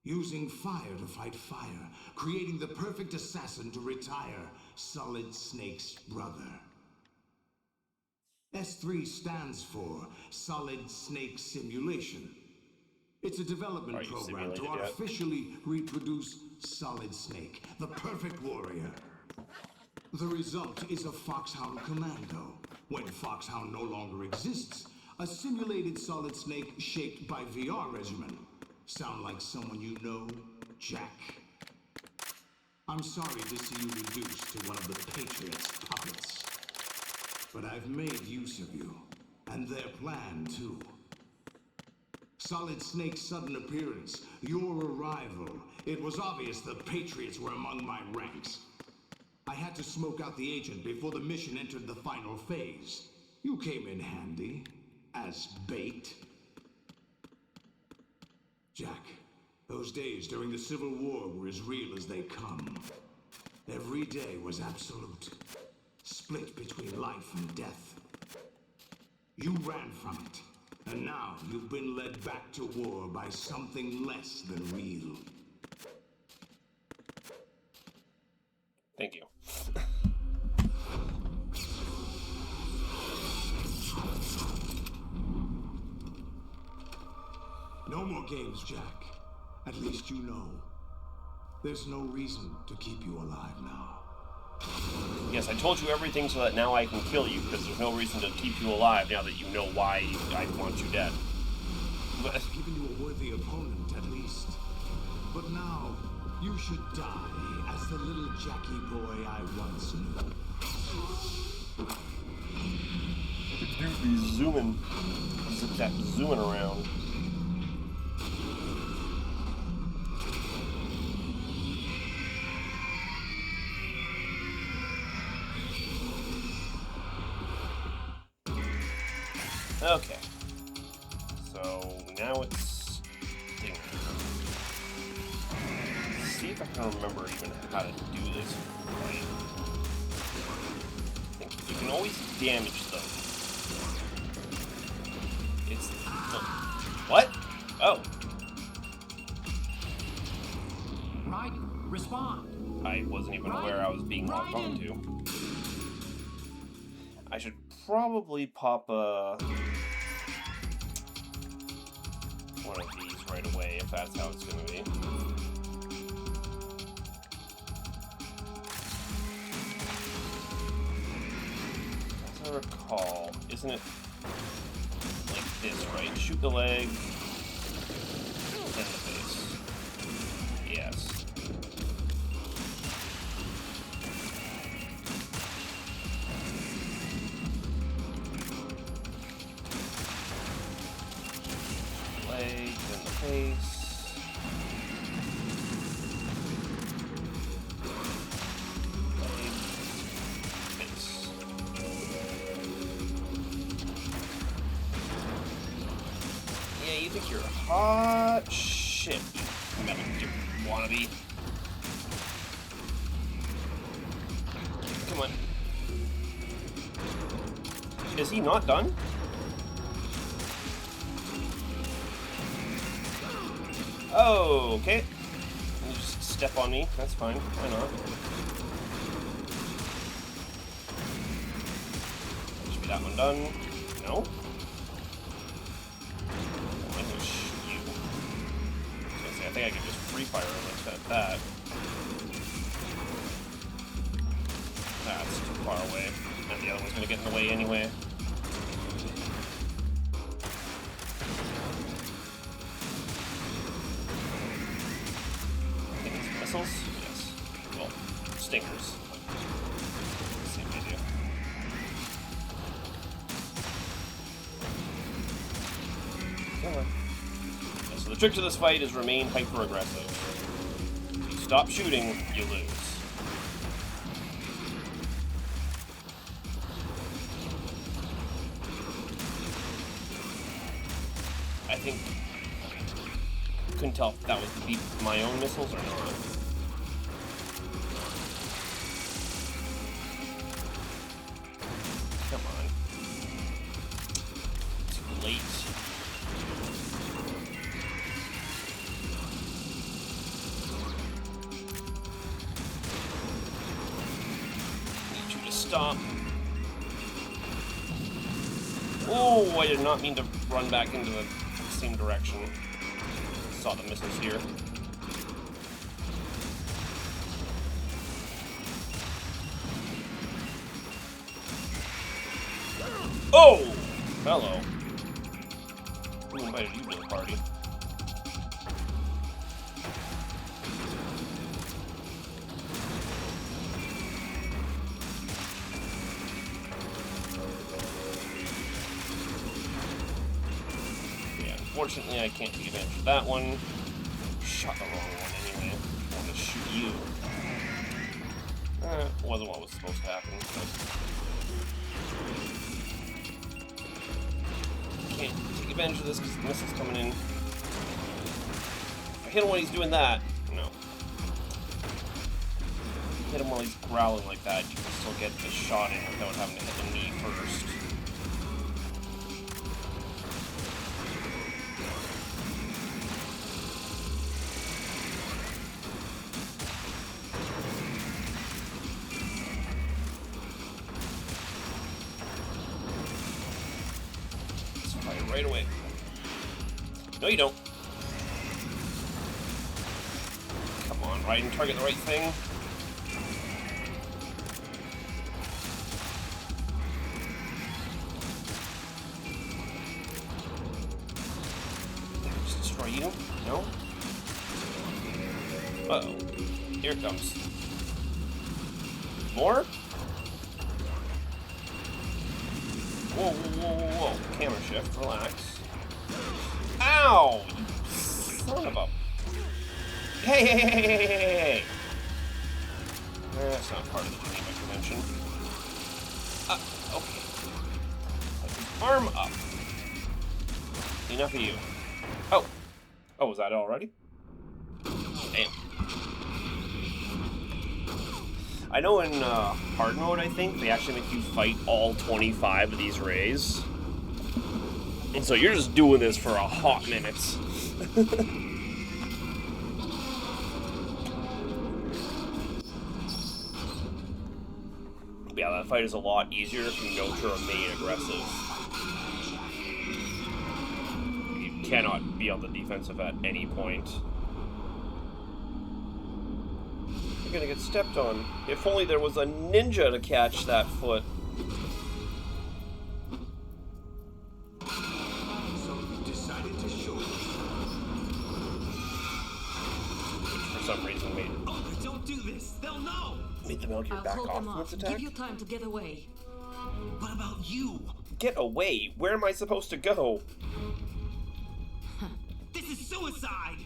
Using fire to fight fire, creating the perfect assassin to retire Solid Snake's brother. S3 stands for Solid Snake Simulation. It's a development program to artificially reproduce Solid Snake, the perfect warrior. The result is a Foxhound Commando. When Foxhound no longer exists, a simulated Solid Snake shaped by VR regimen. Sound like someone you know, Jack? I'm sorry to see you reduced to one of the Patriots' puppets. But I've made use of you, and their plan too. Solid Snake's sudden appearance, your arrival. It was obvious the Patriots were among my ranks. I had to smoke out the agent before the mission entered the final phase. You came in handy, as bait. Jack, those days during the Civil War were as real as they come. Every day was absolute, split between life and death. You ran from it, and now you've been led back to war by something less than real. Thank you. No more games, Jack. At least you know. There's no reason to keep you alive now. Yes, I told you everything so that now I can kill you, because there's no reason to keep you alive now that you know why I want you dead. But I've given you a worthy opponent, at least. But now, you should die as the little Jackie boy I once knew. Dude be zooming. Zip-zap zooming around. Okay. So now it's Stinger. Let's see if I can remember even how to do this right. I think you can always damage them. It's what? Oh. Raiden, respond. I wasn't even aware I was being locked onto. I should probably pop one of these right away if that's how it's going to be. As I recall, isn't it like this, right? Shoot the leg, then the face. Yes. Leg, then the face. Leg, face. Yeah, you think you're hot shit, you metal gear wannabe. Come on. Is he not done? Oh, okay. You just step on me. That's fine. Why not? Should be that one done. No? I'm gonna shoot you. I think I can just free fire him like that. That's too far away. And the other one's gonna get in the way anyway. Missiles? Yes. Well, stingers. Let's see what they do. Come on. Yeah, so the trick to this fight is remain hyper-aggressive. If you stop shooting, you lose. I think... couldn't tell if that was my own missiles or not. late. Need you to stop. Oh, I did not mean to run back into the same direction. Saw the missiles here. Oh! Hello. Who invited you to the party? Yeah, unfortunately I can't take advantage of that one. Shot the wrong one anyway. I want to shoot you. Wasn't what was supposed to happen, but... Can't take advantage of this because the missile's coming in. If I hit him while he's doing that, no. Hit him while he's growling like that, you can still get the shot in without having to hit the knee first. Right away. No, you don't. Come on, right and target the right thing. Just destroy you? No? Uh-oh. Here it comes. More? Whoa, whoa, whoa, whoa, whoa. Camera shift, relax. Ow! You son of a... Hey, hey, hey, hey, hey, hey, hey! That's not part of the Geneva Convention. Okay. Put his arm up. Enough of you. Oh. Oh, was that already? Damn. I know in hard mode, I think, they actually make you fight all 25 of these rays. And so you're just doing this for a hot minute. Yeah, that fight is a lot easier if you know to remain aggressive. You cannot be on the defensive at any point. You're gonna get stepped on. If only there was a ninja to catch that foot. So you decided to show us. For some reason made Don't do this. They'll know. Made the Metal Gear back off from its attack. Give you time to get away. What about you? Get away? Where am I supposed to go? This is suicide.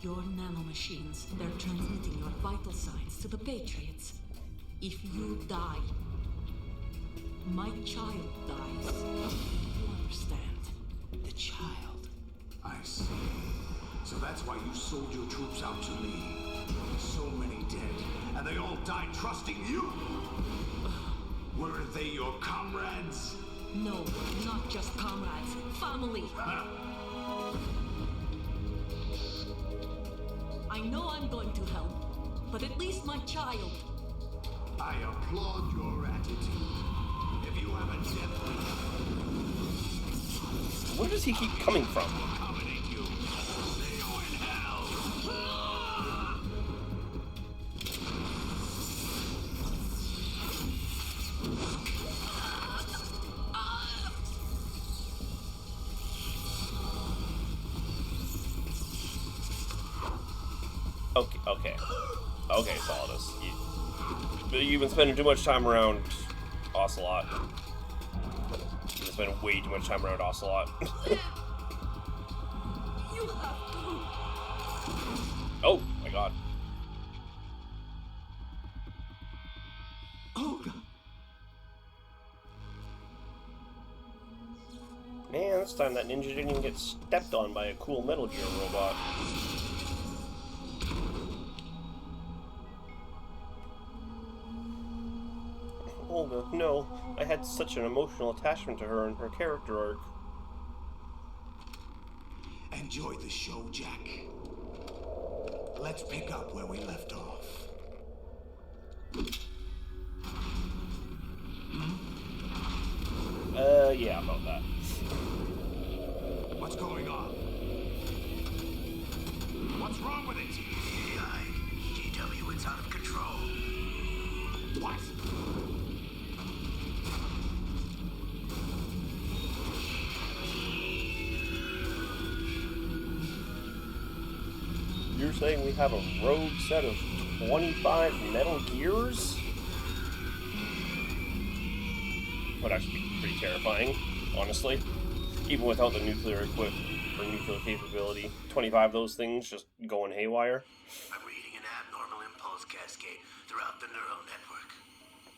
Your nanomachines, they're transmitting your vital signs to the Patriots. If you die, my child dies. You understand? The child. I see. So that's why you sold your troops out to me. So many dead, and they all died trusting you. Weren't they your comrades? No, not just comrades. Family. I know I'm going to hell, but at least my child. I applaud your attitude. If you have a death wish, Where does he keep coming from? accommodate you. See you in hell. Okay, Solidus. You've been spending too much time around Ocelot. You've been spending way too much time around Ocelot. You have to. Oh my god. Oh god. Man, this time that ninja didn't even get stepped on by a cool Metal Gear robot. Olga, no. I had such an emotional attachment to her and her character arc. Enjoy the show, Jack. Let's pick up where we left off. Yeah, about that. What's going on? What's wrong with it? GW, it's out of control. What? You're saying we have a rogue set of 25 Metal Gears? Would actually be pretty terrifying, honestly. Even without the nuclear capability. 25 of those things just going haywire. I'm reading an abnormal impulse cascade throughout the neural network.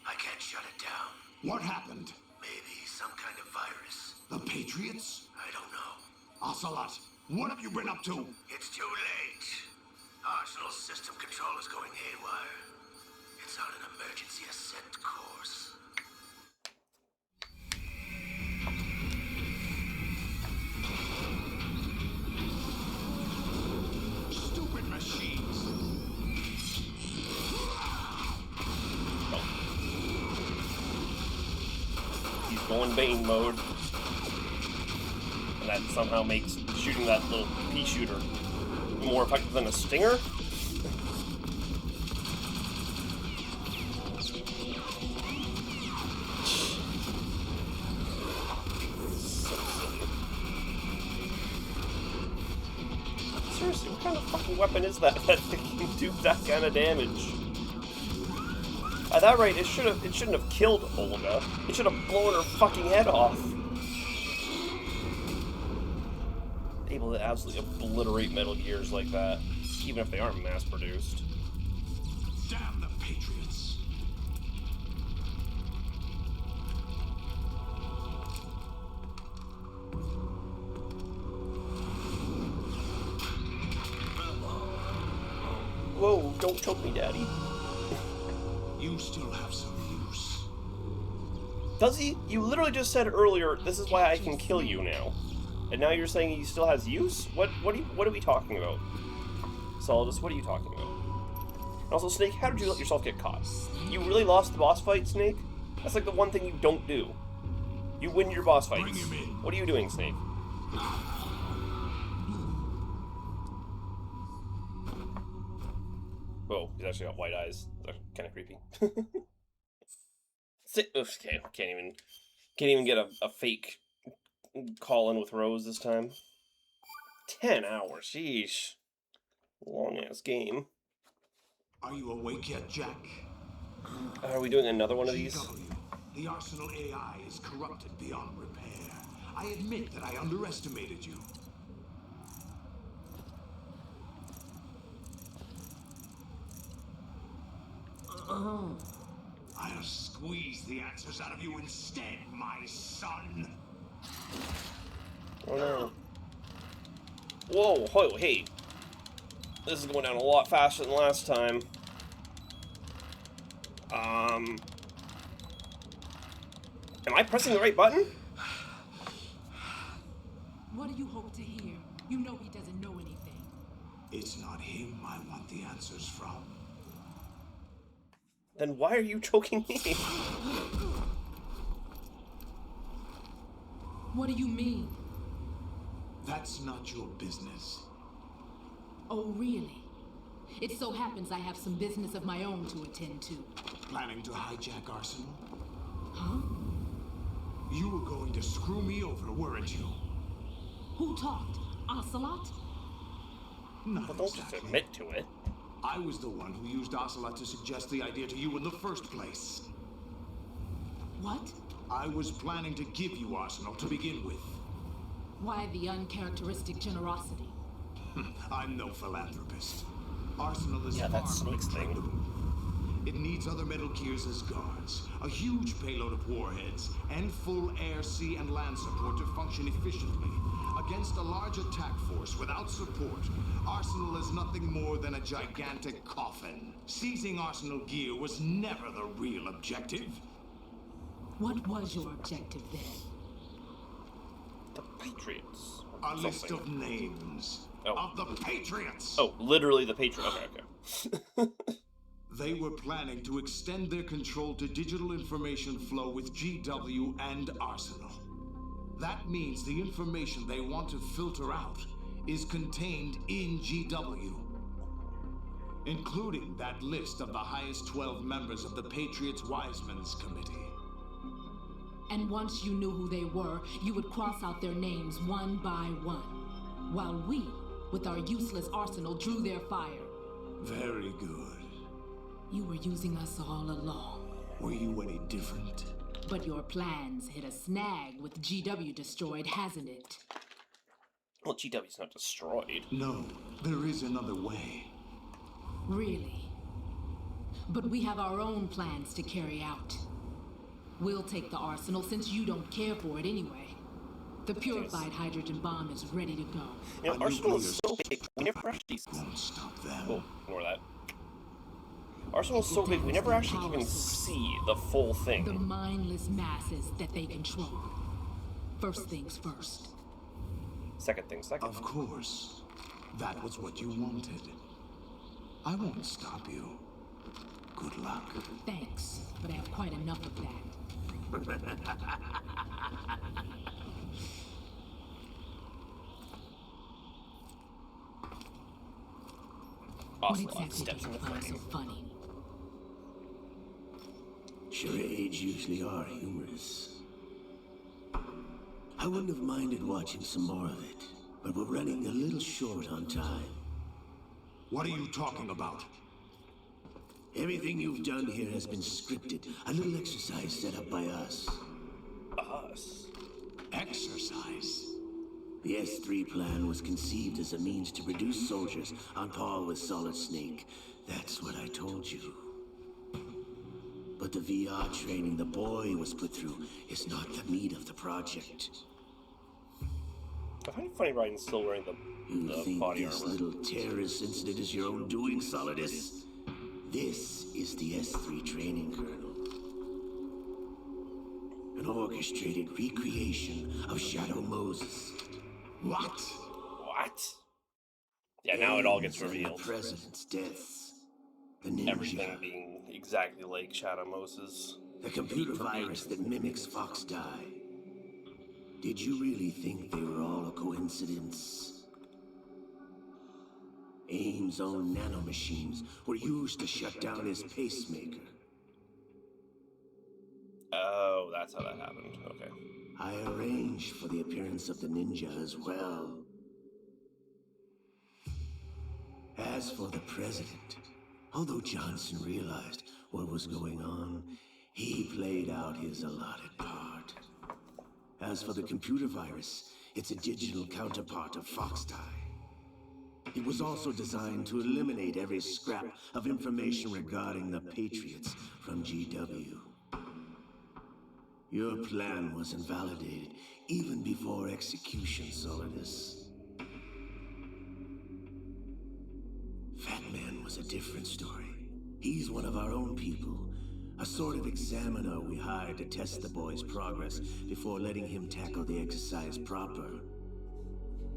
I can't shut it down. What happened? Maybe some kind of virus. The Patriots? I don't know. Ocelot, what have you been up to? It's too late. Arsenal's system control is going haywire. It's on an emergency ascent course. Stupid machines. He's going Bane mode. And that somehow makes shooting that little pea shooter more effective than a stinger? Seriously, what kind of fucking weapon is that that can do that kind of damage? At that rate, it shouldn't have killed Olga. It should have blown her fucking head off. Able to absolutely obliterate Metal Gears like that, even if they aren't mass-produced. Damn the Patriots. Whoa, don't choke me, Daddy. You still have some use. Does he? You literally just said earlier, this is why I can kill you now. And now you're saying he still has use? What are we talking about? Solidus, what are you talking about? And also, Snake, how did you let yourself get caught? You really lost the boss fight, Snake? That's like the one thing you don't do. You win your boss fights. Bring him in. What are you doing, Snake? Whoa, he's actually got white eyes. They're kind of creepy. Okay, can't even get a fake call in with Rose this time. 10 hours, sheesh. Long ass game. Are you awake yet, Jack? Are we doing another one of these? GW, the Arsenal AI is corrupted beyond repair. I admit that I underestimated you. I'll squeeze the answers out of you instead, my son. Oh no. Whoa, whoa, hey. This is going down a lot faster than last time. Am I pressing the right button? What do you hope to hear? You know he doesn't know anything. It's not him I want the answers from. Then why are you choking me? What do you mean? That's not your business. Oh, really? It so happens I have some business of my own to attend to. Planning to hijack Arsenal? Huh? You were going to screw me over, weren't you? Who talked? Ocelot? Not Well, don't just admit to it. I was the one who used Ocelot to suggest the idea to you in the first place. What? I was planning to give you Arsenal to begin with. Why the uncharacteristic generosity? I'm no philanthropist. Arsenal is Yeah, far that's from Snake's thing. expendable. It needs other Metal Gears as guards, a huge payload of warheads, and full air, sea, and land support to function efficiently. Against a large attack force without support, Arsenal is nothing more than a gigantic coffin. Seizing Arsenal gear was never the real objective. What was your objective then? The Patriots. A list of names of the Patriots. Oh, literally the Patriots. Okay. They were planning to extend their control to digital information flow with GW and Arsenal. That means the information they want to filter out is contained in GW, including that list of the highest 12 members of the Patriots Wiseman's Committee. And once you knew who they were, you would cross out their names one by one, while we, with our useless arsenal, drew their fire. Very good. You were using us all along. Were you any different? But your plans hit a snag with GW destroyed, hasn't it? Well, GW's not destroyed. No, there is another way. Really? But we have our own plans to carry out. We'll take the arsenal since you don't care for it anyway. The purified hydrogen bomb is ready to go. You know, Arsenal is so big, we never actually... Won't stop them. Oh, ignore that. Arsenal is so big, we never actually even see the full thing. The mindless masses that they control. First things first. Second things second. Of course. That was what you wanted. I won't stop you. Good luck. Thanks, but I have quite enough of that. What exactly do you find so funny? Charades usually are humorous. I wouldn't have minded watching some more of it, but we're running a little short on time. What are you talking about? Everything you've done here has been scripted. A little exercise set up by us. Us? Exercise? The S3 plan was conceived as a means to reduce soldiers on par with Solid Snake. That's what I told you. But the VR training the boy was put through is not the meat of the project. I find it funny Ryan's still wearing the think body this armor. little terrorist incident is your own doing, Solidus? This is the S3 training kernel. An orchestrated recreation of Shadow Moses. What? What? Yeah, now it all gets revealed. The president's deaths. The ninja. Everything being exactly like Shadow Moses. The computer virus that mimics Fox Die. Did you really think they were all a coincidence? AIM's own nanomachines were used to shut down his pacemaker. Oh, that's how that happened. Okay. I arranged for the appearance of the ninja as well. As for the president, although Johnson realized what was going on, he played out his allotted part. As for the computer virus, it's a digital counterpart of Fox Die. It was also designed to eliminate every scrap of information regarding the Patriots from GW. Your plan was invalidated even before execution, Solidus. Fat Man was a different story. He's one of our own people, a sort of examiner we hired to test the boy's progress before letting him tackle the exercise proper.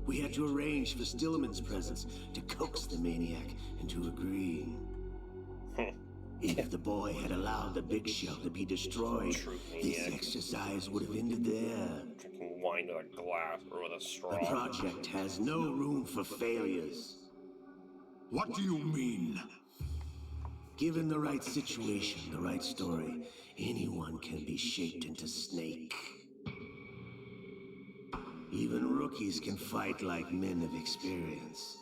We had to arrange for Stillman's presence to coax the maniac into agreeing. If the boy had allowed the big shell to be destroyed, this exercise would have ended there. Drinking wine with a glass or with a straw. The project has no room for failures. What do you mean? Given the right situation, the right story, anyone can be shaped into Snake. Even rookies can fight like men of experience.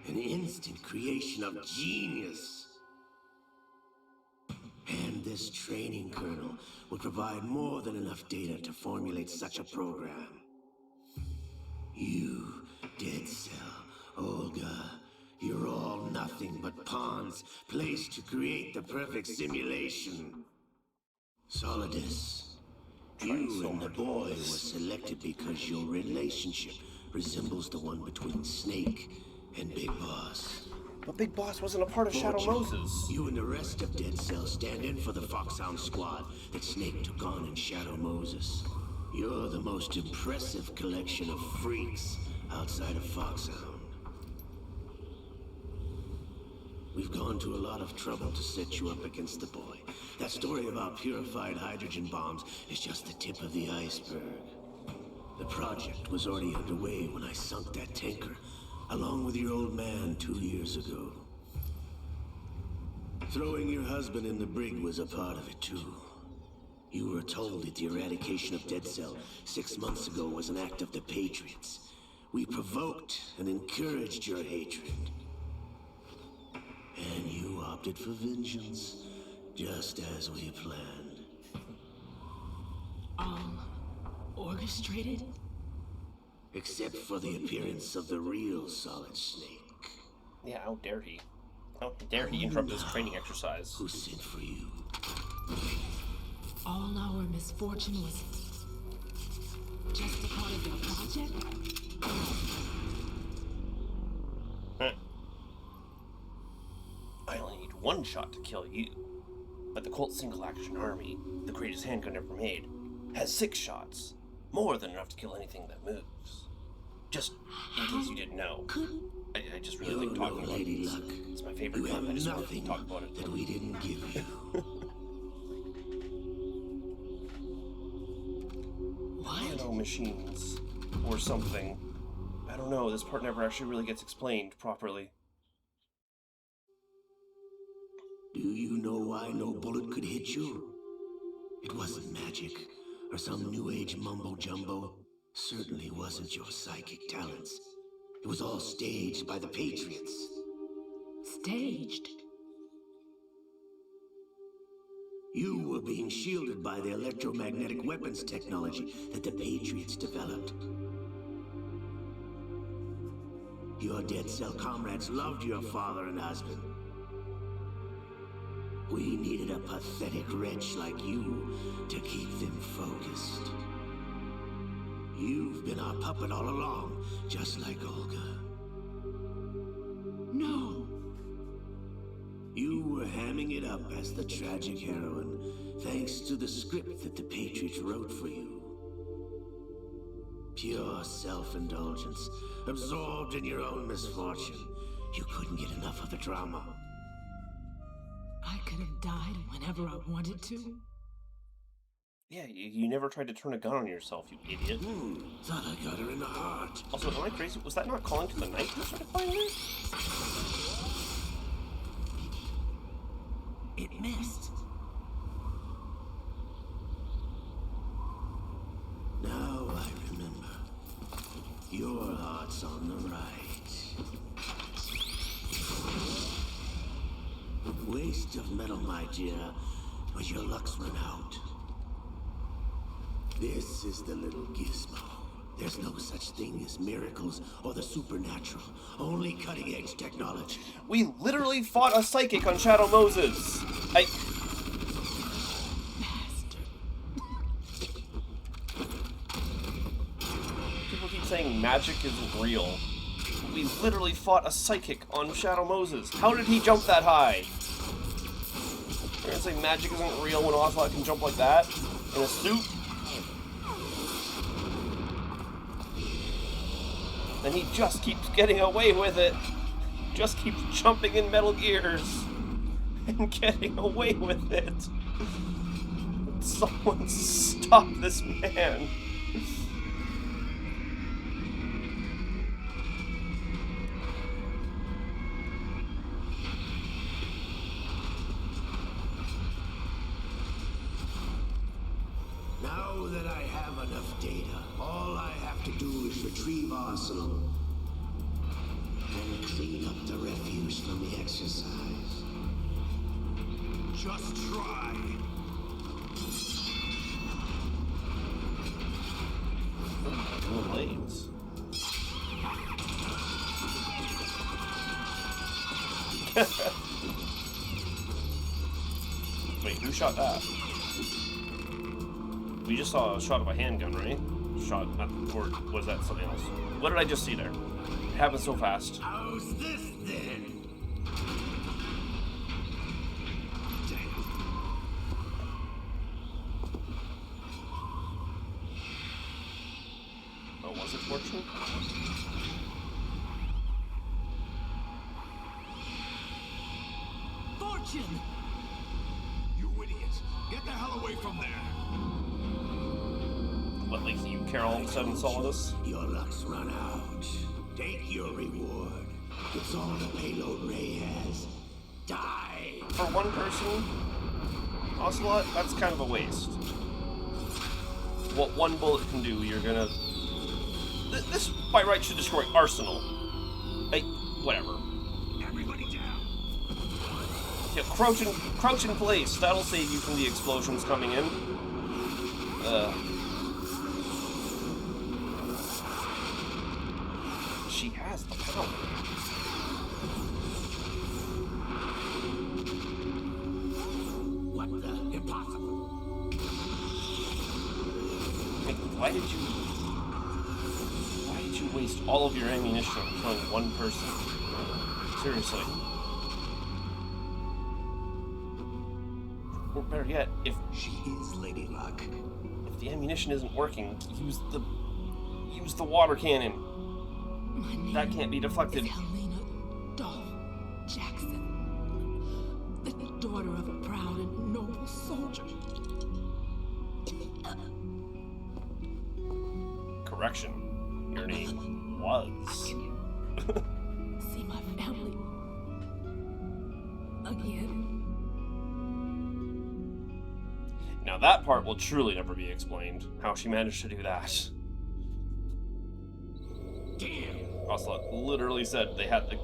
An instant creation of genius. And this training kernel would provide more than enough data to formulate such a program. You, Dead Cell, Olga, you're all nothing but pawns placed to create the perfect simulation. Solidus, you and the boy were selected because your relationship resembles the one between Snake and Big Boss. But Big Boss wasn't a part of Shadow Moses. You and the rest of Dead Cell stand in for the Foxhound squad that Snake took on in Shadow Moses. You're the most impressive collection of freaks outside of Foxhound. We've gone to a lot of trouble to set you up against the boy. That story about purified hydrogen bombs is just the tip of the iceberg. The project was already underway when I sunk that tanker, along with your old man 2 years ago. Throwing your husband in the brig was a part of it too. You were told that the eradication of Dead Cell 6 months ago was an act of the Patriots. We provoked and encouraged your hatred. And you opted for vengeance, just as we planned. All orchestrated? Except for the appearance of the real Solid Snake. Yeah, how dare he? How dare he interrupt his training exercise? Who sent for you? All our misfortune was just a part of their project? I only need one shot to kill you. But the Colt single-action army, the greatest handgun ever made, has 6 shots. More than enough to kill anything that moves. Just in case you didn't know. I just really like talking about Lady it. Luck. It's my favorite You gun. I have just want to nothing talk about it. that we didn't give you. Nano machines. Or something. I don't know. This part never actually really gets explained properly. Do you know why no bullet could hit you? It wasn't magic, or some new age mumbo-jumbo. Certainly wasn't your psychic talents. It was all staged by the Patriots. Staged? You were being shielded by the electromagnetic weapons technology that the Patriots developed. Your Dead Cell comrades loved your father and husband. We needed a pathetic wretch like you to keep them focused. You've been our puppet all along, just like Olga. No. You were hamming it up as the tragic heroine, thanks to the script that the Patriots wrote for you. Pure self-indulgence, absorbed in your own misfortune. You couldn't get enough of the drama. I could have died whenever I wanted to. Yeah, you never tried to turn a gun on yourself, you idiot. Thought I got her in the heart. Also, am I crazy? Was that not calling to the night that started playing there? It missed. Now I remember. Your heart's on the right. Waste of metal, my dear, but your luck's run out. This is the little gizmo. There's no such thing as miracles or the supernatural. Only cutting-edge technology. We literally fought a psychic on Shadow Moses. People keep saying magic isn't real. We literally fought a psychic on Shadow Moses. How did he jump that high? You're gonna say magic isn't real when Ocelot can jump like that? In a suit? And he just keeps getting away with it. Just keeps jumping in Metal Gears. And getting away with it. Someone stop this man. Now that I have enough data, all I have to do is retrieve Arsenal and clean up the refuse from the exercise. Just try. Blades. Wait, who shot that? We just saw a shot of a handgun, right? Shot at, or was that something else? What did I just see there? It happened so fast. How's this then? Was it Fortune? Fortune! You idiot! Get the hell away from there! What, like you, Carol, Seven Solidus? Your luck's run out. Take your reward. It's all the payload Ray has. Die! For one person, Ocelot, that's kind of a waste. What one bullet can do, you're gonna... This, by right, should destroy Arsenal. Hey, whatever. Everybody down! Yeah, crouch in place. That'll save you from the explosions coming in. She has the power. What the? Impossible! Like, why did you waste all of your ammunition on killing one person? Seriously. Or better yet, if she is Lady Luck, if the ammunition isn't working, use the water cannon. That can't be deflected. Is Helena Dolph Jackson, the daughter of a proud and noble soldier. Correction. Your name was. See my family again. Now that part will truly never be explained. How she managed to do that. damn! Ocelot literally said he had the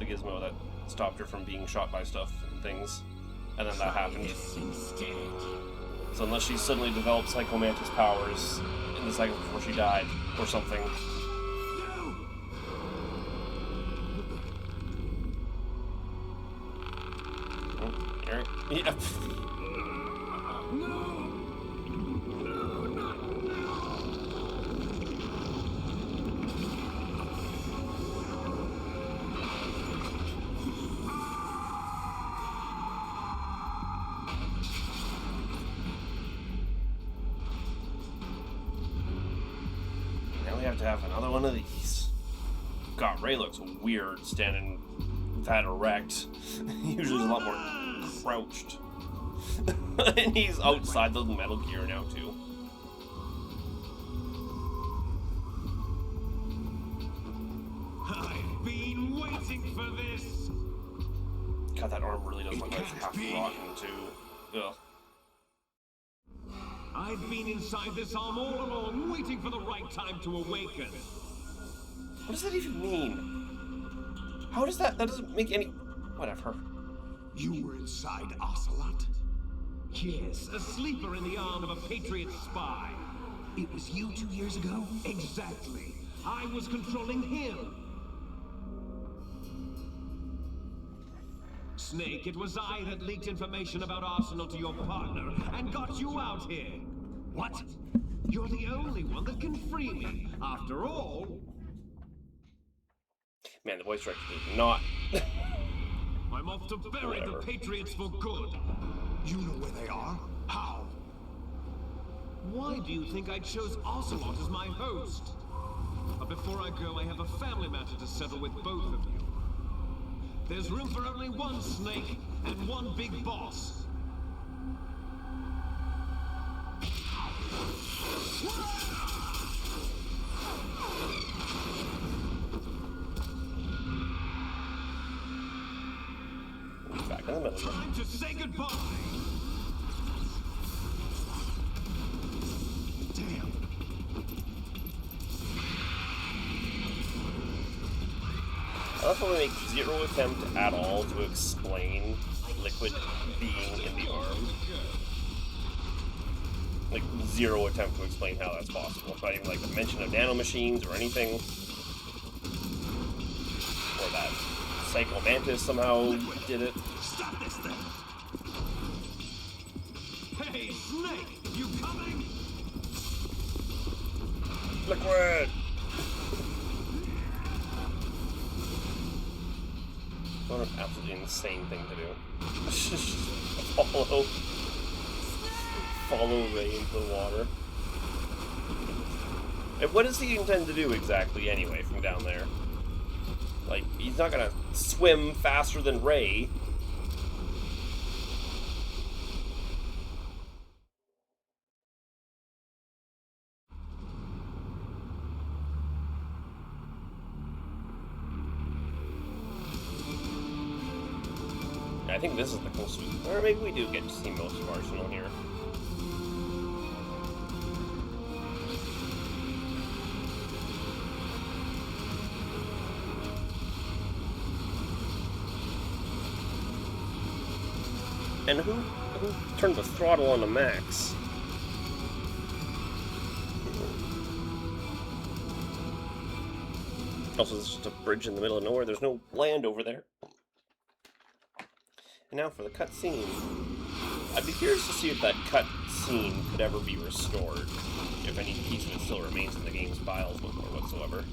gizmo that stopped her from being shot by stuff and things, and then that happened. So unless she suddenly developed Psycho Mantis powers in the seconds before she died, or something. Oh, Eric? Yeah. To have another one of these. God, Ray looks weird standing that erect. Usually he's a lot more crouched. And he's outside the Metal Gear now too. I've been waiting for this! God, that arm really does look like it's half rotten too. Ugh. I've been inside this arm all along, waiting for the right time to awaken. What does that even mean? How does that doesn't make any... Whatever. You were inside Ocelot? Yes, a sleeper in the arm of a Patriot spy. It was you 2 years ago? Exactly. I was controlling him. Snake, it was I that leaked information about Arsenal to your partner and got you out here. What? You're the only one that can free me. After all... Man, the voice director did not... I'm off to bury the Patriots for good. You know where they are? How? Why do you think I chose Ocelot as my host? But before I go, I have a family matter to settle with both of you. There's room for only one Snake and one big boss. Back in the middle. Time to say goodbye. Damn. I love how we make zero attempt at all to explain Liquid being in the arm. Like, zero attempt to explain how that's possible. Not even like a mention of nanomachines or anything. Or that Psycho Mantis somehow did it. Stop this thing! Hey, Snake! You coming? Liquid! What an absolutely insane thing to do. Just follow Ray into the water. And what does he intend to do exactly, anyway, from down there? Like, he's not gonna swim faster than Ray. I think this is the closest, or maybe we do get to see most of Arsenal here. And who turned the throttle on to max? Also, this is just a bridge in the middle of nowhere. There's no land over there. And now for the cutscene. I'd be curious to see if that cutscene could ever be restored. If any piece of it still remains in the game's files or whatsoever.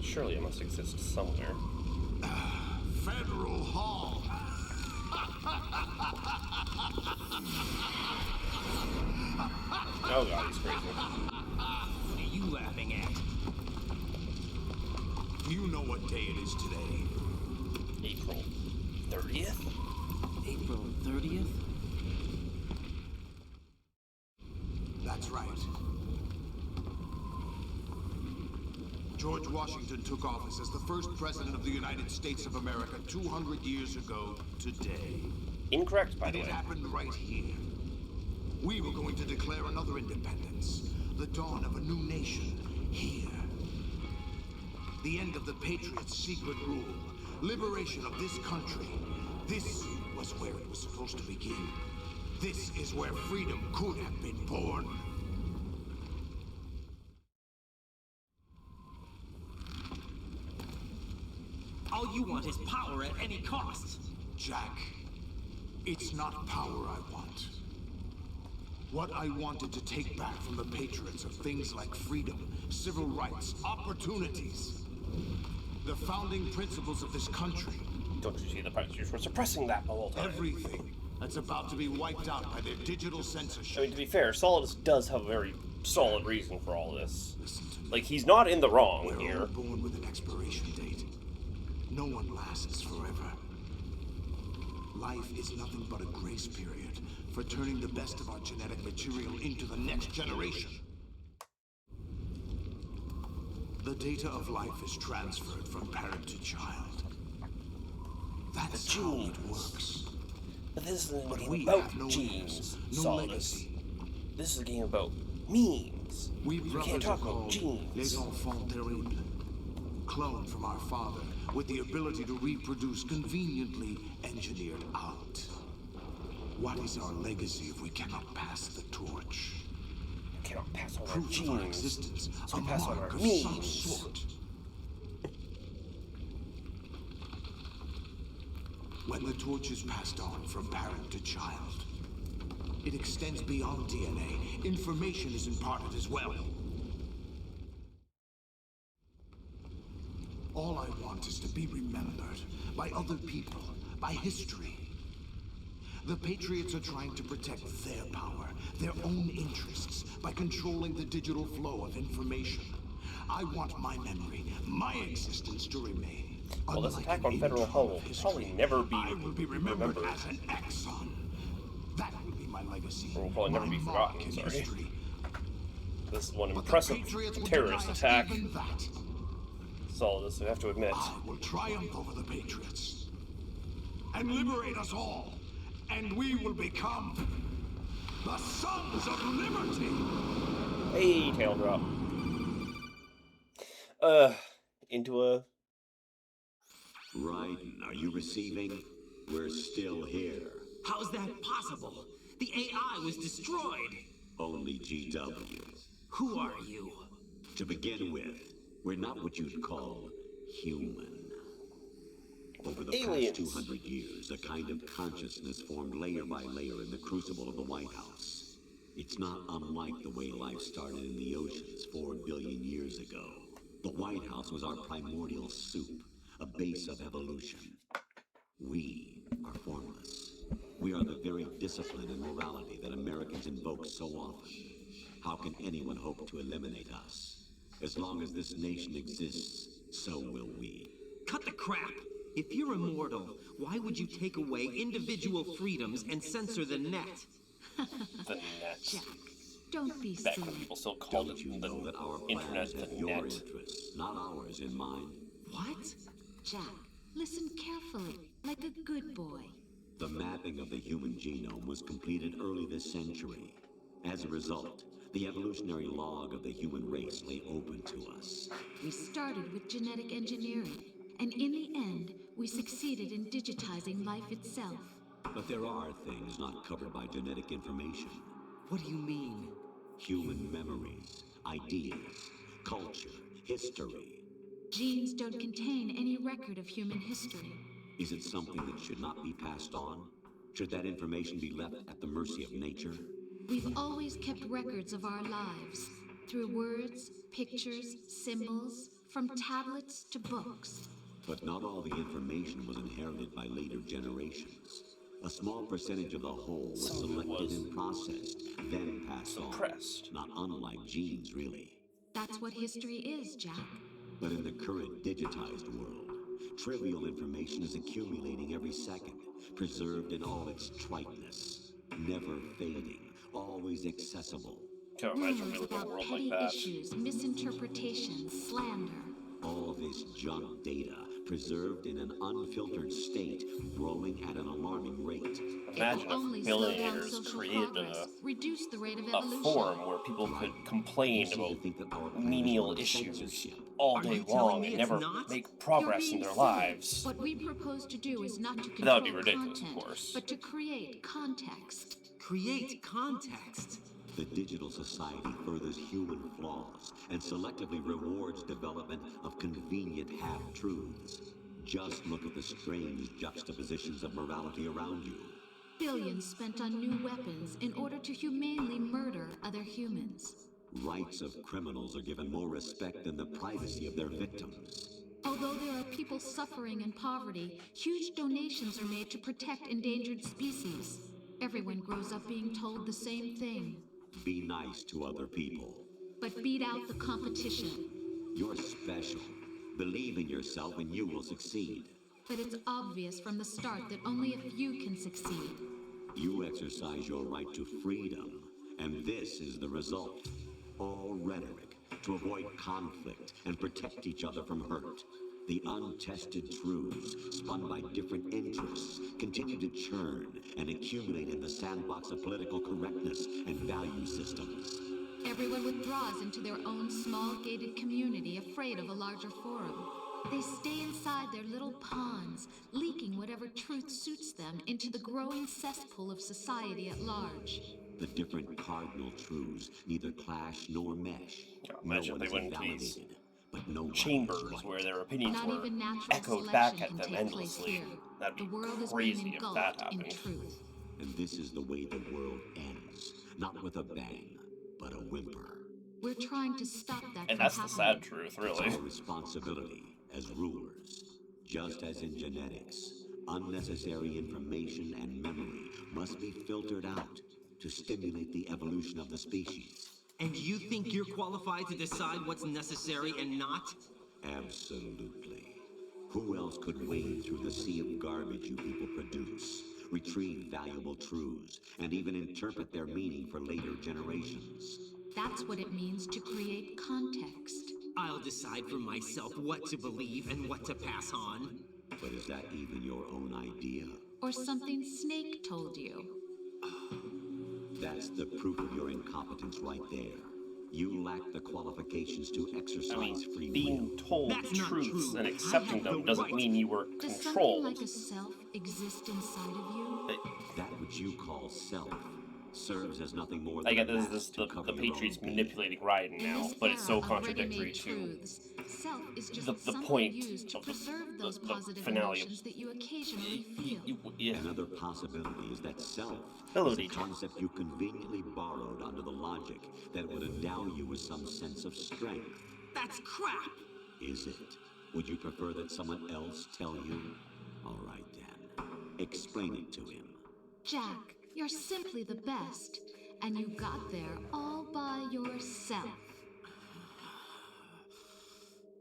Surely it must exist somewhere. Federal Hall. Oh god, he's crazy. What are you laughing at? You know what day it is today? April 30th? April 30th? That's right. George Washington took office as the first president of the United States of America 200 years ago today. Incorrect, by the way. And it happened right here. We were going to declare another independence, the dawn of a new nation, here. The end of the Patriots' secret rule, liberation of this country. This was where it was supposed to begin. This is where freedom could have been born. All you want is power at any cost. Jack, it's not power I want. What I wanted to take back from the Patriots are things like freedom, civil rights, opportunities. The founding principles of this country. Don't you see the Patriots were suppressing that the whole time? Everything that's about to be wiped out by their digital censorship. I mean, to be fair, Solidus does have a very solid reason for all this. Like, he's not in the wrong We're here. all born with an expiration date. No one lasts forever. Life is nothing but a grace period for turning the best of our genetic material into the next generation. The data of life is transferred from parent to child. That's how it works. But this isn't a But game we about have no genes, heirs, no Solidus. legacy. This is a game about memes. We You brothers can't are talk about called genes. les enfants terribles, cloned from our father with the ability to reproduce conveniently engineered out. What is our legacy if we cannot pass the torch? You cannot pass on our Proof of our genes. existence, So a we pass on mark our of memes. some sort. When the torch is passed on from parent to child, it extends beyond DNA. Information is imparted as well. All I want is to be remembered by other people, by history. The Patriots are trying to protect their power, their own interests, by controlling the digital flow of information. I want my memory, my existence to remain. Well, this Unlike attack an on Federal intron Hall of will history, probably never be I will be remembered as an Exxon. That will be my legacy. Or will probably never my be mark forgotten, in sorry. history. This is one But the impressive Patriots will terrorist deny us attack. even that. Solidus, I have to admit. I will triumph over the Patriots and liberate us all, and we will become the Sons of Liberty. Hey, tail drop. Into a... Raiden, are you receiving? We're still here. How's that possible? The AI was destroyed. Only GW. Who are you? To begin with, we're not what you'd call human. Over the Aliens. past 200 years, a kind of consciousness formed layer by layer in the crucible of the White House. It's not unlike the way life started in the oceans 4 billion years ago. The White House was our primordial soup, a base of evolution. We are formless. We are the very discipline and morality that Americans invoke so often. How can anyone hope to eliminate us? As long as this nation exists, so will we. Cut the crap! If you're immortal, why would you take away individual freedoms and censor the net? The net. Jack, don't be Back when silly. people still called Don't it you know that our the internet, plans the have your net. interests, not ours in mind? What? Jack, listen carefully, like a good boy. The mapping of the human genome was completed early this century. As a result, the evolutionary log of the human race lay open to us. We started with genetic engineering, and in the end, we succeeded in digitizing life itself. But there are things not covered by genetic information. What do you mean? Human memories, ideas, culture, history. Genes don't contain any record of human history. Is it something that should not be passed on? Should that information be left at the mercy of nature? We've always kept records of our lives, through words, pictures, symbols, from tablets to books. But not all the information was inherited by later generations. A small percentage of the whole was selected and processed, then passed on. Not unlike genes, really. That's what history is, Jack. But in the current digitized world, trivial information is accumulating every second, preserved in all its triteness, never fading, always accessible. Can't imagine Rumors living in a about world petty like that. issues, misinterpretations, slander. All this junk data, preserved in an unfiltered state, growing at an alarming rate. Imagine Only if slow down billionaires social created progress, reduce the rate of a evolution. forum where people could complain about menial issues all Are day you telling long me and it's never not? make progress You're in being their silly. lives. What we propose to do is not to That control would be ridiculous, of content, course. but to create context. Create context. The digital society furthers human flaws and selectively rewards development of convenient half-truths. Just look at the strange juxtapositions of morality around you. Billions spent on new weapons in order to humanely murder other humans. Rights of criminals are given more respect than the privacy of their victims. Although there are people suffering in poverty, huge donations are made to protect endangered species. Everyone grows up being told the same thing. Be nice to other people. But beat out the competition. You're special. Believe in yourself and you will succeed. But it's obvious from the start that only a few can succeed. You exercise your right to freedom, and this is the result. All rhetoric to avoid conflict and protect each other from hurt. The untested truths, spun by different interests, continue to churn and accumulate in the sandbox of political correctness and value systems. Everyone withdraws into their own small gated community, afraid of a larger forum. They stay inside their little ponds, leaking whatever truth suits them into the growing cesspool of society at large. The different cardinal truths neither clash nor mesh. Imagine No one they is went into these invalidated, but no chambers where their opinions Not were even natural echoed back selection at can them take place endlessly. here. That'd be The world is crazy being if engulfed that in happened. truth. And this is the way the world ends. Not with a bang, but a whimper. We're trying to stop that And from that's the happening. sad truth, It's really. our responsibility as rulers. Just as in genetics, unnecessary information and memory must be filtered out to stimulate the evolution of the species. And you think you're qualified to decide what's necessary and not? Absolutely. Who else could wade through the sea of garbage you people produce, retrieve valuable truths, and even interpret their meaning for later generations? That's what it means to create context. I'll decide for myself what to believe and what to pass on. But is that even your own idea? Or something Snake told you. That's the proof of your incompetence right there. You lack the qualifications to exercise free will. Being told That's not truths true. and I accepting have them the doesn't right. mean you were Does something controlled. like a self exist inside of you? That which you call self serves as nothing more I than get this the Patriots manipulating Raiden now, but it's so contradictory to self is just the something point used to of preserve those the positive finale. emotions that you occasionally feel. Another possibility is that self Hello, is a DJ. concept you conveniently borrowed under the logic that would endow you with some sense of strength. That's crap! Is it? Would you prefer that someone else tell you? All right then. Explain it to him. Jack, you're simply the best, and you got there all by yourself.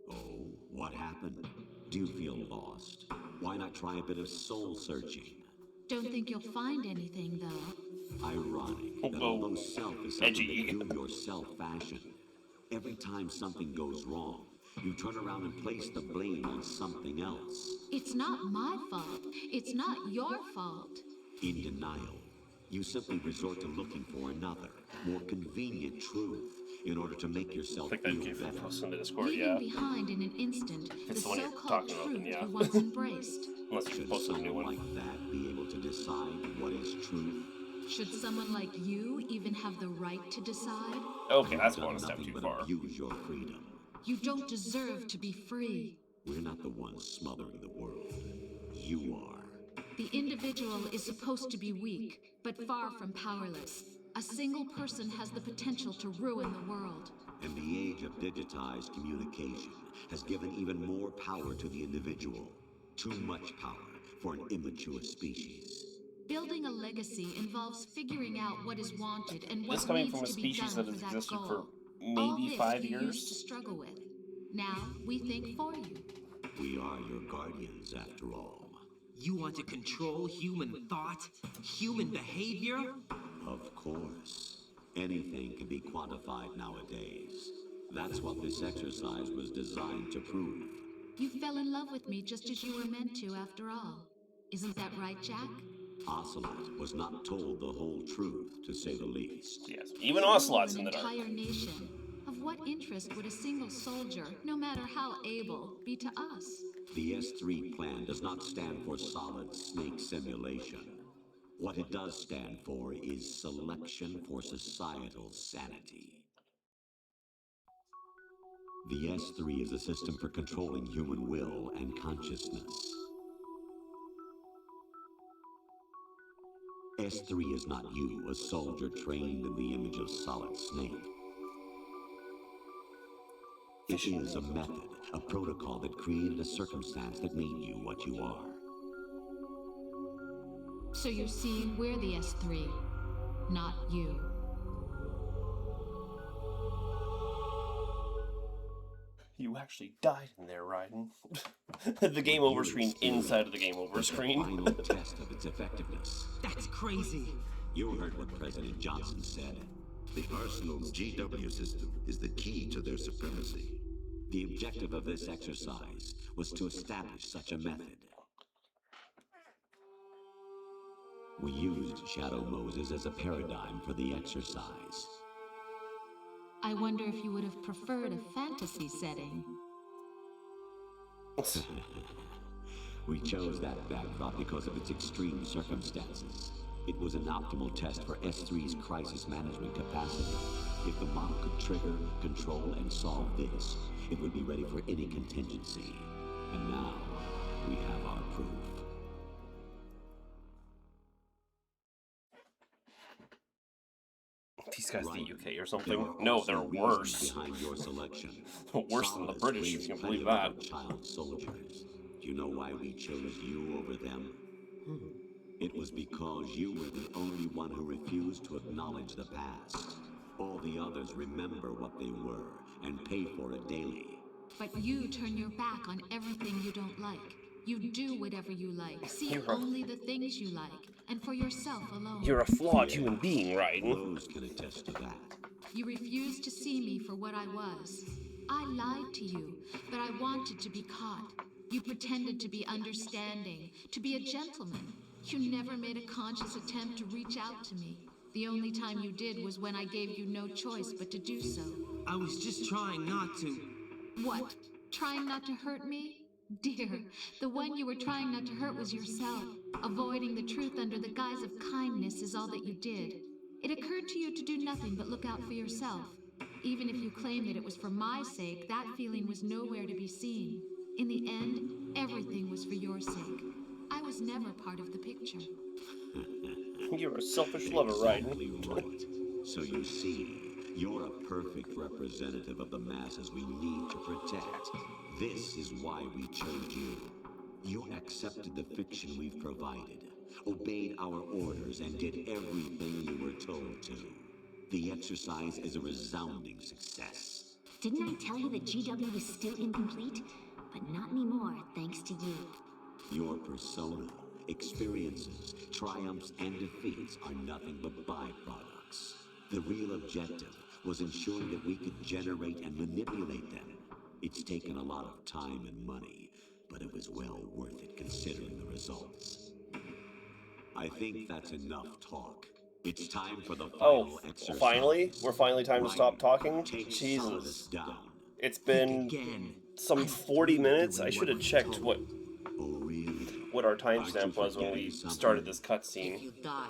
Oh, what happened? Do you feel lost? Why not try a bit of soul searching? Don't think you'll find anything, though. Ironic that although self is something that you yourself fashioned, every time something goes wrong, you turn around and place the blame on something else. It's not my fault. It's not your fault. In denial, you simply resort to looking for another, more convenient truth in order to make yourself feel better. Leaving behind in an instant the It's the one you're so-called talking about, truth then, yeah. you once embraced. Unless you're supposed to do one. Like that be able to decide what is truth? Should someone like you even have the right to decide? Okay, that's going a step too far. Abuse your freedom. You don't deserve to be free. We're not the ones smothering the world. You are. The individual is supposed to be weak, but far from powerless. A single person has the potential to ruin the world. And the age of digitized communication has given even more power to the individual. Too much power for an immature species. Building a legacy involves figuring out what is wanted and what This coming needs from a to be species done that has for that existed goal. for All maybe this 5 you years. used to struggle with. Now we think for you. We are your guardians, after all. You want to control human thought? Human behavior? Of course. Anything can be quantified nowadays. That's what this exercise was designed to prove. You fell in love with me just as you were meant to, after all. Isn't that right, Jack? Ocelot was not told the whole truth, to say the least. Yes, even Ocelot's in An the dark. entire nation. Of what interest would a single soldier, no matter how able, be to us? The S3 plan does not stand for solid snake simulation. What it does stand for is selection for societal sanity. The S3 is a system for controlling human will and consciousness. S3 is not you, a soldier trained in the image of Solid Snake. It is a method, a protocol that created a circumstance that made you what you are. So you see, we're the S3, not you. You actually died in there, Raiden. The game over screen inside of the game over screen. Final test of its effectiveness. That's crazy. You heard what President Johnson said. The Arsenal's GW system is the key to their supremacy. The objective of this exercise was to establish such a method. We used Shadow Moses as a paradigm for the exercise. I wonder if you would have preferred a fantasy setting. We chose that backdrop because of its extreme circumstances. It was an optimal test for S3's crisis management capacity. If the model could trigger, control, and solve this, it would be ready for any contingency. And now, we have our proof. These guys the UK or something? No, they're worse. Behind your selection. Worse than the British, if you can believe that. Child soldiers. Do you know why we chose you over them? It was because you were the only one who refused to acknowledge the past. All the others remember what they were and pay for it daily. But you turn your back on everything you don't like. You do whatever you like. See You're only the things you like, and for yourself alone. You're a flawed human being, Raiden. Those can attest to that. You refused to see me for what I was. I lied to you, but I wanted to be caught. You pretended to be understanding, to be a gentleman. You never made a conscious attempt to reach out to me. The only time you did was when I gave you no choice but to do so. I was just trying not to. What? Trying not to hurt me? Dear, the one you were trying not to hurt was yourself. Avoiding the truth under the guise of kindness is all that you did. It occurred to you to do nothing but look out for yourself. Even if you claim that it was for my sake, that feeling was nowhere to be seen. In the end, everything was for your sake. I was never part of the picture. You're a selfish lover, right? Exactly right. So you see, you're a perfect representative of the masses we need to protect. This is why we chose you. You accepted the fiction we've provided, obeyed our orders, and did everything you were told to. The exercise is a resounding success. Didn't I tell you that GW was still incomplete? But not anymore, thanks to you. Your persona, experiences, triumphs, and defeats are nothing but byproducts. The real objective was ensuring that we could generate and manipulate them. It's taken a lot of time and money, but it was well worth it considering the results. I think that's enough talk. It's time for the final exercise. Finally? We're finally time to stop talking? Take Jesus. Solidus down. It's been some 40 minutes. I should have checked what our timestamp was when we started this cutscene. If you die,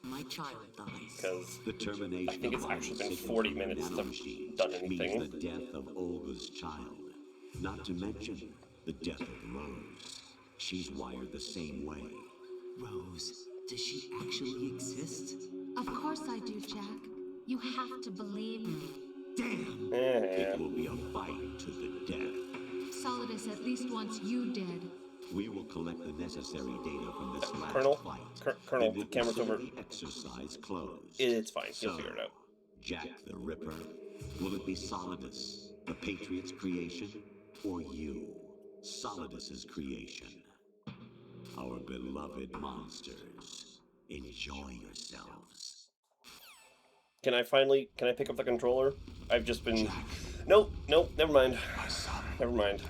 my child dies. Because the termination I think it's actually been 40 minutes since I've done anything. Means the death of Olga's child. Not to mention the death of Rose. She's wired the same way. Rose, does she actually exist? Of course I do, Jack. You have to believe me. Damn! It will be a fight to the death. Solidus at least wants you dead. We will collect the necessary data from this last fight. Colonel, the camera's over. The exercise closed. It's fine. You'll figure it out. Jack the Ripper, will it be Solidus, the Patriot's creation, or you, Solidus's creation? Our beloved monsters, enjoy yourselves. Can I pick up the controller? I've just been... Nope, never mind. Never mind.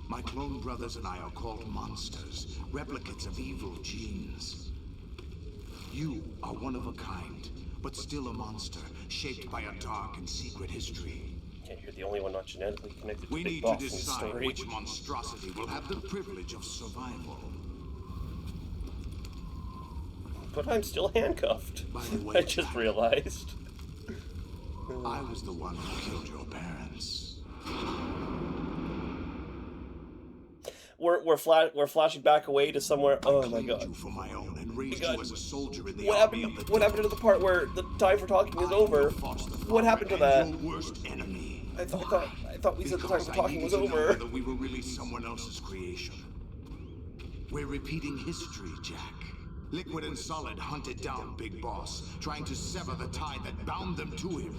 My clone brothers and I are called monsters, replicates of evil genes. You are one of a kind, but still a monster, shaped by a dark and secret history. Yeah, you're the only one not genetically connected to We Big need Boss to in the decide story. which monstrosity will have the privilege of survival. But I'm still handcuffed. By the way, I just realized. I was the one who killed your parents. We're flashing back away to somewhere. Oh my god! You for my own and raised you as a soldier in the What army happened? of the What happened to the part where the time for talking is over? What happened to that? Your worst enemy. I thought we said the time for talking was I need to know over. whether we were really someone else's creation. We're repeating history, Jack. Liquid and Solid hunted down Big Boss, trying to sever the tie that bound them to him.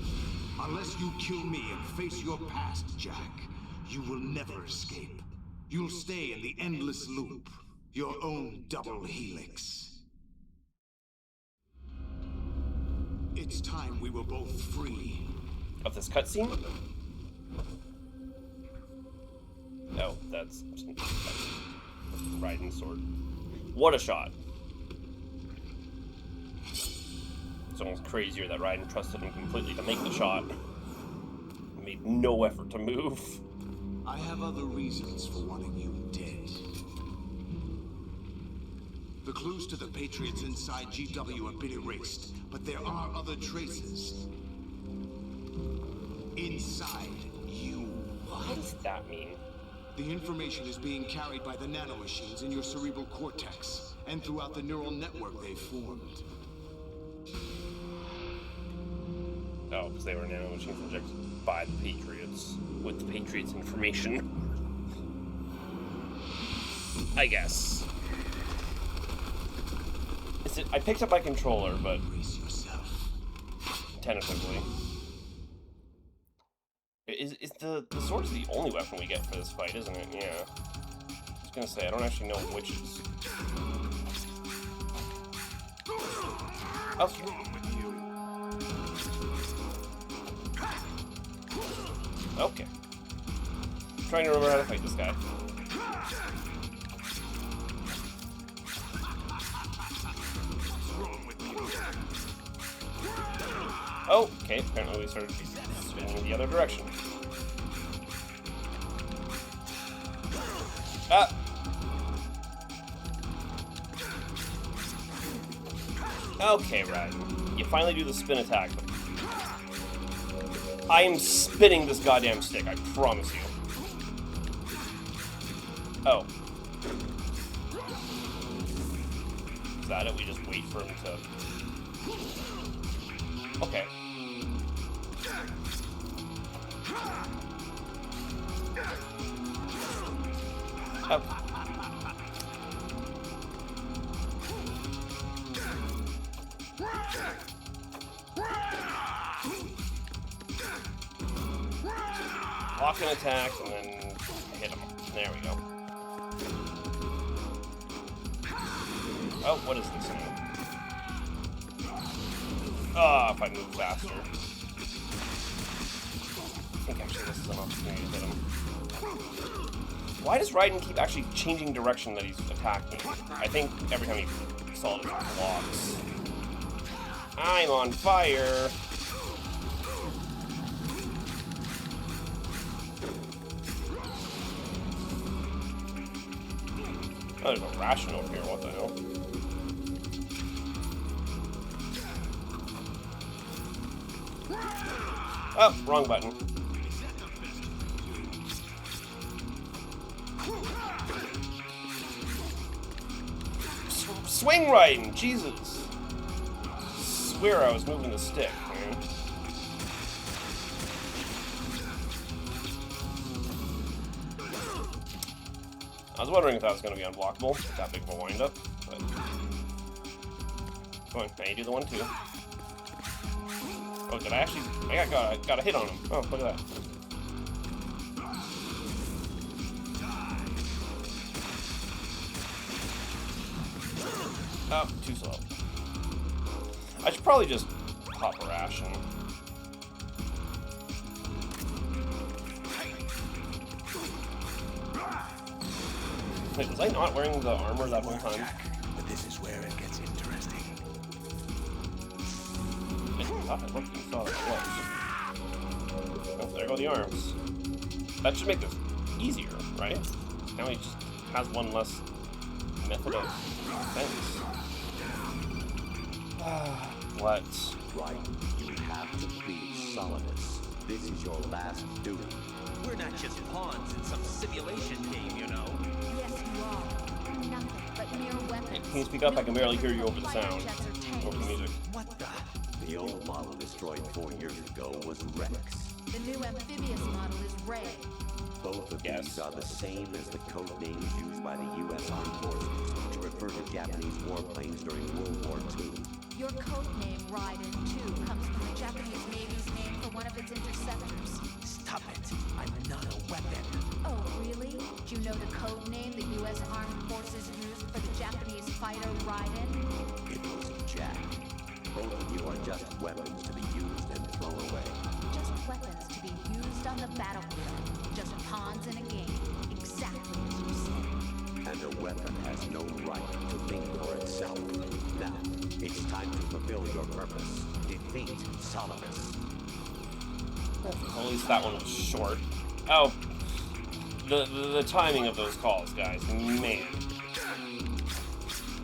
Unless you kill me and face your past, Jack, you will never escape. You'll stay in the endless loop, your own double helix. It's time we were both free. Of this cutscene? No, that's Raiden's sword. What a shot. It's almost crazier that Raiden trusted him completely to make the shot. Made no effort to move. I have other reasons for wanting you dead. The clues to the Patriots inside GW have been erased, but there are other traces. Inside you. What does that mean? The information is being carried by the nanomachines in your cerebral cortex, and throughout the neural network they've formed. Oh, because they were nanomachines injected by the Patriots, with the Patriots' information. I guess. I picked up my controller, but tentatively. Is the sword's the only weapon we get for this fight, isn't it? Yeah. I was gonna say, I don't actually know which is... Oh. Okay. I'm trying to remember how to fight this guy. Oh, okay, apparently we started spinning the other direction. Ah! Okay, right. You finally do the spin attack. I am spinning this goddamn stick, I promise you. Oh. Is that it? We just wait for him to... Okay. Oh. Block an attack and then hit him. There we go. Oh, what is this now? Ah, if I move faster. I think actually this is an opportunity to hit him. Why does Raiden keep actually changing direction that he's attacking? I think every time he solves blocks. I'm on fire! Oh, there's a ration over here, what the hell? Oh, wrong button. Swing Raiden! Jesus! Swear I was moving the stick, man. I was wondering if that was going to be unblockable, that big of a wind-up, but... Come on, now you do the one too. Oh, did I actually... I got a hit on him. Oh, look at that. Oh, too slow. I should probably just pop a ration. Wait, was I not wearing the armor that whole time? But this is where it gets interesting. I thought I looked and saw that it was. Oh, there go the arms. That should make this easier, right? Now he just has one less method of defense. What? Right. You have to beat Solidus. This is your last duty. We're not just pawns in some simulation game, you know. Yes, you are. Nothing but mere weapons. Can you speak up? I can barely hear you over the sound. Over the music. What the? The old model destroyed 4 years ago was Rex. The new amphibious model is Ray. Both of these are the same as the code names used by the U.S. Armed Forces to refer to Japanese warplanes during World War II. Your code name, Raiden 2, comes from the Japanese Navy's name for one of its interceptors. Stop it. I'm not a weapon. Oh, really? Do you know the code name the U.S. Armed Forces used for the Japanese fighter Raiden? It was Jack. Both of you are just weapons to be used and thrown away. Just weapons to be used on the battlefield. Just pawns in a game. Exactly as you said. And a weapon has no right to think for itself. Now, it's time to fulfill your purpose. Defeat Solidus. At least that one was short. Oh, the timing of those calls, guys, man.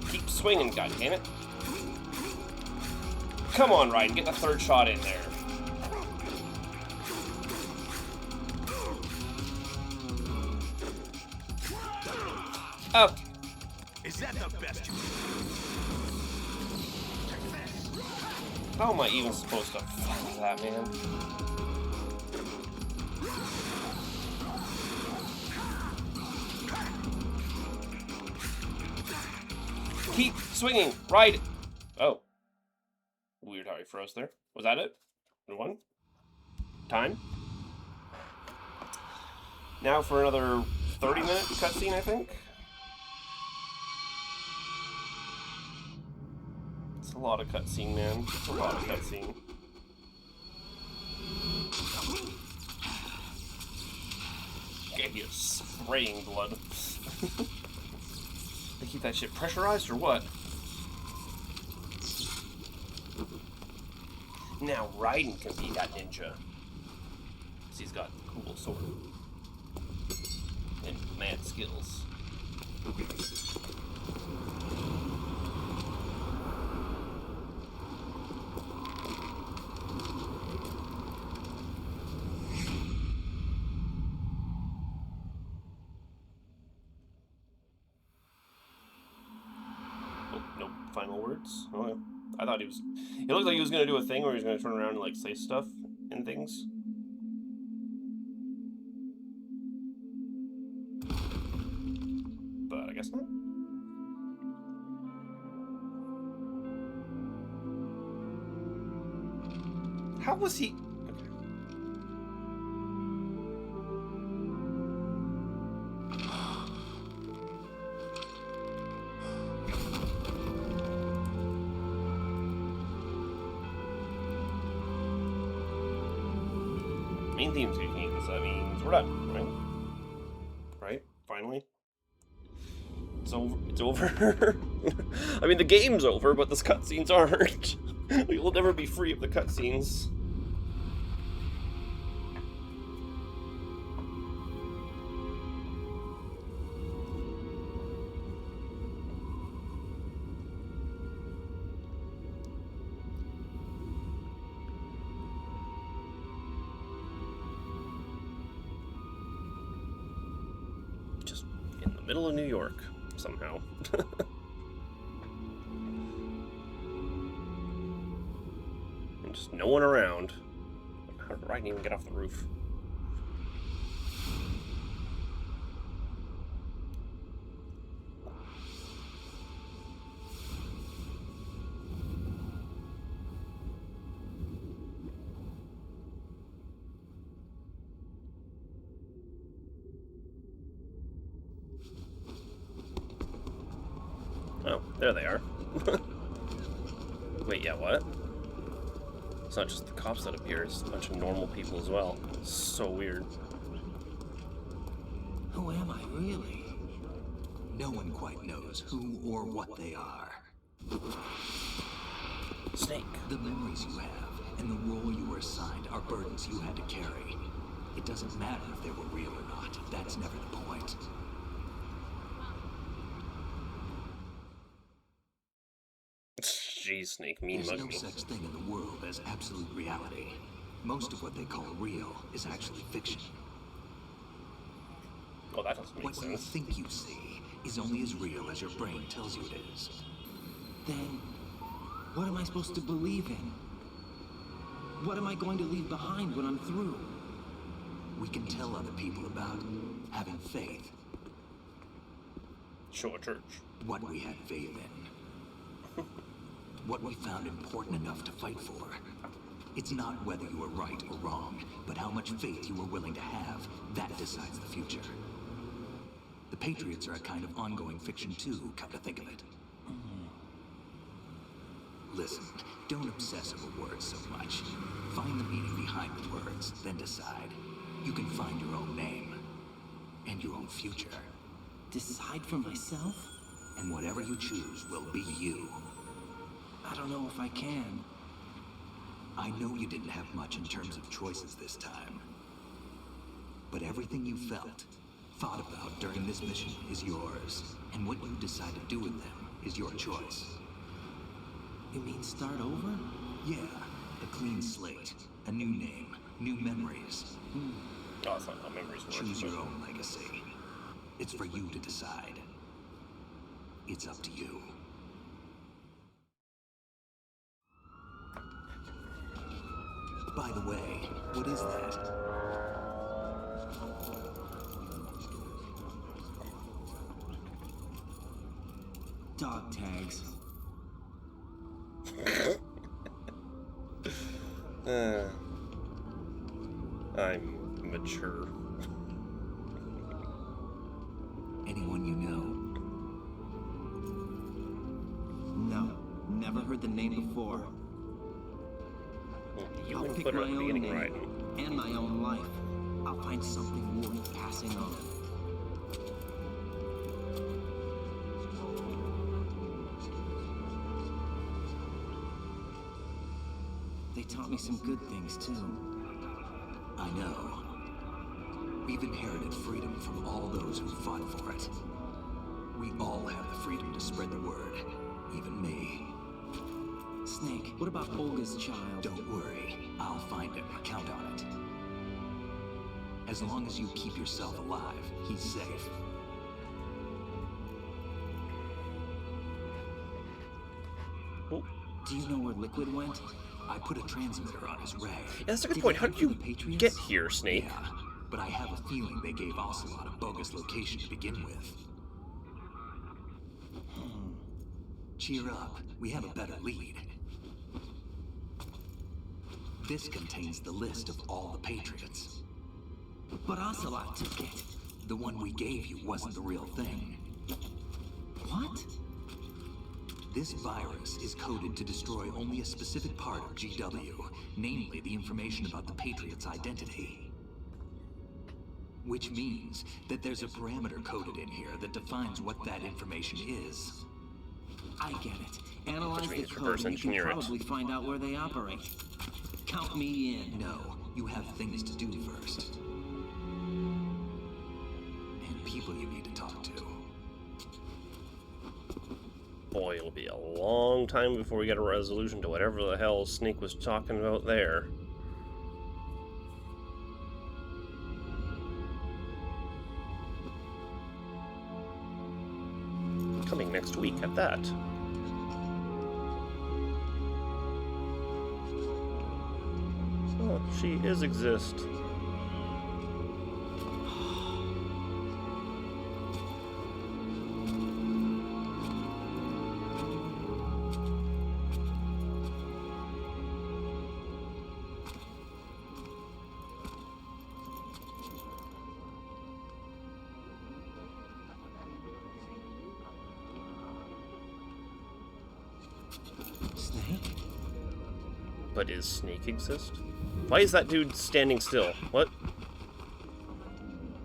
Keep swinging, goddammit. Come on, Raiden, get the third shot in there. Oh. Is that the best you How am I even supposed to follow that, man? Keep swinging, ride it. Oh. Weird how he froze there. Was that it? One? Time? Now for another 30-minute cutscene, I think? It's a lot of cutscene, man. It's a lot of cutscene. Okay, he is spraying blood. They keep that shit pressurized or what? Now Raiden can be that ninja. Because he's got a cool sword. And mad skills. Final words? Okay. I thought he was... It looked like he was going to do a thing where he was going to turn around and, like, say stuff and things. But I guess not. How was he... Okay. Main theme's cutscenes. That means we're done, right? Right? Finally? It's over. It's over. I mean, the game's over, but the cutscenes aren't. We will never be free of the cutscenes. Just in the middle of New York, somehow. And just no one around. How did Ryan even get off the roof? Oh, there they are. Wait, yeah, what? It's not just the cops that appear, it's a bunch of normal people as well. It's so weird. Who am I, really? No one quite knows who or what they are. Snake. The memories you have and the role you were assigned are burdens you had to carry. It doesn't matter if they were real or not. That's never the point. Jeez, Snake, mean There's mug no me. such thing in the world as absolute reality. Most of what they call real is actually fiction. Oh, that doesn't make What you sense. think you see is only as real as your brain tells you it is. Then, what am I supposed to believe in? What am I going to leave behind when I'm through? We can tell other people about having faith. Show a church. What we had faith in. What we found important enough to fight for. It's not whether you were right or wrong, but how much faith you were willing to have. That decides the future. The Patriots are a kind of ongoing fiction too, come to think of it. Listen, don't obsess over words so much. Find the meaning behind the words, then decide. You can find your own name. And your own future. Decide for myself? And whatever you choose will be you. I don't know if I can. I know you didn't have much in terms of choices this time. But everything you felt, thought about during this mission is yours. And what you decide to do with them is your choice. You mean start over? Yeah, a clean slate, a new name, new memories. Oh, that's not how memories work. Choose your own legacy. It's for you to decide. It's up to you. By the way, what is that? Dog tags. I'm mature. Anyone you know? No, never heard the name before. You I'll can pick put my it at the own beginning, name right? and my own life. I'll find something worth passing on. They taught me some good things too. I know. We've inherited freedom from all those who fought for it. We all have the freedom to spread the word, even me. Snake, what about Olga's child? Don't worry, I'll find him. Count on it. As long as you keep yourself alive, he's safe. Do you know where Liquid went? I put a transmitter on his ray. Yeah, that's a good point. How did you get here, Snake? Yeah, but I have a feeling they gave Ocelot a bogus location to begin with. Cheer up. We have a better lead. This contains the list of all the Patriots. But Ocelot took it. The one we gave you wasn't the real thing. What? This virus is coded to destroy only a specific part of GW, namely the information about the Patriot's identity. Which means that there's a parameter coded in here that defines what that information is. I get it. Analyze the code and you can probably find out where they operate. Count me in. No, you have things to do first. And people you need to talk to. Boy, it'll be a long time before we get a resolution to whatever the hell Snake was talking about there. Coming next week at that. Oh, she is exist. But is Snake exist? Why is that dude standing still? What?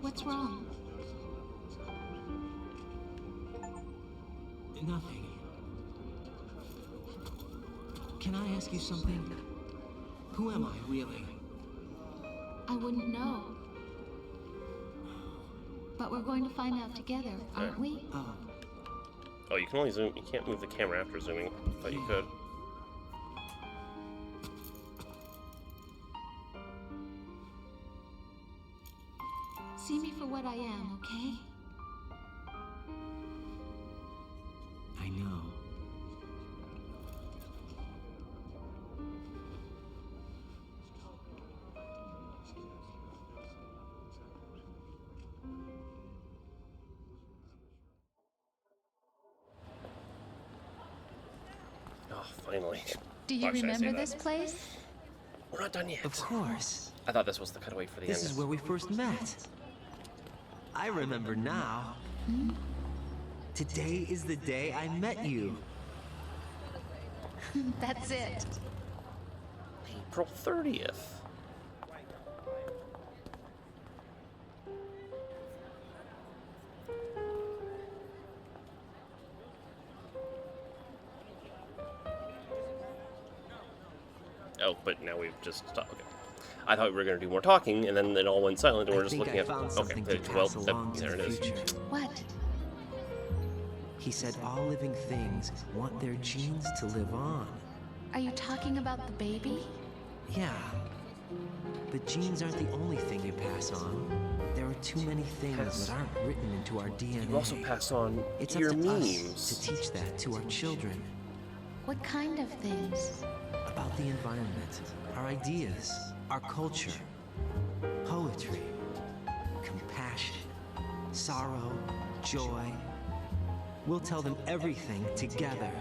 What's wrong? Nothing. Can I ask you something? Who am I, really? I wouldn't know. But we're going to find out together, aren't we? Oh, you can only zoom. You can't move the camera after zooming. I thought you could. See me for what I am, okay? I know. Oh, finally. Do you remember this place? We're not done yet. Of course. I thought this was the cutaway for the end. This is where we first met. I remember now. Today is the day I met you. That's it. April 30th. Oh, but now we've just stopped. Okay. I thought we were going to do more talking, and then it all went silent, and we're just looking at... Okay, well, there it is. What? He said all living things want their genes to live on. Are you talking about the baby? Yeah. But genes aren't the only thing you pass on. There are too many things that aren't written into our DNA. You also pass on it's your up to memes. us to teach that to our children. What kind of things? About the environment, our ideas, our culture, poetry, compassion, sorrow, joy. We'll tell them everything together.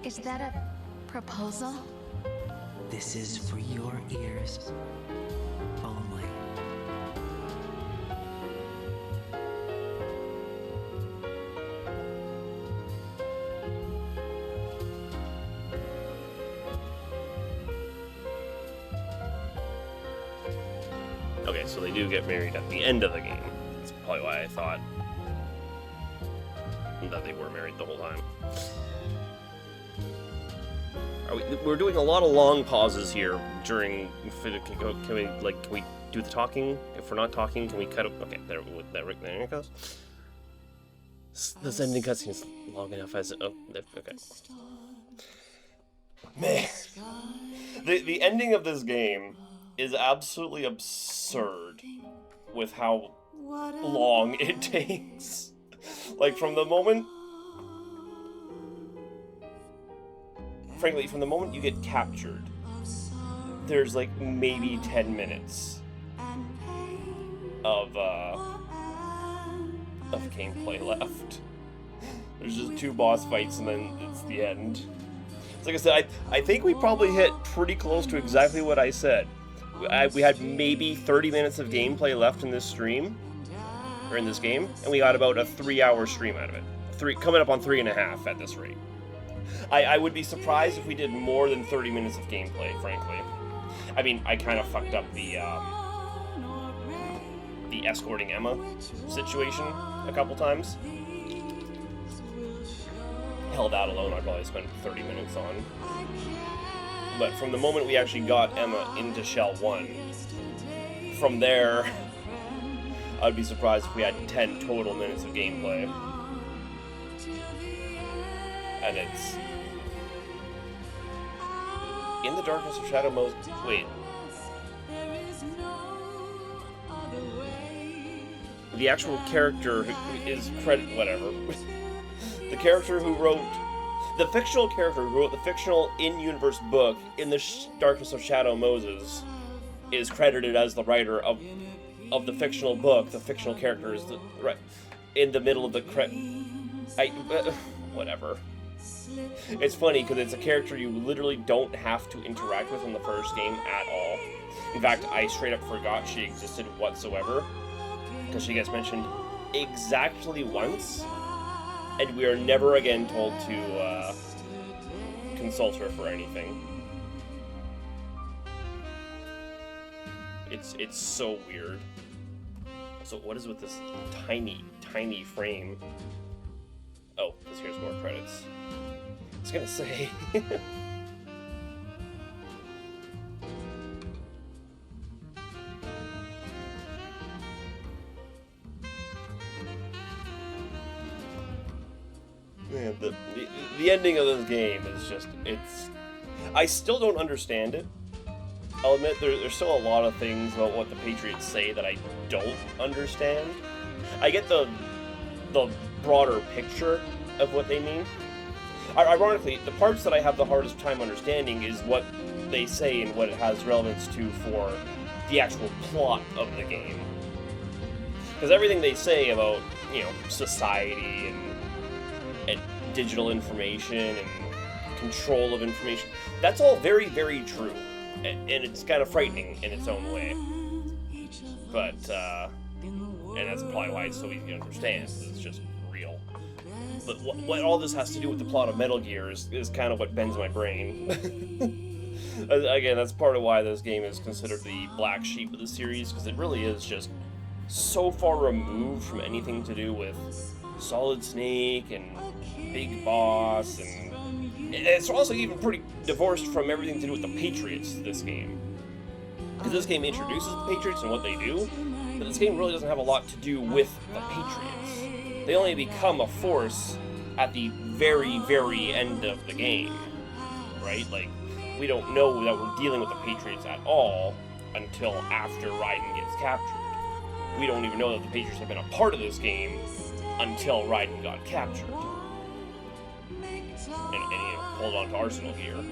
Is that a proposal? This is for your ears only. Okay, so they do get married at the end of the game. That's probably why I thought that they were married the whole time. We're doing a lot of long pauses here during. Can we do the talking? If we're not talking, can we cut it? Okay, there it goes. This ending cutscene is long enough as okay. Man, the ending of this game is absolutely absurd with how long it takes. Like, from the moment frankly, from the moment you get captured, there's like maybe 10 minutes of gameplay left. There's just 2 boss fights and then it's the end. So like I said, I think we probably hit pretty close to exactly what I said. We had maybe 30 minutes of gameplay left in this stream, or in this game, and we got about a 3-hour stream out of it. Coming up on 3.5 at this rate. I would be surprised if we did more than 30 minutes of gameplay, frankly. I mean, I kind of fucked up the escorting Emma situation a couple times. Hell, that alone I'd probably spend 30 minutes on. But from the moment we actually got Emma into Shell 1, from there, I'd be surprised if we had 10 total minutes of gameplay. And it's... In the Darkness of Shadow Moses... Wait. The actual character who is whatever. The character who wrote... The fictional character who wrote the fictional in-universe book in the Darkness of Shadow Moses is credited as the writer of the fictional book. The fictional character is in the middle of the whatever. It's funny because it's a character you literally don't have to interact with in the first game at all. In fact, I straight up forgot she existed whatsoever, because she gets mentioned exactly once, and we are never again told to consult her for anything. It's so weird. So what is with this tiny frame? Oh, because here's more credits. I was gonna say. Man, the ending of this game is just, I still don't understand it. I'll admit there's still a lot of things about what the Patriots say that I don't understand. I get the broader picture of what they mean. Ironically, the parts that I have the hardest time understanding is what they say and what it has relevance to for the actual plot of the game. Because everything they say about, society and digital information and control of information, that's all very, very true. And it's kind of frightening in its own way. But, and that's probably why it's so easy to understand, because it's just real. But what all this has to do with the plot of Metal Gear is kind of what bends my brain. Again, that's part of why this game is considered the black sheep of the series, because it really is just so far removed from anything to do with Solid Snake and Big Boss, and it's also even pretty divorced from everything to do with the Patriots, this game. Because this game introduces the Patriots and what they do, but this game really doesn't have a lot to do with the Patriots. They only become a force at the very, very end of the game, right? Like, we don't know that we're dealing with the Patriots at all until after Raiden gets captured. We don't even know that the Patriots have been a part of this game until Raiden got captured. And hold on to Arsenal gear.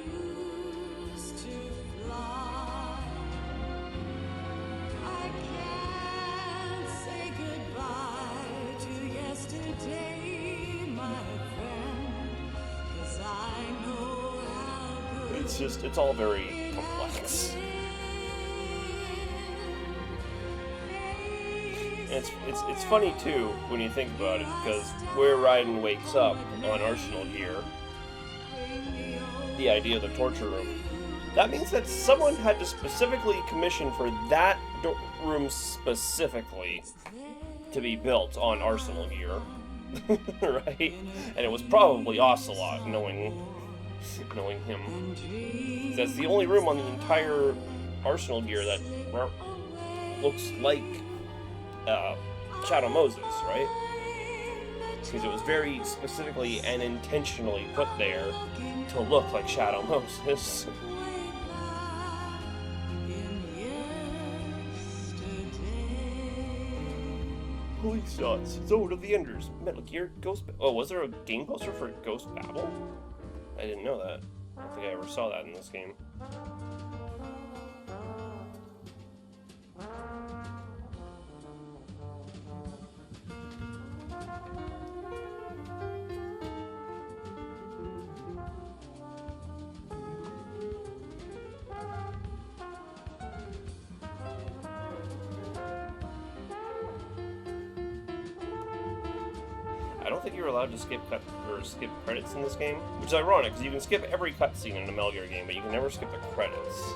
It's all very complex. And it's funny too when you think about it, because where Raiden wakes up on Arsenal gear, the idea of the torture room, that means that someone had to specifically commission for that room specifically to be built on Arsenal gear, right? And it was probably Ocelot, knowing him. That's the only room on the entire Arsenal gear that looks like Shadow Moses, right? Because it was very specifically and intentionally put there to look like Shadow Moses. Police dots, Zone of the Enders, Metal Gear, Ghost... Oh, was there a game poster for Ghost Babel? I didn't know that. think I ever saw that in this game. I don't think you're allowed to skip credits in this game, which is ironic because you can skip every cutscene in a Metal Gear game, but you can never skip the credits.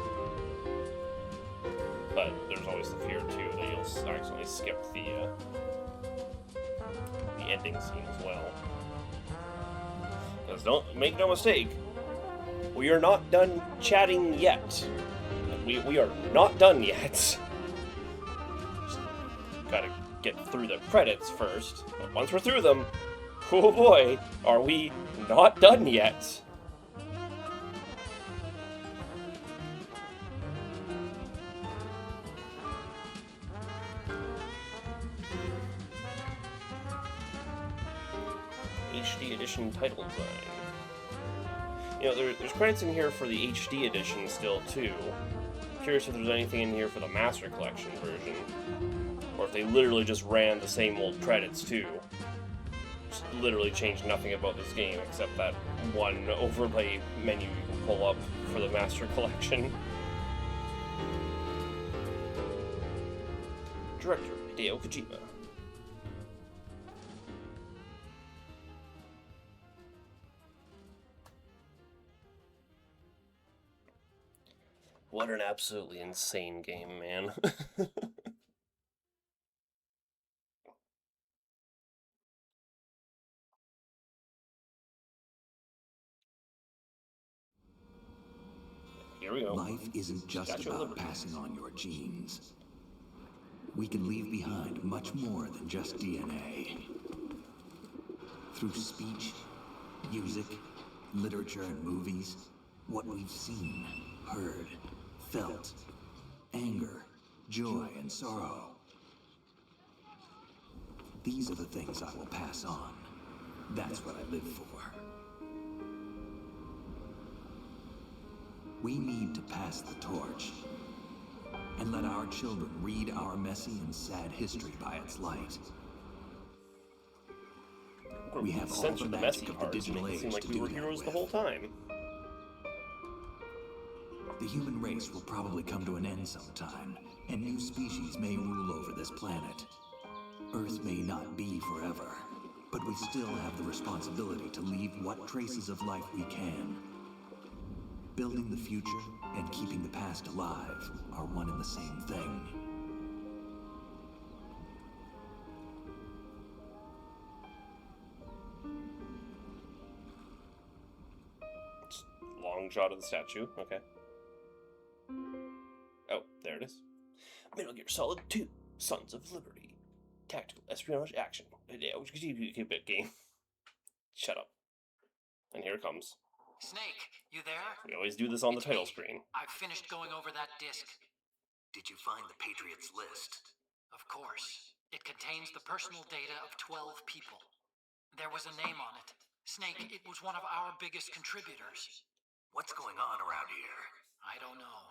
But there's always the fear too that you'll accidentally skip the ending scene as well. Because don't make no mistake, we are not done chatting yet. We are not done yet. Just gotta get through the credits first. But once we're through them, oh boy, are we not done yet. HD edition title design. You know, there's credits in here for the HD edition still too. I'm curious if there's anything in here for the Master Collection version. Or if they literally just ran the same old credits too. Just literally changed nothing about this game except that one overlay menu you can pull up for the Master Collection. Director Hideo Kojima. What an absolutely insane game, man. Here we go. Life isn't just about passing on your genes. We can leave behind much more than just DNA. Through speech, music, literature, and movies, what we've seen, heard, felt, anger, joy, and sorrow. These are the things I will pass on. That's what I live for. We need to pass the torch and let our children read our messy and sad history by its light. We have all the magic of the digital age seem like to we do were that heroes with. the whole time. The human race will probably come to an end sometime, and new species may rule over this planet. Earth may not be forever, but we still have the responsibility to leave what traces of life we can. Building the future and keeping the past alive are one and the same thing. Long shot of the statue, okay. Oh, there it is. Metal Gear Solid 2, Sons of Liberty. Tactical espionage action. Keep it game. Shut up. And here it comes. Snake, you there? We always do this on the title screen. I've finished going over that disc. Did you find the Patriots list? Of course. It contains the personal data of 12 people. There was a name on it. Snake, it was one of our biggest contributors. What's going on around here? I don't know.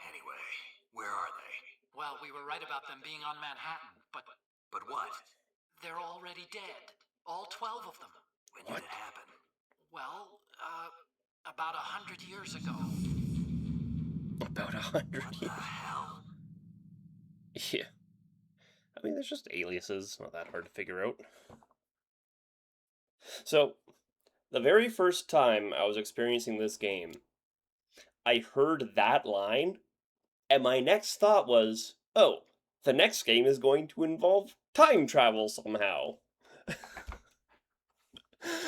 Anyway, where are they? Well, we were right about them being on Manhattan, but... But what? They're already dead. All 12 of them. When did it happen? Well, about 100 years ago. About 100 years. What the hell? Yeah. I mean, there's just aliases. Not that hard to figure out. So, the very first time I was experiencing this game, I heard that line, and my next thought was, oh, the next game is going to involve time travel somehow.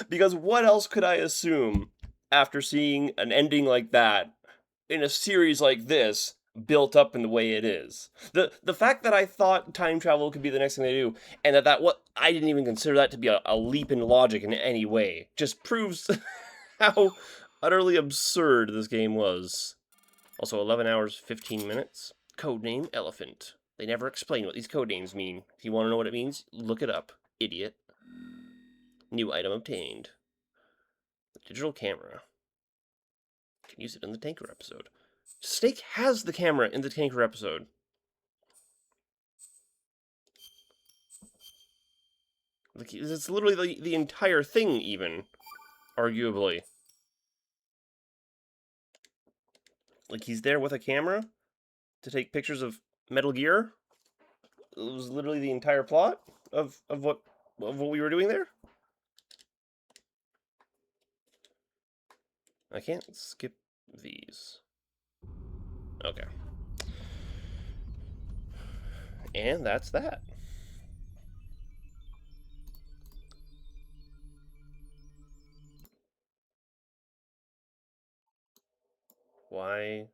Because what else could I assume after seeing an ending like that in a series like this built up in the way it is? The fact that I thought time travel could be the next thing they do, and that what I didn't even consider that to be a leap in logic in any way, just proves how utterly absurd this game was. Also, 11 hours, 15 minutes. Codename Elephant. They never explain what these codenames mean. If you want to know what it means, look it up, idiot. New item obtained. Digital camera. Can use it in the tanker episode. Snake has the camera in the tanker episode. Like, it's literally the entire thing, even. Arguably. Like, he's there with a camera to take pictures of Metal Gear. It was literally the entire plot of what we were doing there. I can't skip these. Okay. And that's that. Why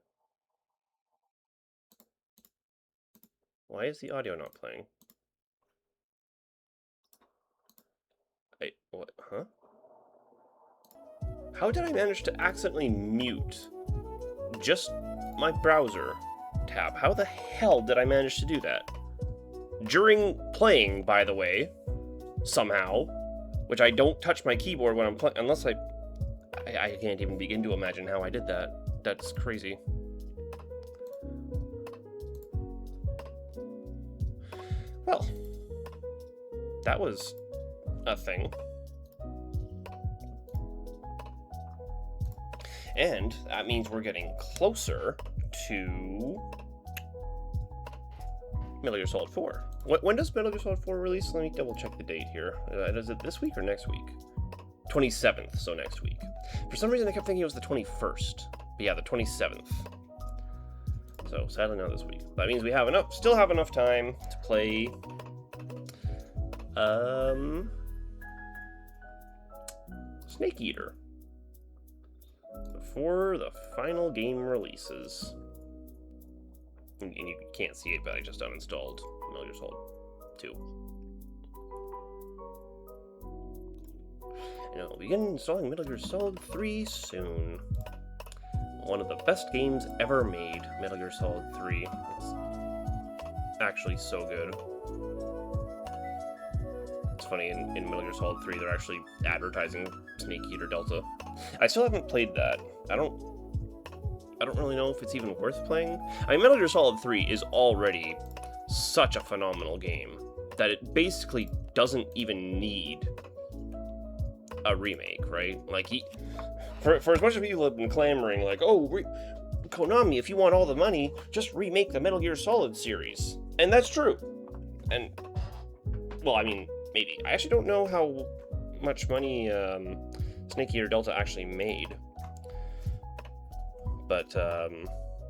is the audio not playing? What? Huh? How did I manage to accidentally mute just my browser tab? How the hell did I manage to do that? During playing, by the way, somehow, which I don't touch my keyboard when I'm playing, unless I can't even begin to imagine how I did that. That's crazy. Well, that was a thing. And that means we're getting closer to Metal Gear Solid 4. When does Metal Gear Solid 4 release? Let me double check the date here. Is it this week or next week? 27th, so next week. For some reason I kept thinking it was the 21st. But yeah, the 27th. So sadly not this week. That means we have still have enough time to play Snake Eater before the final game releases. And you can't see it, but I just uninstalled Metal Gear Solid 2. And I'll begin installing Metal Gear Solid 3 soon. One of the best games ever made, Metal Gear Solid 3. It's actually so good. It's funny, in Metal Gear Solid 3, they're actually advertising Snake Eater Delta. I still haven't played that. I don't really know if it's even worth playing. I mean, Metal Gear Solid 3 is already such a phenomenal game that it basically doesn't even need a remake, right? Like, for as much as people have been clamoring, like, oh, Konami, if you want all the money, just remake the Metal Gear Solid series. And that's true. And, well, I mean, maybe. I actually don't know how much money Snake Eater Delta actually made. But,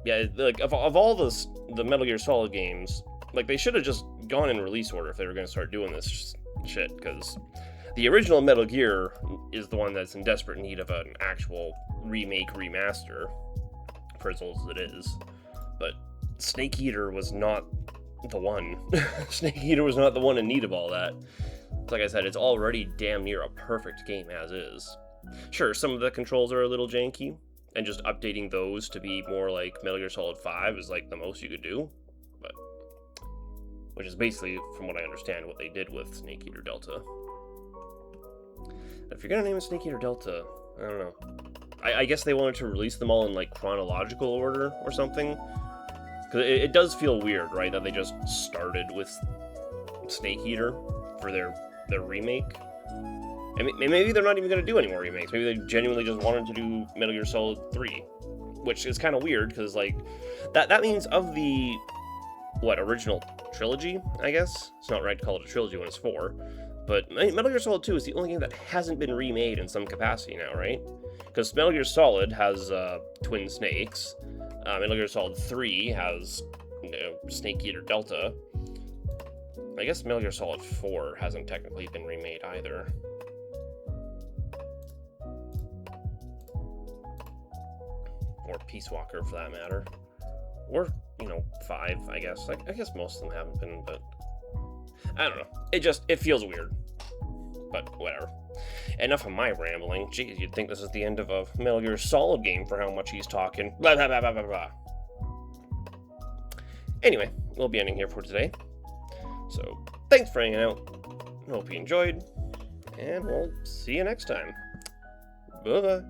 yeah, like, of all the Metal Gear Solid games, like, they should have just gone in release order if they were going to start doing this shit, because the original Metal Gear is the one that's in desperate need of an actual remaster, for as old as it is. But Snake Eater was not the one. Snake Eater was not the one in need of all that. Like I said, it's already damn near a perfect game as is. Sure, some of the controls are a little janky, and just updating those to be more like Metal Gear Solid 5 is like the most you could do. But, which is basically, from what I understand, what they did with Snake Eater Delta. If you're gonna name it Snake Eater Delta, I don't know. I guess they wanted to release them all in like chronological order or something. Because it does feel weird, right, that they just started with Snake Eater for their remake. And maybe they're not even going to do any more remakes. Maybe they genuinely just wanted to do Metal Gear Solid 3. Which is kind of weird, because, like, that means of the, original trilogy, I guess? It's not right to call it a trilogy when it's 4. But Metal Gear Solid 2 is the only game that hasn't been remade in some capacity now, right? Because Metal Gear Solid has Twin Snakes. Metal Gear Solid 3 has Snake Eater Delta. I guess Metal Gear Solid 4 hasn't technically been remade either. Or Peace Walker, for that matter. Or, 5, I guess. I guess most of them haven't been, but I don't know. It feels weird. But whatever. Enough of my rambling. Geez, you'd think this is the end of a Metal Gear Solid game for how much he's talking. Blah, blah, blah, blah, blah, blah. Anyway, we'll be ending here for today. So, thanks for hanging out. Hope you enjoyed. And we'll see you next time. Bye-bye.